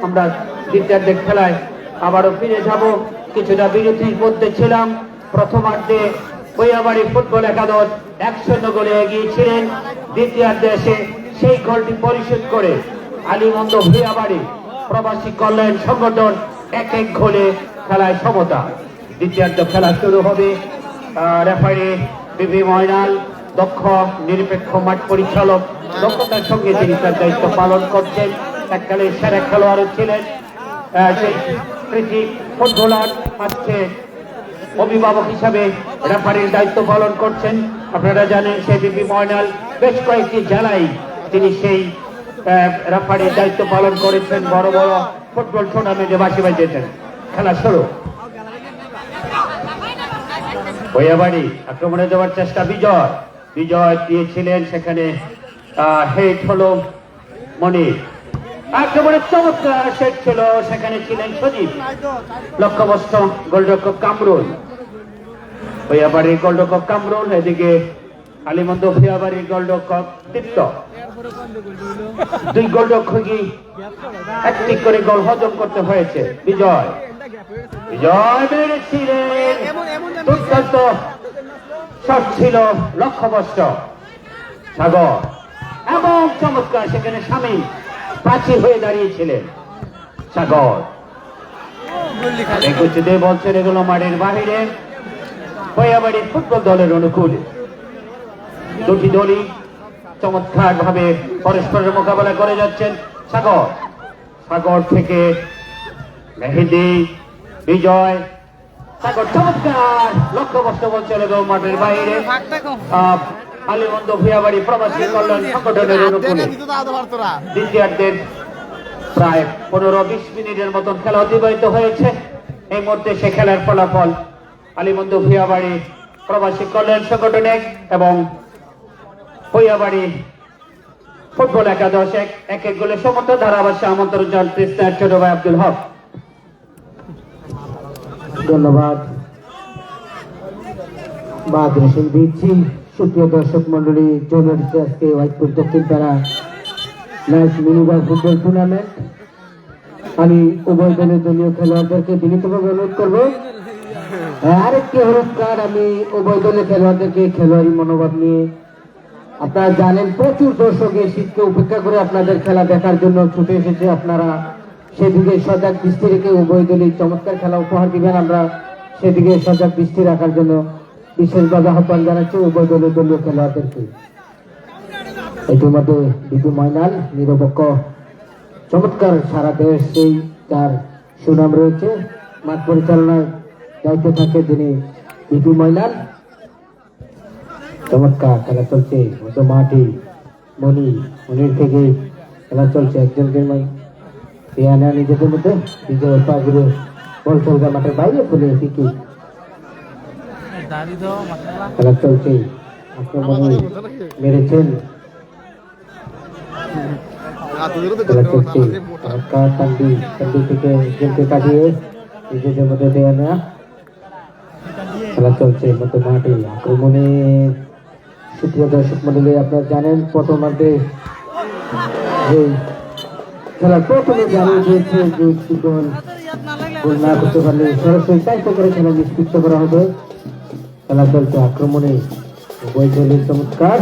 আমরা দ্বিতীয়ার্ধের খেলায় আবারও ফিরে যাব। কিছুটা বিরতির মধ্যে ছিলাম। প্রথমার্ধে ভূঁইয়াবাড়ি ফুটবল একাদশ 1-0 গোলে এগিয়েছিলেন। দ্বিতীয়ার্ধে এসে সেই গোলটি পরিশোধ করে আলীমন্দ ভূঁইয়াবাড়ি প্রবাসী কল্যাণ সংগঠন 1-1 গোলে খেলায় সমতা। দ্বিতীয়ার্ধ খেলা শুরু হবে। রেফারি বিবি ময়নাল দক্ষ নিরপেক্ষ মাঠ পরিচালক, দক্ষতার সঙ্গে তিনি তার দায়িত্ব পালন করছেন। এককালে সেরা খেলোয়াড়ও ছিলেন। সেই কৃতি ফুটবলার আজকে অভিভাবক হিসাবে রেফারির দায়িত্ব পালন করছেন। আপনারা জানেন সেই বিবি ময়নাল বেশ কয়েকটি জেলায় তিনি সেই রেফারির দায়িত্ব পালন করেছেন। বড় বড় ফুটবল টুর্নামেন্টে বাঁশি বাজিয়েছেন। খেলা শুরু। ভূঁইয়াবাড়ি আক্রমণে যাওয়ার চেষ্টা, বিজয় দিয়েছিলেন, সেখানে হেড হলো মনির। আক্রমণের চমৎকার শেখ ছিল, সেখানে ছিলেন সজীব। লক্ষ্যবস্ত গোলরক্ষক কামরুল, ভূঁইয়াবাড়ির গোলরক্ষক কামরুল। এদিকে আলীমন্দ ভূঁইয়াবাড়ির গোলরক্ষক দীপ্ত। দুই গোলরক্ষকই একটি করে গোল হজম করতে হয়েছে। বিজয় মেরেছিলেন, দুর্দান্ত শট ছিল, লক্ষ্যবস্ত সাগর এবং চমৎকার সেখানে স্বামী প্রাচীর হয়ে দাঁড়িয়েছিলেন সাগর। বলছেন এগুলো মাঠের বাহিরে ভূঁইয়াবাড়ির ফুটবল দলের অনুকূলে। দুটি দলই চমৎকার ভাবে পরস্পরের মোকাবেলা করে যাচ্ছেন। সাগর থেকে মেহেদি, বিজয়, সাগর চমৎকার লক্ষ্যবস্ত বল চলে গেল মাঠের বাইরে। আলীমন্দ ভূঁইয়াবাড়ি প্রবাসী কল্যাণ সংগঠনের অনুকূলে দ্বিতীয়ার্ধের প্রায় 15-20 মিনিটের মতন খেলা অতিবাহিত হয়েছে। এই মুহূর্তে সে খেলার ফলাফল আলীমন্দ ভূঁইয়াবাড়ি প্রবাসী কল্যাণ সংগঠন 1 এবং ভূঁইয়াবাড়ি ফুটবল একাদশ 1-1 গোলে সমতা। ধারাভাষ্যে আমন্ত্রণ জানাচ্ছেন ছোট ভাই আব্দুল হক। ধন্যবাদ মাদ্রাসা দিচ্ছি। সুপ্রিয় দর্শক মন্ডলী, জোনের আজকে ওয়াহিদপুর দক্ষিণ পাড়া নাইট মিনিবার ফুটবল টুর্নামেন্ট। আমি উভয় দলের দলীয় খেলোয়াড়দেরকে বিনীতভাবে অনুরোধ করবো আরেকটি হলুদ কার্ড আমি উভয় দলের খেলোয়াড়দেরকে খেলোয়াড়ি মনোভাব নিয়ে। আপনারা জানেন প্রচুর দর্শক এই শীতকে উপেক্ষা করে আপনাদের খেলা দেখার জন্য ছুটে এসেছে। আপনারা সেদিকে সজাগ দৃষ্টি রেখে উভয় দলই চমৎকার খেলা উপহার দিবেন। আমরা সেদিকে সজাগ দৃষ্টি রাখার জন্য বিশেষভাবে আহ্বান জানাচ্ছি উভয় দলের দলীয় খেলোয়াড়দেরকে। ইতিমধ্যে বিপি ময়নাল নিরপেক্ষ চমৎকার সারা দেশ সেই তার সুনাম রয়েছে। মাঠ পরিচালনার দায়িত্বে থাকে তিনি বিপি ময়নাল। চমৎকার খেলা চলছে মাঠে মনির থেকে খেলা চলছে। একজনকে নিজেদের মধ্যে বিজয় পাগুলো বল চলবে মাঠের বাইরে ফেলে কি খেলা চলছে। আক্রমণে মেরেছেন, খেলা চলছে। কান্দি থেকে গেমকে কাটিয়ে নিজেদের মধ্যে দেয়া নেয়া খেলা চলছে মতো মাঠে। আক্রমণে সুপ্রিয় দর্শক মন্ডলী, আপনারা জানেন প্রথমার্ধে খেলার প্রথমে জানিয়ে দিয়েছে যে গোল না করতে পারলে সরাসরি দায়িত্ব করে খেলা নিষ্পৃত করা হবে। খেলা চলছে আক্রমণে উভয় দলের চমৎকার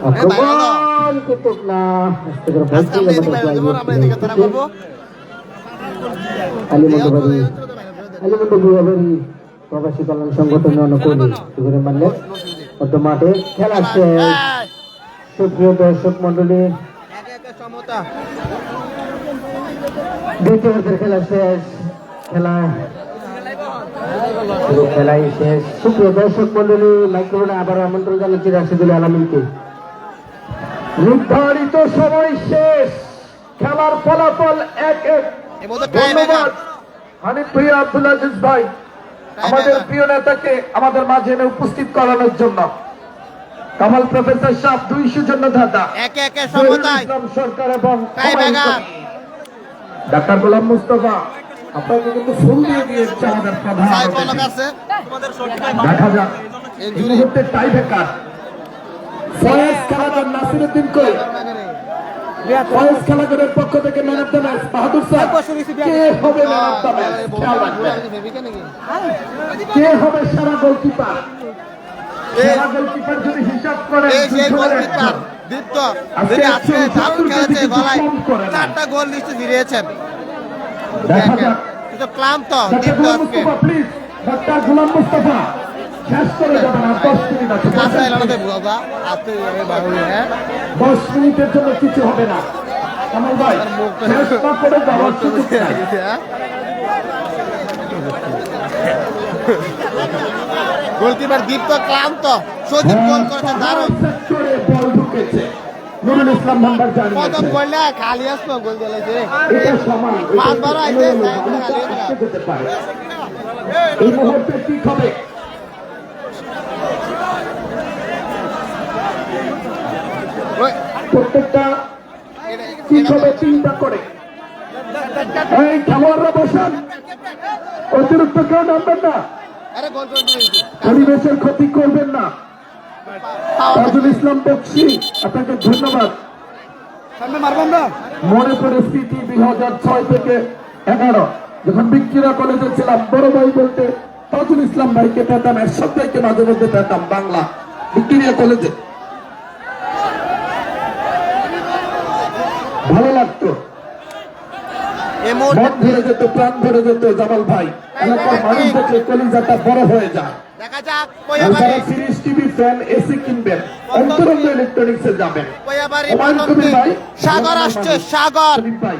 আক্রমণ কিন্তু না আলিমন্দ বিহাবাড়ি প্রবাসী কল্যাণ সংগঠনের অনুকূলে সুগুরে মানলেন অত মাঠে খেলা শেষ। সুপ্রিয় দর্শক মন্ডলী, দ্বিতীয় পর্যায়ের খেলা শেষ। খেলাই শেষ। সুপ্রিয় দর্শক মন্ডলী, মাইক্রোফোনে আবার আমন্ত্রণ জানাচ্ছি রাশিদুল আলমিনকে। নির্ধারিত সময় শেষ, খেলার ফলাফল 1-1। ধন্যবাদ হানিফ ভাই, আব্দুল আজিজ ভাই, আমাদের প্রিয় নেতাকে আমাদের মাঝে এনে উপস্থিত করানোর জন্য। কামাল প্রফেসর সাহেব 200 জন্য দাদা ইসলাম সরকার এবং ডাক্তার গোলাম মুস্তফা আপনাকে কিন্তু ফোন দিয়ে দিয়েছে আমাদের প্রধান দেখা যাক এই মুহূর্তে টাই ব্রেকার ফয়েজ খেলাঘর নাসিরউদ্দিন কই ফয়েজ খেলাঘরের পক্ষ থেকে ম্যান অফ দ্য ম্যাচ বাহাদুর সাহেব কে হবে ম্যান অফ দ্য ম্যাচ খেয়াল রাখবেন কে হবে সেরা গোলকিপার সেরা গোলকিপার যদি হিসাব করেন এই সেই গোলকিপার দীপ্ত যিনি আজকে দারুণ খেলেছে, গলায় 4টা গোল নিশ্চয় ফিরিয়েছেন। দেখা যাক কিন্তু ক্লান্ত ডাক্তার দীপ্ত গোলাম আজকে মুস্তফা প্লিজ ডাক্তার গোলাম মুস্তফা শেষ করে যাবেন আর 10 মিনিট আছে কাঁচা এলাকাতে বাবা আতে বাবু হ্যাঁ 10 মিনিটের জন্য কিছু হবে না কামাল ভাই শেষ না করে যাওয়ার সুযোগ নাই গোলকিপার দীপ্ত ক্লান্ত, সজীব গোল করেছে দারুণ। সেক্টরে বল ঢুকেছে নুরুল ইসলাম নাম্বার জানি প্রথম গোলটা খালি আসলো, গোল দিয়েছে এটা সমান 5 বার আইছে যেতে পারে এই মুহূর্তে কি হবে প্রত্যেকটা কি হবে চিন্তা করে এই খেলোয়াড়রা বসান অতিরিক্ত কেউ নামবেন না আরে গোল করে দিয়েছে পরিবেশের ক্ষতি করবেন না তাজুল ইসলাম বক্সি আপনাকে ধন্যবাদ মনে পড়ে স্মৃতি 2006 থেকে 11 যখন বিক্রিয়া কলেজে ছিলাম বড় ভাই বলতে তাজুল ইসলাম ভাইকে পেতাম, এরশাদ ভাইকে মাঝে মধ্যে পেতাম বাংলা বিক্রিয়া কলেজে, ভালো লাগতো, মন ভরে যেত, প্রাণ ভরে যেত। জামাল ভাই এলাকার মানুষ দেখলে কলিজাটা বড় হয়ে যায়। দেখা যাক যারা সিরিজ টিভি ফ্যান এসি কিনবেন অন্তরঙ্গ ইলেকট্রনিক্সে যাবেন। হুমায়ুন কবির ভাই, সাগর আসছে, সাগর কবির ভাই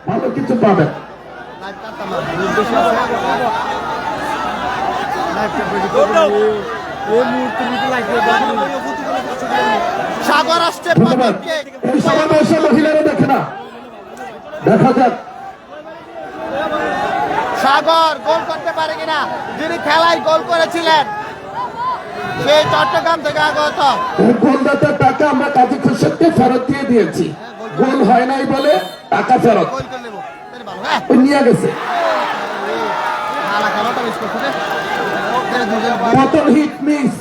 ভালো কিছু পাবেন। সাগর আসছে ধন্যবাদ। এই সমাবেশে মহিলারা দেখে না, দেখা যাক সাগর গোল করতে পারে কিনা, যিনি খেলায় গোল করেছিলেন সেই চট্টগ্রাম থেকে আগত। এই গোলদাতার টাকা আমরা কাজী খুরশেদকে ফেরত দিয়ে দিয়েছি, গোল হয় নাই বলে টাকা ফেরত গোল করে নেবো তাহলে ভালো। হ্যাঁ ওই নিয়ে গেছে। ভালো খেলাটা মিস করছে রে। প্রথম হিট মিস,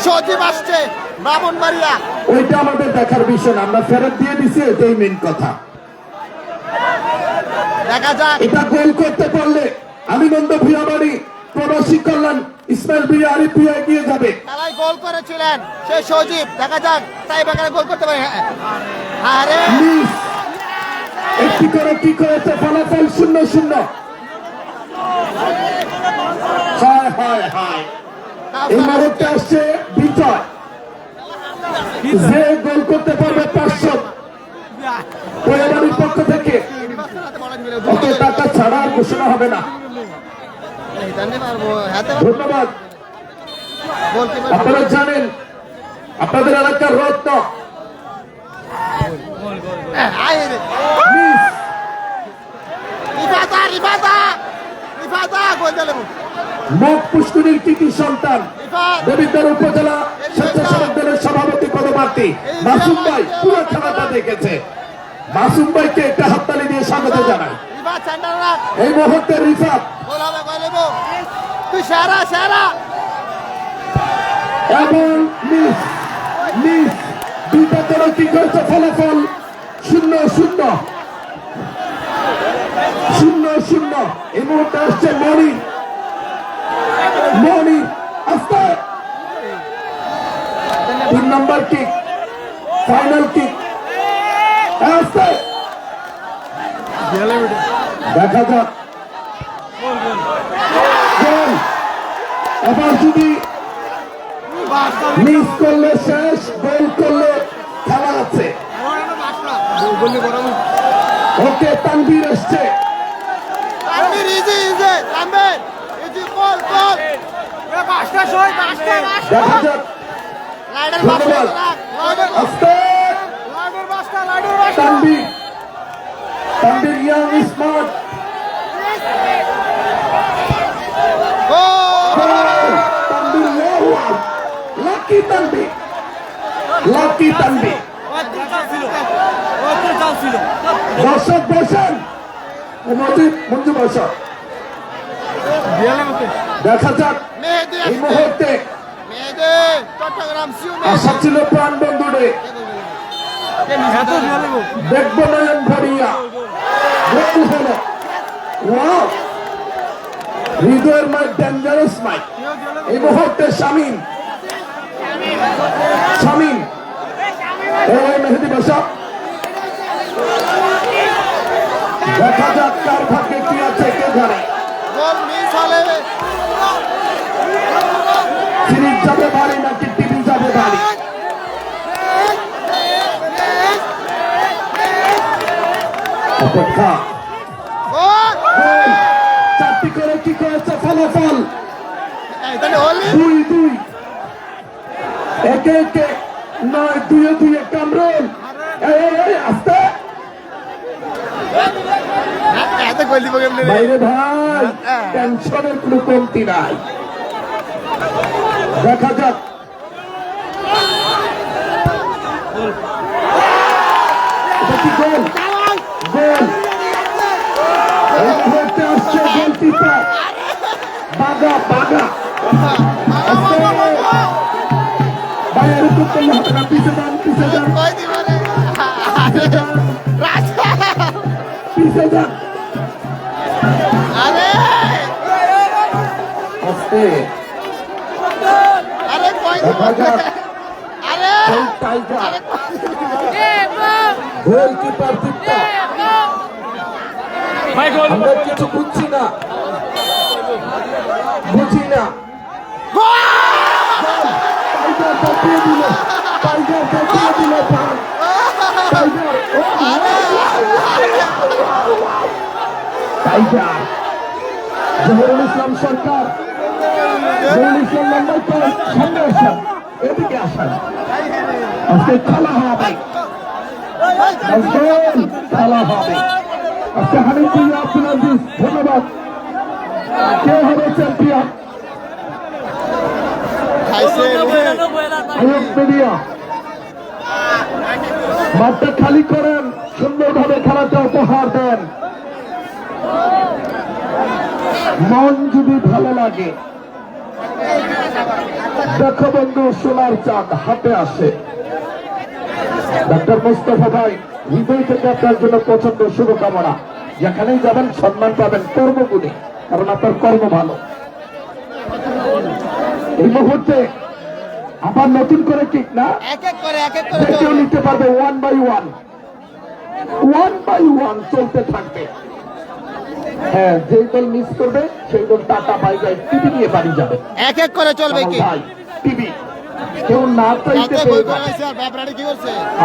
সজীব আসছে ব্রাহ্মণবাড়িয়া। ওইটা আমাদের দেখার বিষয় না, আমরা ফেরত দিয়ে দিছি, এটাই মেন কথা। দেখা যাক এটা গোল করতে পারলে আমিনন্দ ভুঁইয়াবাড়ি প্রবাসী কল্যাণ ইসমাইল ভুঁইয়া আরিফ ভুঁইয়া এগিয়ে যাবে। খেলায় গোল করেছিলেন সেই সজীব, দেখা যাক তাই বাগানে গোল করতে পারে। আরে মিস, একটি করে কি করেছে, ফলাফল 0-0। হায় হায় হায়, এই মুহূর্তে আসছে বিজয়, যে গোল করতে পারবে 500 ভুঁইয়াবাড়ির পক্ষ থেকে অত টাকা ছাড়া আর ঘোষণা হবে না। ধন্যবাদ। আপনারা জানেন আপনাদের এলাকার রত্ন মিস, মগ পুষ্করির কৃতি সন্তান দেবিদ্বার উপজেলা স্বেচ্ছাসেবক দলের সভাপতি পদপ্রার্থী মাসুম ভাই পুরো খেলাটা দেখেছে। মাসুম ভাইকে একটা হাততালি দিয়ে স্বাগত জানাই। এই মুহূর্তে রিফাত তুই সেরা সেরা এবং মিস মিস দুইটা করে কি করেছে, ফলাফল 0-0। এই মুহূর্তে আসছে মনি, মনি আস্তে 3 নম্বর কিক, ফাইনাল কিক, আস্তে দেখা যাক গোল। এবার যদি মিস করলে শেষ, গোল করলে খেলা আছে। ওকে, তানভীর এসছে। দেখা যাক, ধন্যবাদ। আস্তে Tanvir, Tanvir young smart. Tanvir lucky Tanvir, lucky Tanvir. দর্শক বসেন, মঞ্জু বসা। দেখা যাক এই মুহূর্তে আশা ছিল প্রাণ বন্ধুরে, দেখবো নয়ন ভরিয়া। গোল হলো। ওয়াও, হৃদয়ের মাই ডেঞ্জারাস মাই। এই মুহূর্তে শামীম, শামীম এই মেহেদি বসা। দেখা যাক কার ভাগ্যে কি আছে, কে জানে। সিরিজ যাবে ভারী নাকি টিভি যাবে ভারী? অপেক্ষা। গোল। চারটি করে কি করেছে ফলাফল? 2-2। একে একে নয়, 2-2 কামরুল। এই আস্তে বাইরে ভাই, টেনশনের কোনো কমতি নাই। দেখা যাক এটা কি গোল? গোল। এই মুহূর্তে আসছে গোলকিপার বাগা, বাগা। বাইরে তো করলে হবে না, পিছে যান, পিছে যান, পিছে যান। আস্তে দেখা যাক সেই টাইগার গোলকিপার দীপ্তা। আমরা কিছু বুঝছি না, বুঝি না। টাইগার বাঁচিয়ে দিল, টাইগার বাঁচিয়ে দিল। Tiger, tiger. জহুরুল ইসলাম সরকার, জহুরুল ইসলাম লম্বাইকর, সামনে আসেন, এদিকে আসেন। আজকে খেলা হবে, খেলা হবে। আজকে হানিফ ভাইয়া, আব্দুল আজিজ, ধন্যবাদ। কে হবে চ্যাম্পিয়ন? আয়ুব মিডিয়া, মাঠটা খালি করেন, সুন্দরভাবে খেলাটা উপহার দেন। মন যদি ভালো লাগে, দেখো বন্ধু, সোনার চাঁদ হাতে আসে। ডাক্তার মোস্তফা ভাই, হৃদয় থেকে আপনার জন্য প্রচন্ড শুভকামনা। যেখানেই যাবেন সম্মান পাবেন কর্মগুণে, কারণ আপনার কর্ম ভালো। এই মুহূর্তে আবার নতুন করে কিক না, কেউ নিতে পারবে। 1 by 1, 1 by 1 চলতে থাকবে। হ্যাঁ, যেই দল মিস করবে সেই দল টাকা পাই যায়, টিভি নিয়ে বাড়ি যাবে। এক এক করে চলবে কি টিভি কেউ না চাইতে পেয়ে যায়।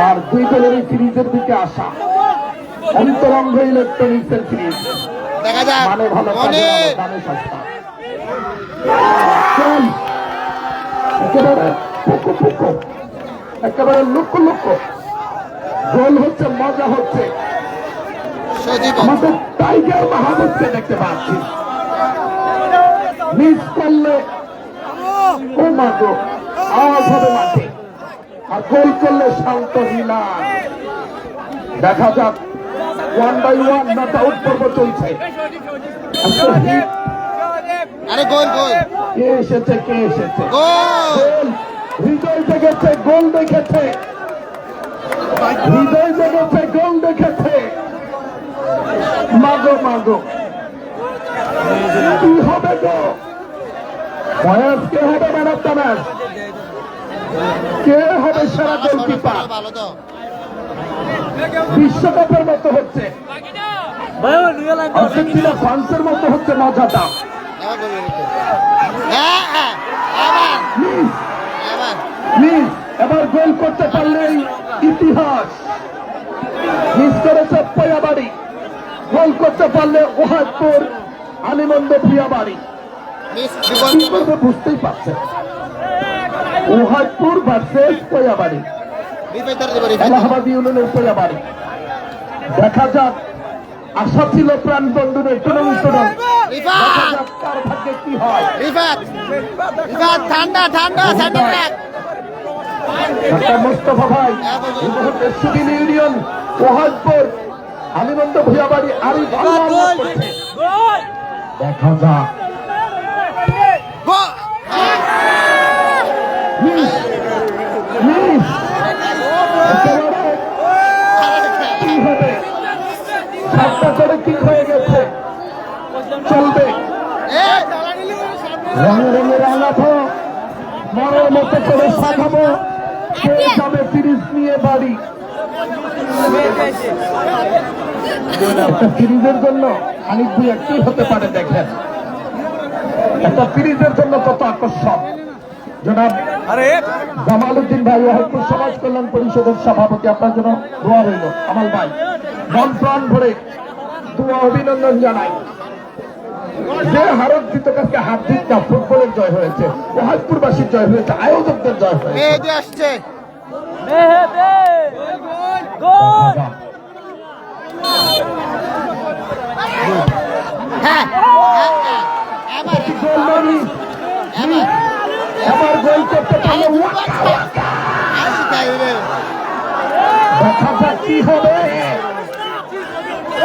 আর দুই দলের এই সিরিজের দিকে আসা অন্তরঙ্গ ইলেকট্রনিক্স এর সিরিজ। দেখা যাক মানে ভালো, দামে সস্তা। একেবারে পুকু পুকু, একেবারে লুকু লুকু। গোল হচ্ছে, মজা হচ্ছে। আমাদের টাইগার মাহমুদকে দেখতে পাচ্ছি। মিস করলে ও মাগো আওয়াজ হবে মাঠে, আর গোল করলে শান্ত হিলা। দেখা যাক 1 by 1 নট আউট পর্ব চলছে। আরে গোল, গোল। কে এসেছে, কে এসেছে? গোল। হৃদয় জেগেছে, গোল দেখেছে। হৃদয় জেগেছে, গোল দেখেছে। মাগো মাগো, কি হবে গো? বয়স কে হবে ম্যান অফ দ্য ম্যাচ? কে হবে সেরা গোলকিপার? বিশ্বকাপের মতো হচ্ছে, আর্জেন্টিনা ফ্রান্সের মতো হচ্ছে মজাটা। মিস এবার গোল করতে পারলেই ইতিহাস। মিস করেছে পয়াবাড়ি, গোল করতে পারলে ওহাদপুর আলিমন্দ ভুঁইয়াবাড়ি। কি করবে বুঝতেই পারছেন, ওহাদপুর ভার্সেস পয়াবাড়ি, এলাহাবাদ ইউনিয়নের পয়াবাড়ি। দেখা যাক, আশা ছিল প্রাণ বন্ধুদের টুনং কার ভাগ্যে কি হয়। মোস্তফা ভাই এই মুহূর্তে সুবিন ইউনিয়ন ওহাদপুর আলিমন্দ ভুঁইয়াবাড়ি আরিফ আল্লাহ করছে। দেখা যাক, মিস মিস একেবারে কি হবে, সাতটা করে কিক হয়ে গেছে, চলবে। রঙে রঙে রাঙাবো, মনের মতো করে সাজাবো, কে যাবে সিরিজ নিয়ে বাড়ি। একটা সিরিজের জন্য খানিক দুই একটি হতে পারে, দেখেন একটা সিরিজের জন্য কত আকর্ষণ। জনাব জামাল উদ্দিন ভাই ওয়াহিদপুর সমাজ কল্যাণ পরিষদের সভাপতি, আপনার জন্য দোয়া রইল। আমাল ভাই মন প্রাণ ভরে দোয়া অভিনন্দন জানাই। যে হারত দিত কাছে হাত দিত না, ফুটবলের জয় হয়েছে, ওয়াহিদপুরবাসীর জয় হয়েছে, আয়োজকদের জয় হয়েছে। আসছে এবার গোল করতে পারলে দেখা যাক কি হবে।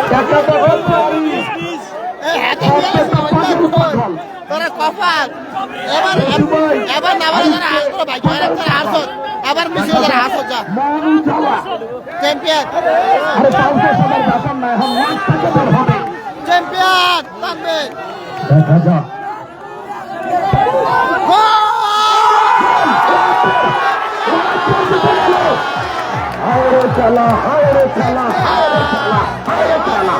দেখা যাক, হায় রে খেলা, হায় রে খেলা, হায় রে খেলা, হায় রে খেলা।